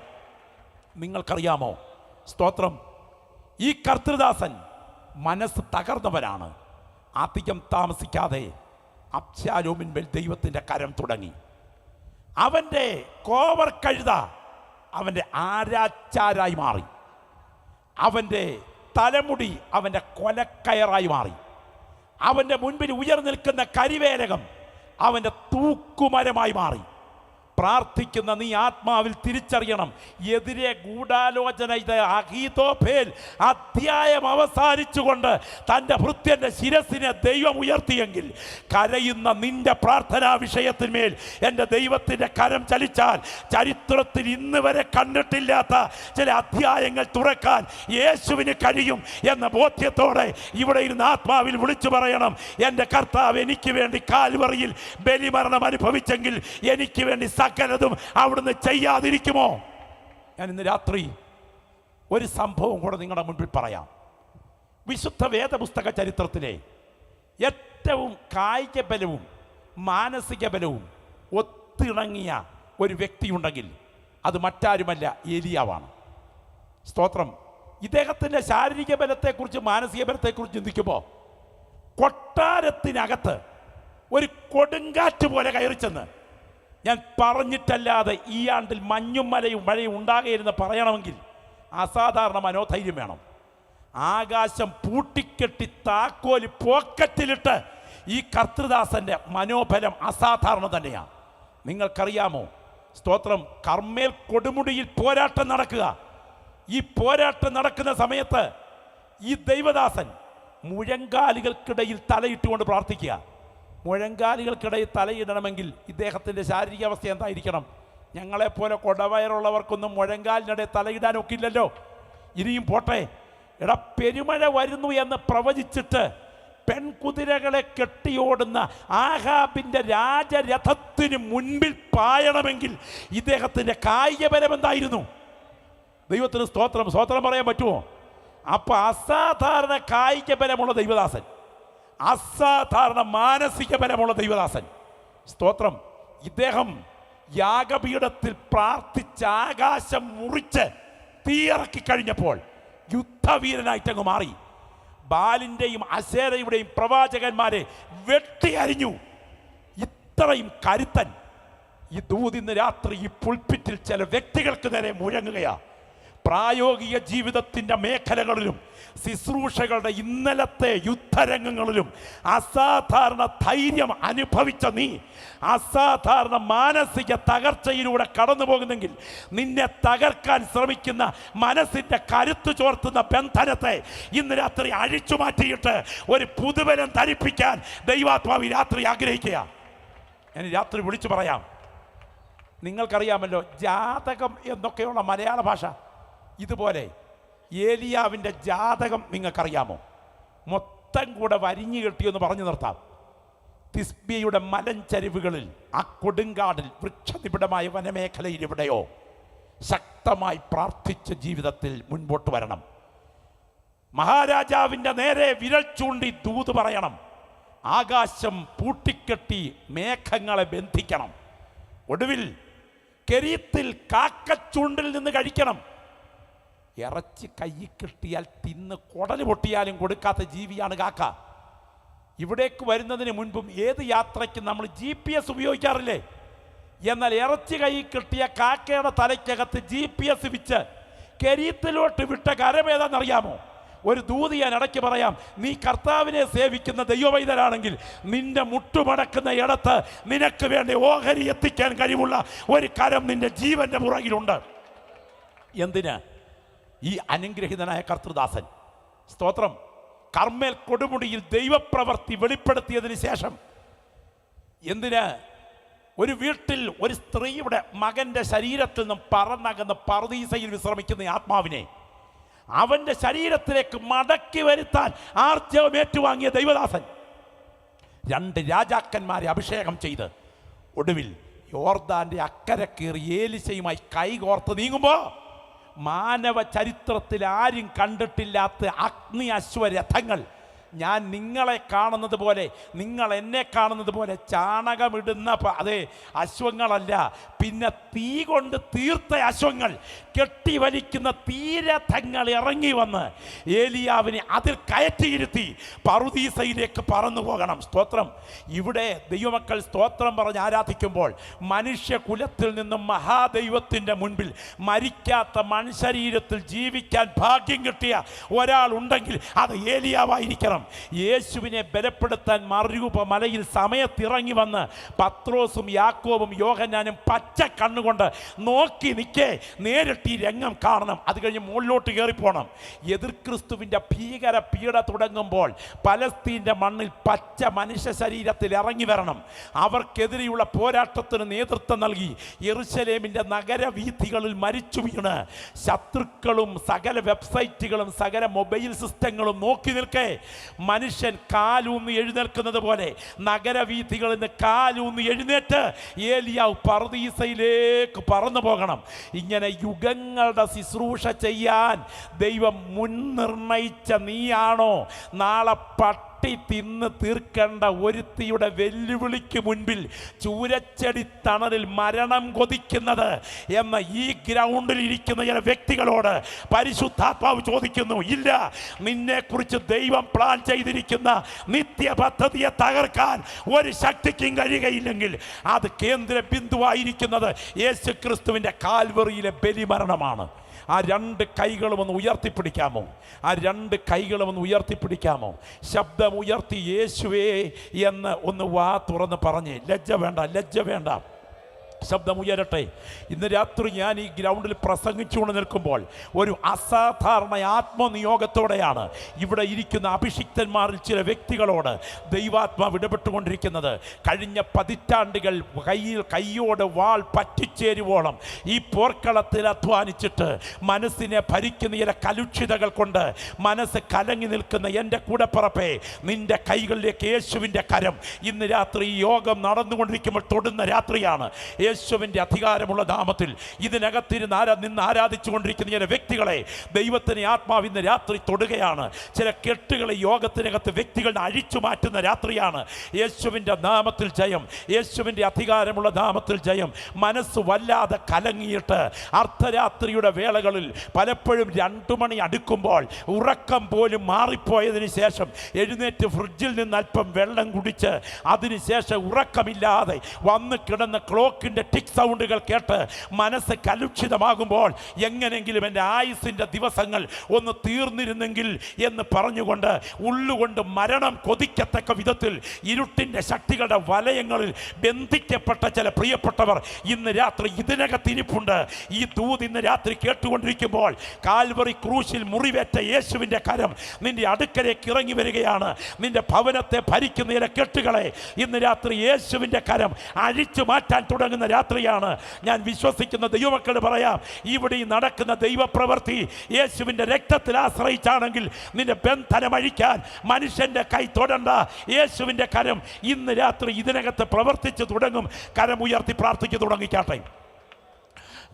നിങ്ങൾക്കറിയാമോ, സ്തോത്രം, ഈ കർത്തൃദാസൻ മനസ്സ് തകർന്നവരാണ്. അധികം താമസിക്കാതെ അബ്ശാലോമിന്മേൽ ദൈവത്തിൻ്റെ കരം തുടങ്ങി. അവൻ്റെ കോവർ കഴുത അവൻ്റെ ആരാച്ചാരായി മാറി. അവൻ്റെ തലമുടി അവൻ്റെ കൊലക്കയറായി മാറി. അവൻ്റെ മുൻപിൽ ഉയർന്നു നിൽക്കുന്ന കരിവേലകം അവൻ്റെ തൂക്കുമരമായി മാറി. പ്രാർത്ഥിക്കുന്ന നീ ആത്മാവിൽ തിരിച്ചറിയണം, എതിരെ ഗൂഢാലോചന ഇത് അഹീതോഫേൽ അധ്യായം അവസാനിച്ചുകൊണ്ട് തൻ്റെ ഭൃത്യൻ്റെ ശിരസിനെ ദൈവം ഉയർത്തിയെങ്കിൽ കരയുന്ന നിന്റെ പ്രാർത്ഥനാ വിഷയത്തിന്മേൽ എൻ്റെ ദൈവത്തിൻ്റെ കരം ചലിച്ചാൽ ചരിത്രത്തിൽ ഇന്ന് വരെ കണ്ടിട്ടില്ലാത്ത ചില അധ്യായങ്ങൾ തുറക്കാൻ യേശുവിന് കഴിയും എന്ന ബോധ്യത്തോടെ ഇവിടെ ഇരുന്ന് ആത്മാവിൽ വിളിച്ചു പറയണം, എൻ്റെ കർത്താവ് എനിക്ക് വേണ്ടി കാൽവറിയിൽ ബലിമരണം അനുഭവിച്ചെങ്കിൽ എനിക്ക് വേണ്ടി സകലതും അവിടുന്ന് ചെയ്യാതിരിക്കുമോ? ഞാൻ ഇന്ന് രാത്രി ഒരു സംഭവം കൂടെ നിങ്ങളുടെ മുൻപിൽ പറയാം. വിശുദ്ധ വേദപുസ്തക ചരിത്രത്തിലെ ഏറ്റവും കായിക ബലവും മാനസിക ബലവും ഒത്തിണങ്ങിയ ഒരു വ്യക്തിയുണ്ടെങ്കിൽ അത് മറ്റാരുമല്ല, ഏലിയാവാണ്. സ്തോത്രം. ഇദ്ദേഹത്തിൻ്റെ ശാരീരിക ബലത്തെക്കുറിച്ച് മാനസിക ബലത്തെക്കുറിച്ച് ചിന്തിക്കുമ്പോൾ കൊട്ടാരത്തിനകത്ത് ഒരു കൊടുങ്കാറ്റ് പോലെ കയറി ചെന്ന്, ഞാൻ പറഞ്ഞിട്ടല്ലാതെ ഈ ആണ്ടിൽ മഞ്ഞും മഴയും ഉണ്ടാകരുതെന്ന് പറയണമെങ്കിൽ അസാധാരണ മനോധൈര്യം വേണം. ആകാശം പൂട്ടിക്കെട്ടി താക്കോല് പോക്കറ്റിലിട്ട് ഈ കർത്തൃദാസന്റെ മനോബലം അസാധാരണ തന്നെയാണ്. നിങ്ങൾക്കറിയാമോ, സ്തോത്രം, കർമ്മേൽ കൊടുമുടിയിൽ പോരാട്ടം നടക്കുക. ഈ പോരാട്ടം നടക്കുന്ന സമയത്ത് ഈ ദൈവദാസൻ മുഴങ്കാലുകൾക്കിടയിൽ തലയിട്ടുകൊണ്ട് പ്രാർത്ഥിക്കുക. മുഴങ്കാലുകൾക്കിടയിൽ തലയിടണമെങ്കിൽ ഇദ്ദേഹത്തിൻ്റെ ശാരീരികാവസ്ഥ എന്തായിരിക്കണം? ഞങ്ങളെപ്പോലെ കൊടവയറുള്ളവർക്കൊന്നും മുഴങ്കാലിനിടെ തലയിടാനൊക്കില്ലല്ലോ. ഇനിയും പോട്ടെ, പെരുമഴ വരുന്നു എന്ന് പ്രവചിച്ചിട്ട് പെൺകുതിരകളെ കെട്ടിയോടുന്ന ആഹാബിൻ്റെ രാജരഥത്തിന് മുൻപിൽ പായണമെങ്കിൽ ഇദ്ദേഹത്തിൻ്റെ കായിക ബലം എന്തായിരുന്നു? ദൈവത്തിന് സ്തോത്രം പറയാൻ പറ്റുമോ? അപ്പൊ അസാധാരണ കായിക ബലമുള്ള ദൈവദാസൻ, അസാധാരണ മാനസിക ബലമുള്ള ദൈവദാസൻ. സ്തോത്രം. ഇദ്ദേഹം യാഗപീഠത്തിൽ പ്രാർത്ഥിച്ച് ആകാശം മുറിച്ച് തീയിറക്കി കഴിഞ്ഞപ്പോൾ യുദ്ധവീരനായിട്ടങ്ങ് മാറി. ബാലിൻ്റെയും അശേരയുടെയും പ്രവാചകന്മാരെ വെട്ടി അരിഞ്ഞു. ഇത്രയും കരുത്തൻ ഈ ദൂതിന്ന് രാത്രി ഈ പുൾപിറ്റിൽ ചില വ്യക്തികൾക്ക് നേരെ മുഴങ്ങുകയാ. പ്രായോഗിക ജീവിതത്തിൻ്റെ മേഖലകളിലും ശുശ്രൂഷകളുടെ ഇന്നലത്തെ യുദ്ധരംഗങ്ങളിലും അസാധാരണ ധൈര്യം അനുഭവിച്ച നീ അസാധാരണ മാനസിക തകർച്ചയിലൂടെ കടന്നു പോകുന്നെങ്കിൽ നിന്നെ തകർക്കാൻ ശ്രമിക്കുന്ന മനസ്സിൻ്റെ കരുത്തു ചോർത്തുന്ന ബന്ധനത്തെ ഇന്ന് രാത്രി അഴിച്ചു മാറ്റിയിട്ട് ഒരു പുതുബലം ധരിപ്പിക്കാൻ ദൈവാത്മാവ് രാത്രി ആഗ്രഹിക്കുക. ഞാൻ രാത്രി വിളിച്ചു പറയാം. നിങ്ങൾക്കറിയാമല്ലോ, ജാതകം എന്നൊക്കെയുള്ള മലയാള ഭാഷ. ഇതുപോലെ ഏലിയാവിൻ്റെ ജാതകം നിങ്ങൾക്കറിയാമോ? മൊത്തം കൂടെ വരിഞ്ഞു കെട്ടിയെന്ന് പറഞ്ഞു നിർത്താം. തിസ്ബിയയുടെ മലഞ്ചരിവുകളിൽ, ആ കൊടുങ്കാടിൽ, വൃക്ഷനിബിഡമായ വനമേഖലയിൽ എവിടെയോ ശക്തമായി പ്രാർത്ഥിച്ച ജീവിതത്തിൽ മുൻപോട്ട് വരണം. മഹാരാജാവിൻ്റെ നേരെ വിരൽ ചൂണ്ടി ദൂത് പറയണം. ആകാശം പൂട്ടിക്കെട്ടി മേഘങ്ങളെ ബന്ധിക്കണം. ഒടുവിൽ കെരീത്തിൽ കാക്കച്ചൂണ്ടിൽ നിന്ന് കഴിക്കണം. ഇറച്ചി കൈ കിട്ടിയാൽ തിന്ന് കുടല് പൊട്ടിയാലും കൊടുക്കാത്ത ജീവിയാണ് കാക്ക. ഇവിടേക്ക് വരുന്നതിന് മുൻപും ഏത് യാത്രയ്ക്കും നമ്മൾ GPS ഉപയോഗിക്കാറില്ലേ? എന്നാൽ ഇറച്ചി കൈ കിട്ടിയ കാക്കയുടെ തലയ്ക്കകത്ത് GPS വെച്ച് കെരീത്തിലോട്ട് വിട്ട കരമേതാണെന്നറിയാമോ? ഒരു ദൂത് ഞാൻ ഇടയ്ക്ക് പറയാം. നീ കർത്താവിനെ സേവിക്കുന്ന ദൈവവൈതലാണെങ്കിൽ നിന്റെ മുട്ടുമടക്കുന്ന ഇടത്ത് നിനക്ക് വേണ്ടി ഓഹരി എത്തിക്കാൻ കഴിവുള്ള ഒരു കരം നിന്റെ ജീവന്റെ പുറകിലുണ്ട്. എന്തിന്? ഈ അനുഗ്രഹീതനായ കർത്തൃദാസൻ, സ്തോത്രം, കർമ്മേൽ കൊടുമുടിയിൽ ദൈവപ്രവൃത്തി വെളിപ്പെടുത്തിയതിന് ശേഷം എന്തിന് ഒരു വീട്ടിൽ ഒരു സ്ത്രീയുടെ മകന്റെ ശരീരത്തിൽ നിന്നും പറന്നകന്ന് പർദീസയിൽ വിശ്രമിക്കുന്ന ആത്മാവിനെ അവന്റെ ശരീരത്തിലേക്ക് മടക്കി വരുത്താൻ ആർജവം ഏറ്റുവാങ്ങിയ ദൈവദാസൻ 2 രാജാക്കന്മാരെ അഭിഷേകം ചെയ്ത് ഒടുവിൽ യോർദാന്റെ അക്കരെ കയറി ഏലിശയുമായി കൈകോർത്ത് നീങ്ങുമ്പോൾ മാനവ ചരിത്രത്തിൽ ആരും കണ്ടിട്ടില്ലാത്ത അഗ്നി അശ്വരഥങ്ങൾ ഞാൻ നിങ്ങളെ കാണുന്നത് പോലെ, നിങ്ങൾ എന്നെ കാണുന്നത് പോലെ ചാണകമിടുന്ന അതെ അശ്വങ്ങളല്ല, പിന്നെ തീ കൊണ്ട് തീർത്ത അശ്വങ്ങൾ, കെട്ടിവലിക്കുന്ന തീരഥങ്ങൾ ഇറങ്ങി വന്ന് ഏലിയാവിനെ അതിൽ കയറ്റിയിരുത്തി പറുദീസയിലേക്ക് പറന്നു പോകണം. സ്തോത്രം. ഇവിടെ ദൈവമക്കൾ സ്തോത്രം പറഞ്ഞ് ആരാധിക്കുമ്പോൾ മനുഷ്യകുലത്തിൽ നിന്നും മഹാദൈവത്തിൻ്റെ മുൻപിൽ മരിക്കാത്ത മൺശരീരത്തിൽ ജീവിക്കാൻ ഭാഗ്യം കിട്ടിയ ഒരാൾ ഉണ്ടെങ്കിൽ അത് ഏലിയാവായിരിക്കണം. യേശുവിനെ ബലപ്പെടുത്താൻ മറുരൂപ മലയിൽ സമയത്തിറങ്ങി വന്ന് പത്രോസും യാക്കോബും യോഹന്നാനും പച്ച കണ്ണുകൊണ്ട് നോക്കി നിൽക്കേ നേരിട്ട് ഈ രംഗം കാണണം. അത് കഴിഞ്ഞ് മുകളിലോട്ട് കയറിപ്പോണം. എതിർ ക്രിസ്തുവിൻ്റെ ഭീകര പീഡ തുടങ്ങുമ്പോൾ പലസ്തീൻ്റെ മണ്ണിൽ പച്ച മനുഷ്യ ശരീരത്തിൽ ഇറങ്ങി വരണം. അവർക്കെതിരെയുള്ള പോരാട്ടത്തിന് നേതൃത്വം നൽകി യെരുശലേമിൻ്റെ നഗരവീഥികളിൽ മരിച്ചു വീണ് ശത്രുക്കളും സകല വെബ്സൈറ്റുകളും സകല മൊബൈൽ സിസ്റ്റങ്ങളും നോക്കി നിൽക്കേ മനുഷ്യൻ കാലൂന്ന് എഴുന്നേൽക്കുന്നത് പോലെ നഗരവീഥികളിൽ നിന്ന് കാലൂന്ന് എഴുന്നേറ്റ് ഏലിയാവ് പറുദീസയിലേക്ക് പറന്നു പോകണം. ഇങ്ങനെ യുഗങ്ങളുടെ ശുശ്രൂഷ ചെയ്യാൻ ദൈവം മുൻനിർണയിച്ച നീയാണോ നാളെ തിന്ന് തീർക്കേണ്ട ഒരുത്തിയുടെ വെല്ലുവിളിക്ക് മുൻപിൽ ചൂരച്ചെടി തണലിൽ മരണം കൊതിക്കുന്നത് എന്ന ഈ ഗ്രൗണ്ടിൽ ഇരിക്കുന്ന ചില വ്യക്തികളോട് പരിശുദ്ധാത്മാവ് ചോദിക്കുന്നു, ഇല്ല, നിന്നെക്കുറിച്ച് ദൈവം പ്ലാൻ ചെയ്തിരിക്കുന്ന നിത്യ പദ്ധതിയെ തകർക്കാൻ ഒരു ശക്തിക്കും കഴിയുകയില്ലെങ്കിൽ അത് കേന്ദ്ര ബിന്ദുവായിരിക്കുന്നത് യേശു ക്രിസ്തുവിൻ്റെ കാൽവറിയിലെ ബലിമരണമാണ്. ആ രണ്ട് കൈകളും ഒന്ന് ഉയർത്തിപ്പിടിക്കാമോ? ആ രണ്ട് കൈകളും ഒന്ന് ഉയർത്തിപ്പിടിക്കാമോ? ശബ്ദമുയർത്തി യേശുവേ എന്ന് ഒന്ന് വാ തുറന്ന് പറഞ്ഞ്, ലജ്ജ വേണ്ട, ലജ്ജ വേണ്ട, ശബ്ദമുയരട്ടെ. ഇന്ന് രാത്രി ഞാൻ ഈ ഗ്രൗണ്ടിൽ പ്രസംഗിച്ചുകൊണ്ട് നിൽക്കുമ്പോൾ ഒരു അസാധാരണ ആത്മനിയോഗത്തോടെയാണ് ഇവിടെ ഇരിക്കുന്ന അഭിഷിക്തന്മാരിൽ ചില വ്യക്തികളോട് ദൈവാത്മാവ് ഇടപെട്ടുകൊണ്ടിരിക്കുന്നത്. കഴിഞ്ഞ പതിറ്റാണ്ടുകൾ കയ്യോട് വാൾ പറ്റിച്ചേരുവോളം ഈ പോർക്കളത്തിൽ അധ്വാനിച്ചിട്ട് മനസ്സിനെ ഭരിക്കുന്ന ചില കലുഷിതകൾ കൊണ്ട് മനസ്സ് കലങ്ങി നിൽക്കുന്ന എൻ്റെ കൂടപ്പറപ്പേ, നിന്റെ കൈകളിലേക്ക് യേശുവിൻ്റെ കരം ഇന്ന് രാത്രി ഈ യോഗം നടന്നുകൊണ്ടിരിക്കുമ്പോൾ തൊടുന്ന രാത്രിയാണ്. യേശുവിൻ്റെ അധികാരമുള്ള നാമത്തിൽ ഇതിനകത്തിരുന്ന് നിന്ന് ആരാധിച്ചു കൊണ്ടിരിക്കുന്ന ചില വ്യക്തികളെ ദൈവത്തിന് ആത്മാവ് ഇന്ന് രാത്രി തൊടുകയാണ്. ചില കെട്ടുകളെ യോഗത്തിനകത്ത് വ്യക്തികളെ അഴിച്ചു മാറ്റുന്ന രാത്രിയാണ്. യേശുവിൻ്റെ നാമത്തിൽ ജയം, യേശുവിൻ്റെ അധികാരമുള്ള നാമത്തിൽ ജയം. മനസ്സ് വല്ലാതെ കലങ്ങിയിട്ട് അർദ്ധരാത്രിയുടെ വേളകളിൽ പലപ്പോഴും 2 മണി അടുക്കുമ്പോൾ ഉറക്കം പോലും മാറിപ്പോയതിന് ശേഷം എഴുന്നേറ്റ് ഫ്രിഡ്ജിൽ നിന്ന് അല്പം വെള്ളം കുടിച്ച് അതിനുശേഷം ഉറക്കമില്ലാതെ വന്ന് കിടന്ന ക്ലോക്കിൻ്റെ ടിക് സൗണ്ടുകൾ കേട്ട് മനസ്സ് കലുഷിതമാകുമ്പോൾ എങ്ങനെങ്കിലും എൻ്റെ ആയുസിൻ്റെ ദിവസങ്ങൾ ഒന്ന് തീർന്നിരുന്നെങ്കിൽ എന്ന് പറഞ്ഞുകൊണ്ട് ഉള്ളുകൊണ്ട് മരണം കൊതിക്കത്തക്ക വിധത്തിൽ ഇരുട്ടിൻ്റെ ശക്തികളുടെ വലയങ്ങളിൽ ബന്ധിക്കപ്പെട്ട ചില പ്രിയപ്പെട്ടവർ ഇന്ന് രാത്രി ഇതിനകത്തിരിപ്പുണ്ട്. ഈ ദൂത് ഇന്ന് രാത്രി കേട്ടുകൊണ്ടിരിക്കുമ്പോൾ കാൽവറി ക്രൂശിൽ മുറിവേറ്റ യേശുവിൻ്റെ കരം നിന്റെ അടുക്കലേക്ക് ഇറങ്ങി വരികയാണ്. നിന്റെ ഭവനത്തെ ഭരിക്കുന്ന ചില കെട്ടുകളെ ഇന്ന് രാത്രി യേശുവിൻ്റെ കരം അഴിച്ചു മാറ്റാൻ തുടങ്ങുന്ന രാത്രിയാണ്. ഞാൻ വിശ്വസിക്കുന്ന ദൈവമക്കളോട് പറയാം, ഇവിടെ നടക്കുന്ന ദൈവപ്രവൃത്തി യേശുവിൻ്റെ രക്തത്തിൽ ആശ്രയിച്ചാണെങ്കിൽ നിന്റെ ബന്ധനം അഴിക്കാൻ മനുഷ്യൻ്റെ കൈ തൊടണ്ട. യേശുവിൻ്റെ കരം ഇന്ന് രാത്രി ഇതിനകത്ത് പ്രവർത്തിച്ചു തുടങ്ങും. കരം ഉയർത്തി പ്രാർത്ഥിച്ചു തുടങ്ങിക്കാട്ടെ.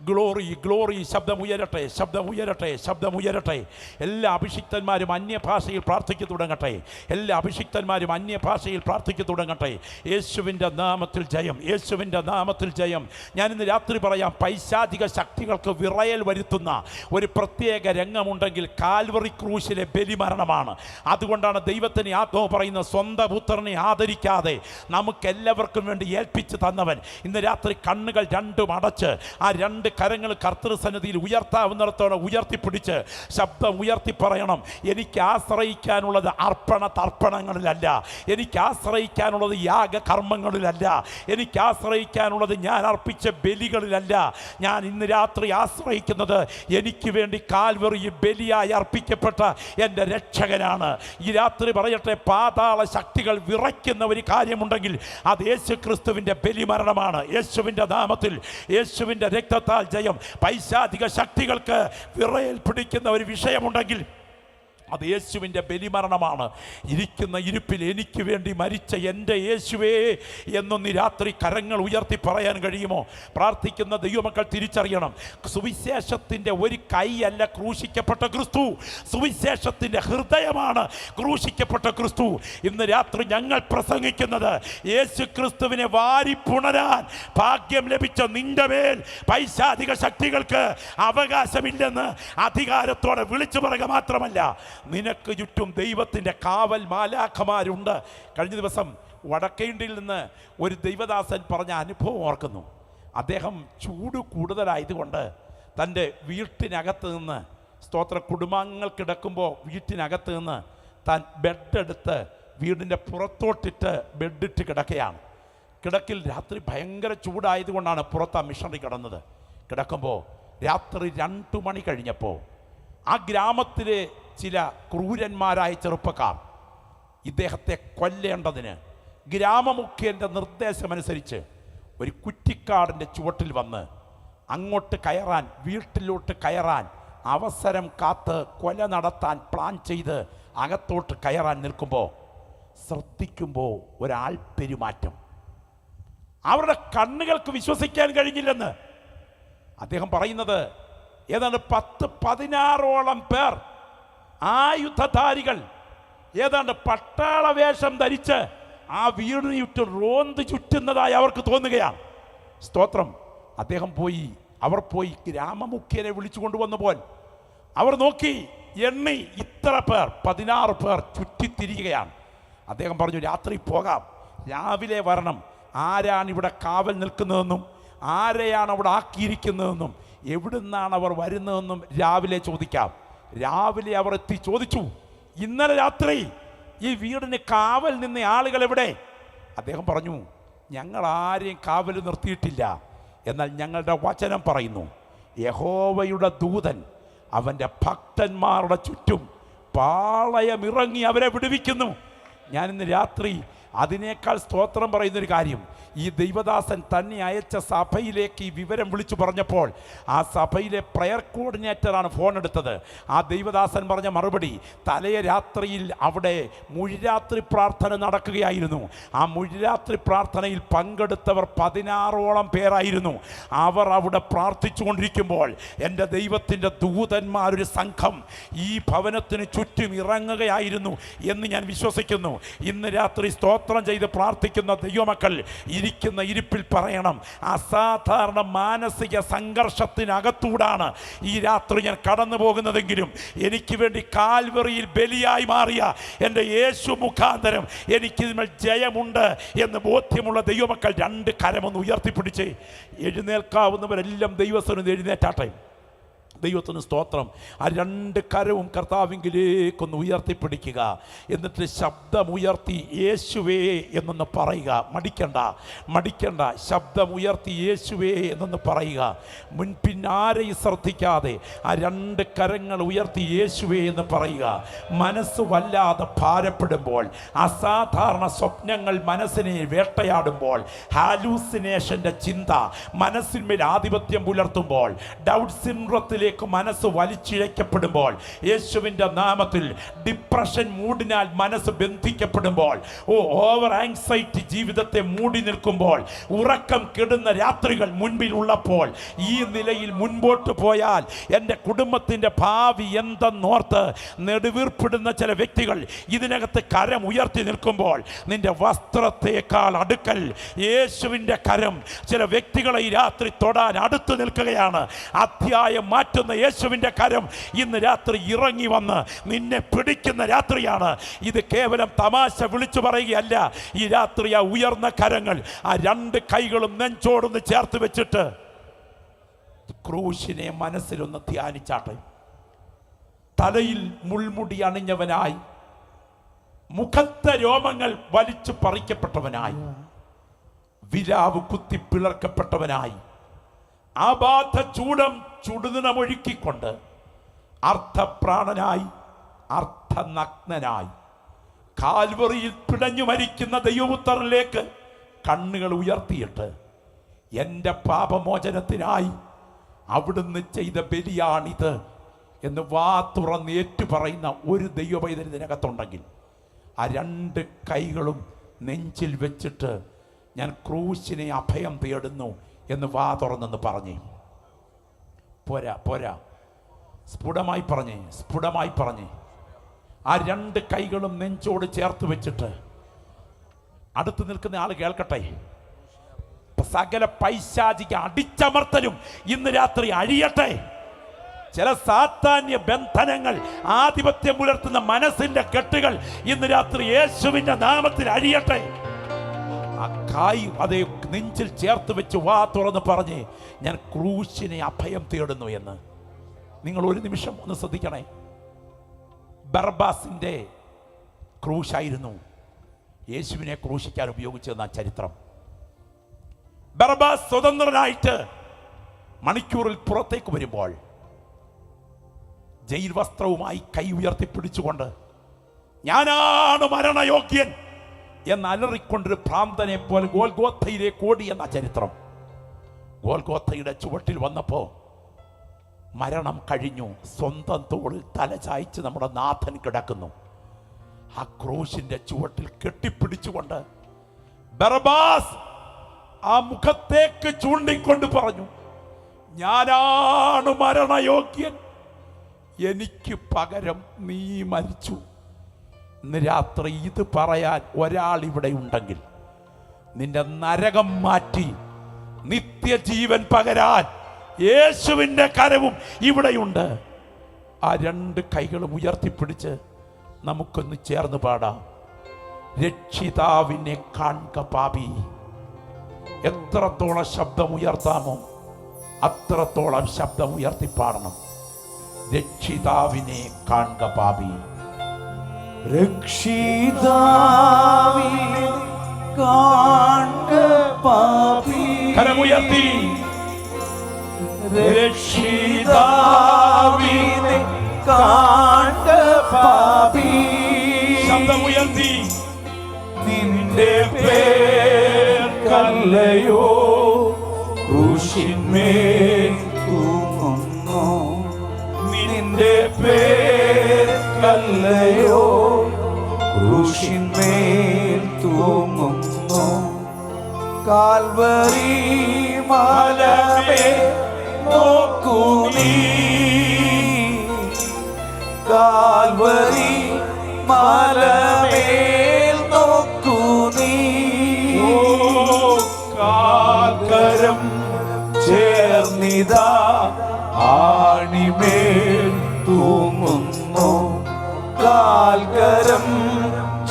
Glory, glory. ശബ്ദമുയരട്ടെ, ശബ്ദമുയരട്ടെ, ശബ്ദമുയരട്ടെ. എല്ലാ അഭിഷിക്തന്മാരും അന്യഭാഷയിൽ പ്രാർത്ഥിച്ചു തുടങ്ങട്ടെ. എല്ലാ അഭിഷിക്തന്മാരും അന്യഭാഷയിൽ പ്രാർത്ഥിച്ചു തുടങ്ങട്ടെ. യേശുവിൻ്റെ നാമത്തിൽ ജയം, യേശുവിൻ്റെ നാമത്തിൽ ജയം. ഞാനിന്ന് രാത്രി പറയാം, പൈശാചിക ശക്തികൾക്ക് വിറയൽ വരുത്തുന്ന ഒരു പ്രത്യേക രംഗമുണ്ടെങ്കിൽ കാൽവറി ക്രൂശിലെ ബലിമരണമാണ്. അതുകൊണ്ടാണ് ദൈവത്തിന് ആത്മാവ് പറയുന്ന സ്വന്തം പുത്രനെ ആദരിക്കാതെ നമുക്കെല്ലാവർക്കും വേണ്ടി ഏൽപ്പിച്ച് തന്നവൻ ഇന്ന് രാത്രി കണ്ണുകൾ രണ്ടും അടച്ച് ആ രണ്ട് കരങ്ങൾ കർത്തൃസന്നിധിയിൽ ഉയർത്താവുന്നിടത്തോളം ഉയർത്തിപ്പിടിച്ച് ശബ്ദം ഉയർത്തി പറയണം, എനിക്ക് ആശ്രയിക്കാനുള്ളത് അർപ്പണ തർപ്പണങ്ങളിലല്ല, എനിക്ക് ആശ്രയിക്കാനുള്ളത് യാഗകർമ്മങ്ങളിലല്ല, എനിക്ക് ആശ്രയിക്കാനുള്ളത് ഞാൻ അർപ്പിച്ച ബലികളിലല്ല. ഞാൻ ഇന്ന് രാത്രി ആശ്രയിക്കുന്നത് എനിക്ക് വേണ്ടി കാൽവറി ബലിയായി അർപ്പിക്കപ്പെട്ട എൻ്റെ രക്ഷകനാണ്. ഈ രാത്രി പറയട്ടെ, പാതാള ശക്തികൾ വിറയ്ക്കുന്ന ഒരു കാര്യമുണ്ടെങ്കിൽ അത് യേശു ക്രിസ്തുവിൻ്റെ ബലിമരണമാണ്. യേശുവിൻ്റെ നാമത്തിൽ, യേശുവിൻ്റെ രക്തത്താൽ ജയം. പൈശാചിക ശക്തികൾക്ക് വിറയൽ പിടിക്കുന്ന ഒരു വിഷയമുണ്ടെങ്കിൽ അത് യേശുവിൻ്റെ ബലിമരണമാണ്. ഇരിക്കുന്ന ഇരിപ്പിൽ എനിക്ക് വേണ്ടി മരിച്ച എൻ്റെ യേശുവേ എന്നൊന്ന് രാത്രി കരങ്ങൾ ഉയർത്തി പറയാൻ കഴിയുമോ? പ്രാർത്ഥിക്കുന്ന ദൈവമക്കൾ തിരിച്ചറിയണം, സുവിശേഷത്തിൻ്റെ ഒരു കൈയല്ല ക്രൂശിക്കപ്പെട്ട ക്രിസ്തു, സുവിശേഷത്തിൻ്റെ ഹൃദയമാണ് ക്രൂശിക്കപ്പെട്ട ക്രിസ്തു. ഇന്ന് രാത്രി ഞങ്ങൾ പ്രസംഗിക്കുന്നത് യേശു ക്രിസ്തുവിനെ വാരിപ്പുണരാൻ ഭാഗ്യം ലഭിച്ച നിന്റെ മേൽ പൈശാചിക ശക്തികൾക്ക് അവകാശമില്ലെന്ന് അധികാരത്തോടെ വിളിച്ചു പറയുക മാത്രമല്ല, നിനക്ക് ചുറ്റും ദൈവത്തിൻ്റെ കാവൽ മാലാഖമാരുണ്ട്. കഴിഞ്ഞ ദിവസം വടക്കേണ്ടിയിൽ നിന്ന് ഒരു ദൈവദാസൻ പറഞ്ഞ അനുഭവം ഓർക്കുന്നു. അദ്ദേഹം ചൂട് കൂടുതലായതുകൊണ്ട് തൻ്റെ വീട്ടിനകത്ത് നിന്ന്, സ്തോത്ര, കുടുംബാംഗങ്ങൾ കിടക്കുമ്പോൾ വീട്ടിനകത്ത് നിന്ന് താൻ ബെഡെടുത്ത് വീടിൻ്റെ പുറത്തോട്ടിട്ട് ബെഡിട്ട് കിടക്കുകയാണ്. കിടക്കിൽ രാത്രി ഭയങ്കര ചൂടായതുകൊണ്ടാണ് പുറത്ത് ആ മിഷണറി കിടന്നത്. കിടക്കുമ്പോൾ രാത്രി 2 മണി കഴിഞ്ഞപ്പോൾ ആ ഗ്രാമത്തിലെ ചില ക്രൂരന്മാരായ ചെറുപ്പക്കാർ ഇദ്ദേഹത്തെ കൊല്ലേണ്ടതിന് ഗ്രാമമുഖ്യൻ്റെ നിർദ്ദേശമനുസരിച്ച് ഒരു കുറ്റിക്കാടിൻ്റെ ചുവട്ടിൽ വന്ന് അങ്ങോട്ട് കയറാൻ, വീട്ടിലോട്ട് കയറാൻ അവസരം കാത്ത് കൊല നടത്താൻ പ്ലാൻ ചെയ്ത് അകത്തോട്ട് കയറാൻ നിൽക്കുമ്പോൾ ശ്രദ്ധിക്കുമ്പോൾ ഒരാൾ പെരുമാറ്റം അവരുടെ കണ്ണുകൾക്ക് വിശ്വസിക്കാൻ കഴിഞ്ഞില്ലെന്ന് അദ്ദേഹം പറയുന്നത്. ഏതാണ്ട് 10-16ഓളം പേർ ആയുധധാരികൾ ഏതാണ്ട് പട്ടാള വേഷം ധരിച്ച് ആ വീടിന് ചുറ്റും റോന്ത് ചുറ്റുന്നതായി അവർക്ക് തോന്നുകയാണ്. സ്തോത്രം. അവർ പോയി ഗ്രാമമുഖ്യനെ വിളിച്ചു കൊണ്ടുവന്നപ്പോൾ അവർ നോക്കി, എണ്ണി, ഇത്ര പേർ, 16 പേർ ചുറ്റിത്തിരിക്കുകയാണ്. അദ്ദേഹം പറഞ്ഞു, രാത്രി പോകാം, രാവിലെ വരണം. ആരാണ് ഇവിടെ കാവൽ നിൽക്കുന്നതെന്നും ആരെയാണ് അവിടെ ആക്കിയിരിക്കുന്നതെന്നും എവിടുന്നാണ് അവർ വരുന്നതെന്നും രാവിലെ ചോദിക്കാം. രാവിലെ അവർ എത്തി ചോദിച്ചു, ഇന്നലെ രാത്രി ഈ വീടിന് കാവൽ നിന്ന ആളുകൾ എവിടെ? അദ്ദേഹം പറഞ്ഞു, ഞങ്ങൾ ആരെയും കാവൽ നിർത്തിയിട്ടില്ല. എന്നാൽ ഞങ്ങളുടെ വചനം പറയുന്നു, യഹോവയുടെ ദൂതൻ അവൻ്റെ ഭക്തന്മാരുടെ ചുറ്റും പാളയമിറങ്ങി അവരെ വിടുവിക്കുന്നു. ഞാനിന്ന് രാത്രി അതിനേക്കാൾ സ്തോത്രം പറയുന്നൊരു കാര്യം, ഈ ദൈവദാസൻ തന്നെ അയച്ച സഭയിലേക്ക് ഈ വിവരം വിളിച്ചു പറഞ്ഞപ്പോൾ ആ സഭയിലെ പ്രയർ കോർഡിനേറ്ററാണ് ഫോൺ എടുത്തത്. ആ ദൈവദാസൻ പറഞ്ഞ മറുപടി, തലേ രാത്രിയിൽ അവിടെ മുഴുരാത്രി പ്രാർത്ഥന നടക്കുകയായിരുന്നു. ആ മുഴുരാത്രി പ്രാർത്ഥനയിൽ പങ്കെടുത്തവർ 16ഓളം പേരായിരുന്നു. അവർ അവിടെ പ്രാർത്ഥിച്ചു കൊണ്ടിരിക്കുമ്പോൾ എൻ്റെ ദൈവത്തിൻ്റെ ദൂതന്മാരൊരു സംഘം ഈ ഭവനത്തിന് ചുറ്റും ഇറങ്ങുകയായിരുന്നു എന്ന് ഞാൻ വിശ്വസിക്കുന്നു. ഇന്ന് രാത്രി സ്തോത്രം ചെയ്ത് പ്രാർത്ഥിക്കുന്ന ദൈവമക്കൾ ഇരിക്കുന്ന ഇരിപ്പിൽ പറയണം, അസാധാരണ മാനസിക സംഘർഷത്തിനകത്തൂടാണ് ഈ രാത്രി ഞാൻ കടന്നു പോകുന്നതെങ്കിലും എനിക്ക് വേണ്ടി കാൽവറിയിൽ ബലിയായി മാറിയ എൻ്റെ യേശു മുഖാന്തരം എനിക്കിതിന്മേൽ ജയമുണ്ട് എന്ന് ബോധ്യമുള്ള ദൈവമക്കൾ 2 കരമൊന്ന് ഉയർത്തിപ്പിടിച്ച് എഴുന്നേൽക്കാവുന്നവരെല്ലാം ദൈവസ്ഥനും എഴുന്നേറ്റാട്ടെ. ദൈവത്തിന് സ്തോത്രം. ആ 2 കരവും കർത്താവിങ്കിലേക്കൊന്ന് ഉയർത്തിപ്പിടിക്കുക. എന്നിട്ട് ശബ്ദമുയർത്തി യേശുവേ എന്നൊന്ന് പറയുക. മടിക്കണ്ട. ശബ്ദമുയർത്തി യേശുവേ എന്നൊന്ന് പറയുക. മുൻപിന്നാരെയും ശ്രദ്ധിക്കാതെ ആ 2 കരങ്ങൾ ഉയർത്തി യേശുവേ എന്ന് പറയുക. മനസ്സ് വല്ലാതെ ഭാരപ്പെടുമ്പോൾ, അസാധാരണ സ്വപ്നങ്ങൾ മനസ്സിനെ വേട്ടയാടുമ്പോൾ, ഹാലൂസിനേഷൻ്റെ ചിന്ത മനസ്സിന്മേൽ ആധിപത്യം പുലർത്തുമ്പോൾ, ഡൗട്ട് സിൻഡ്രത്തിലെ മനസ്സ് വലിച്ചിഴക്കപ്പെടുമ്പോൾ, യേശുവിൻ്റെ നാമത്തിൽ ഡിപ്രഷൻ മൂഡിനാൽ മനസ്സ് ബന്ധിക്കപ്പെടുമ്പോൾ, ഓവർ ആങ്സൈറ്റി ജീവിതത്തെ മൂടി നിൽക്കുമ്പോൾ, ഉറക്കം കെടുന്ന രാത്രികൾ മുൻപിൽ ഉള്ളപ്പോൾ, ഈ നിലയിൽ മുൻപോട്ട് പോയാൽ എൻ്റെ കുടുംബത്തിൻ്റെ ഭാവി എന്തെന്നോർത്ത് നെടുവീർപ്പിടുന്ന ചില വ്യക്തികൾ ഇതിനകത്ത് കരം ഉയർത്തി നിൽക്കുമ്പോൾ, നിന്റെ വസ്ത്രത്തേക്കാൾ അടുക്കൽ യേശുവിൻ്റെ കരം ചില വ്യക്തികളെ ഈ രാത്രി തൊടാൻ അടുത്ത് നിൽക്കുകയാണ്. അധ്യായം മാറ്റുന്ന യേശുവിൻ്റെ കരം ഇന്ന് രാത്രി ഇറങ്ങി വന്ന് നിന്നെ പിടിക്കുന്ന രാത്രിയാണ്. ഇത് കേവലം തമാശ വിളിച്ചു പറയുകയല്ല. ഈ രാത്രി ആ ഉയർന്ന കരങ്ങൾ, ആ 2 കൈകളും നെഞ്ചോടൊന്ന് ചേർത്ത് വെച്ചിട്ട് ക്രൂശിനെ മനസ്സിലൊന്ന് ധ്യാനിച്ചാട്ടെ. തലയിൽ മുൾമുടി അണിഞ്ഞവനായി, മുഖത്തെ രോമങ്ങൾ വലിച്ചു പറിക്കപ്പെട്ടവനായി, വിലാവ് കുത്തി പിളർക്കപ്പെട്ടവനായി, ആബാധ ചൂടം ചുടുനിണമൊഴുക്കിക്കൊണ്ട് അർത്ഥപ്രാണനായി, അർത്ഥനഗ്നനായി, കാൽവറിയിൽ പിടഞ്ഞു മരിക്കുന്ന ദൈവപുത്രനിലേക്ക് കണ്ണുകൾ ഉയർത്തിയിട്ട് എൻ്റെ പാപമോചനത്തിനായി അവിടുന്ന് ചെയ്ത ബലിയാണിത് എന്ന് വാ തുറന്ന് ഏറ്റു പറയുന്ന ഒരു ദൈവപൈതൽ ഇതിനകത്തുണ്ടെങ്കിൽ ആ 2 കൈകളും നെഞ്ചിൽ വെച്ചിട്ട് ഞാൻ ക്രൂശിനെ അഭയം തേടുന്നു എന്ന് വാ തുറന്നെന്ന് പറഞ്ഞേ. പോരാ പോരാ, സ്ഫുടമായി പറഞ്ഞേ. ആ 2 കൈകളും നെഞ്ചോട് ചേർത്ത് വെച്ചിട്ട് അടുത്ത് നിൽക്കുന്ന ആൾ കേൾക്കട്ടെ. സകല പൈശാചിക അടിച്ചമർത്തലും ഇന്ന് രാത്രി അഴിയട്ടെ. ചില സാത്താന്യ ബന്ധനങ്ങൾ, ആധിപത്യം പുലർത്തുന്ന മനസ്സിന്റെ കെട്ടുകൾ ഇന്ന് രാത്രി യേശുവിന്റെ നാമത്തിൽ അഴിയട്ടെ. ആ കായ് അതേ നെഞ്ചിൽ ചേർത്ത് വെച്ച് വാ തുറന്ന് പറഞ്ഞേ, ഞാൻ ക്രൂശിനെ അഭയം തേടുന്നു എന്ന്. നിങ്ങൾ ഒരു നിമിഷം ഒന്ന് ശ്രദ്ധിക്കണേ. ബർബാസിന്റെ ക്രൂശായിരുന്നു യേശുവിനെ ക്രൂശിക്കാൻ ഉപയോഗിച്ചതെന്ന ചരിത്രം. ബർബാസ് സ്വതന്ത്രനായിട്ട് മണിക്കൂറിൽ പുറത്തേക്ക് വരുമ്പോൾ ജയിൽ വസ്ത്രവുമായി കൈ ഉയർത്തിപ്പിടിച്ചുകൊണ്ട് ഞാനാണ് മരണയോഗ്യൻ എന്ന് അലറിക്കൊണ്ടൊരു ഭ്രാന്തനെ പോലെ ഗോൽഗോഥയിലേക്ക് ഓടി എന്ന ചരിത്രം. ഗോൽഗോഥയുടെ ചുവട്ടിൽ വന്നപ്പോൾ മരണം കഴിഞ്ഞു. സ്വന്തം തോളിൽ തല ചായ്ച്ച് നമ്മുടെ നാഥൻ കിടക്കുന്നു. ആ ക്രൂശിന്റെ ചുവട്ടിൽ കെട്ടിപ്പിടിച്ചുകൊണ്ട് ബർബാസ് ആ മുഖത്തേക്ക് ചൂണ്ടിക്കൊണ്ട് പറഞ്ഞു, ഞാനാണ് മരണയോഗ്യൻ, എനിക്ക് പകരം നീ മരിച്ചു. ഇന്ന് രാത്രി ഇത് പറയാൻ ഒരാൾ ഇവിടെ ഉണ്ടെങ്കിൽ നിന്റെ നരകം മാറ്റി നിത്യജീവൻ പകരാൻ യേശുവിൻ്റെ കരവും ഇവിടെയുണ്ട്. ആ 2 കൈകളും ഉയർത്തിപ്പിടിച്ച് നമുക്കൊന്ന് ചേർന്ന് പാടാം. രക്ഷിതാവിനെ കാൺക പാപി. എത്രത്തോളം ശബ്ദം ഉയർത്താമോ അത്രത്തോളം ശബ്ദം ഉയർത്തി പാടണം. രക്ഷിതാവിനെ കാൺക പാപി. രക്ഷിതാവിനെ കാൺക പാപി. കരമുയർത്തി. രക്ഷിതാവിനെ കാൺക പാപി. ശബ്ദമുയർത്തി. നിന്റെ പേർക്കല്ലയോ ക്രൂശിന്മേൽ തൂങ്ങുന്നു. നിന്റെ പേർക്കല്ലയോ ക്രൂശിന്മേൽ തൂങ്ങുന്നു. കാൽവരി മലമേൽ നോക്കൂ നീ. കാൽവരി മലമേൽ നോക്കൂ നീ. കാൽക്കരം ചേർന്നിതാ ആണിമേൽ തൂങ്ങുന്നു. കാൽക്കരം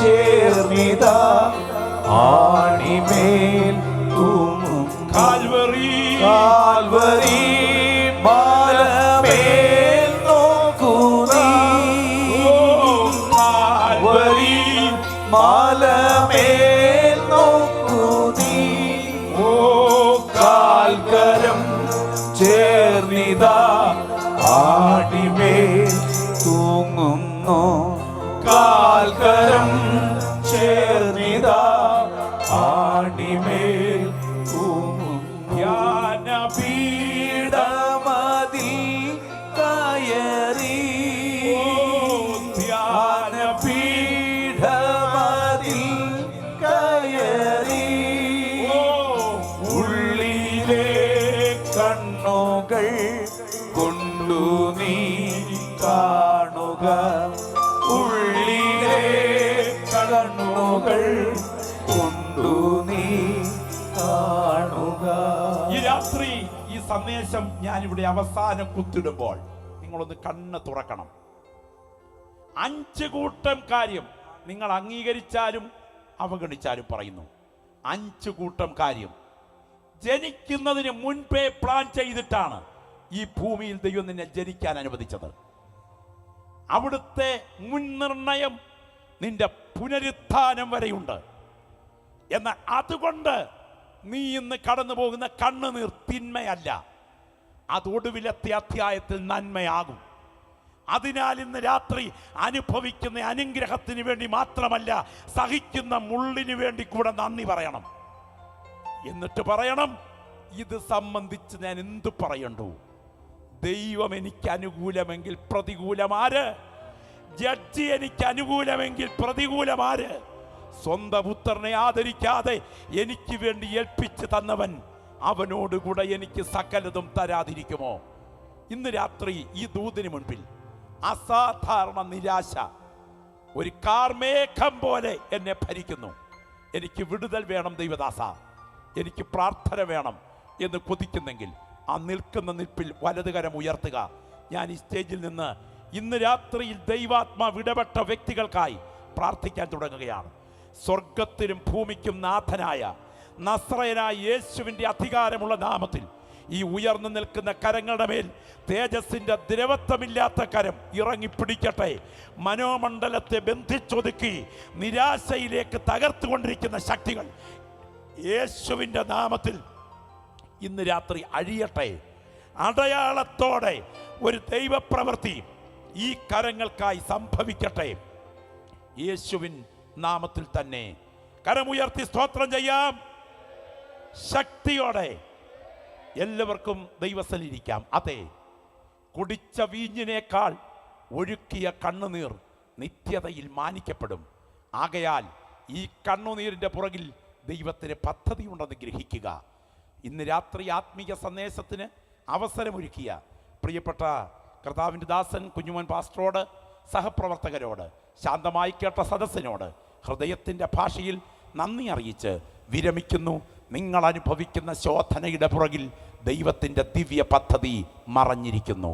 ചേർന്നിതാ ആണിമേൽ തൂങ്ങുന്നു. കാൽവരി കാൽവരി മലമേൽ നോക്കൂ നീ. കാൽവരി മലമേൽ നോക്കൂ നീ. കാൽക്കരം ചേർന്നിതാ ആണിമേൽ തൂങ്ങുന്നു. കാൽക്കരം ചേർന്നിതാ ആണിമേൽ തൂങ്ങുന്നു. ധ്യാനപീഠമതിൽ കയറി. ധ്യാനപീഠമതിൽ കയറി. ഉള്ളിലെ കണ്ണുകൾ കൊണ്ടു നീ കാണുക. ഉള്ളിലെ കണ്ണുകൾ കൊണ്ടു നീ കാണുക. ഈ രാത്രി ഈ സന്ദേശം ഞാനിവിടെ അവസാനം കുത്തിടുമ്പോൾ നിങ്ങളൊന്ന് കണ്ണ് തുറക്കണം. 5 കൂട്ടം കാര്യം നിങ്ങൾ അംഗീകരിച്ചാലും അവഗണിച്ചാലും പറയുന്നു. 5 കൂട്ടം കാര്യം ജനിക്കുന്നതിന് മുൻപേ പ്ലാൻ ചെയ്തിട്ടാണ് ഈ ഭൂമിയിൽ ദൈവം നിന്നെ ജനിക്കാൻ അനുവദിച്ചത്. അവിടുത്തെ മുൻനിർണയം നിന്റെ പുനരുത്ഥാനം വരെയുണ്ട്. എന്നാൽ അതുകൊണ്ട് നീ ഇന്ന് കടന്നു പോകുന്ന കണ്ണുനീർ തിന്മയല്ല, അത് ഒടുവിലത്തെ അധ്യായത്തിൽ നന്മയാകും. അതിനാൽ ഇന്ന് രാത്രി അനുഭവിക്കുന്ന അനുഗ്രഹത്തിന് വേണ്ടി മാത്രമല്ല, സഹിക്കുന്ന മുള്ളിന് വേണ്ടി കൂടെ നന്ദി പറയണം. എന്നിട്ട് പറയണം, ഇത് സംബന്ധിച്ച് ഞാൻ എന്തു പറയണ്ടു? ദൈവം എനിക്ക് അനുകൂലമെങ്കിൽ പ്രതികൂലമാര്? ജഡ്ജി എനിക്ക് അനുകൂലമെങ്കിൽ പ്രതികൂലമാര്? സ്വന്തം പുത്രനെ ആദരിക്കാതെ എനിക്ക് വേണ്ടി ഏൽപ്പിച്ച് തന്നവൻ അവനോടുകൂടെ എനിക്ക് സകലതും തരാതിരിക്കുമോ? ഇന്ന് രാത്രി ഈ ദൂതിന് മുൻപിൽ അസാധാരണ നിരാശ ഒരു കാർമേഘം പോലെ എന്നെ ഭരിക്കുന്നു. എനിക്ക് വിടുതൽ വേണം ദൈവദാസ, എനിക്ക് പ്രാർത്ഥന വേണം എന്ന് കൊതിക്കുന്നെങ്കിൽ ആ നിൽക്കുന്ന നിൽപ്പിൽ വലതുകരം ഉയർത്തുക. ഞാൻ ഈ സ്റ്റേജിൽ നിന്ന് ഇന്ന് രാത്രിയിൽ ദൈവാത്മാവ് ഇടപെട്ട വ്യക്തികൾക്കായി പ്രാർത്ഥിക്കാൻ തുടങ്ങുകയാണ്. സ്വർഗത്തിനും ഭൂമിക്കും നാഥനായ നസ്രയനായ യേശുവിൻ്റെ അധികാരമുള്ള നാമത്തിൽ ഈ ഉയർന്നു നിൽക്കുന്ന കരങ്ങളുടെ മേൽ തേജസ്സിൻ്റെ ദ്രവത്വമില്ലാത്ത കരം ഇറങ്ങിപ്പിടിക്കട്ടെ. മനോമണ്ഡലത്തെ ബന്ധിച്ചൊതുക്കി നിരാശയിലേക്ക് തകർത്തുകൊണ്ടിരിക്കുന്ന ശക്തികൾ യേശുവിൻ്റെ നാമത്തിൽ ഇന്ന് രാത്രി അഴിയട്ടെ. അടയാളത്തോടെ ഒരു ദൈവപ്രവൃത്തി ഈ കരങ്ങൾക്കായി സംഭവിക്കട്ടെ. യേശുവിൻ നാമത്തിൽ തന്നെ കരമുയർത്തി സ്തോത്രം ചെയ്യാം. ശക്തിയോടെ എല്ലാവർക്കും ദൈവസ്ഥലിരിക്കാം. അതെ, കുടിച്ച വീഞ്ഞിനേക്കാൾ ഒഴുക്കിയ കണ്ണുനീർ നിത്യതയിൽ മാനിക്കപ്പെടും. ആകയാൽ ഈ കണ്ണുനീരിൻ്റെ പുറകിൽ ദൈവത്തിന് പദ്ധതിയുണ്ടെന്ന് ഗ്രഹിക്കുക. ഇന്ന് രാത്രി ആത്മീയ സന്ദേശത്തിന് അവസരമൊരുക്കിയ പ്രിയപ്പെട്ട കർത്താവിൻ്റെ ദാസൻ കുഞ്ഞുമോൻ പാസ്റ്ററോട്, സഹപ്രവർത്തകരോട്, ശാന്തമായി കേട്ട സദസ്സിനോട് ഹൃദയത്തിൻ്റെ ഭാഷയിൽ നന്ദി അറിയിച്ച് വിരമിക്കുന്നു. നിങ്ങൾ അനുഭവിക്കുന്ന ശോധനയുടെ പുറകിൽ ദൈവത്തിൻ്റെ ദിവ്യ പദ്ധതി മറഞ്ഞിരിക്കുന്നു.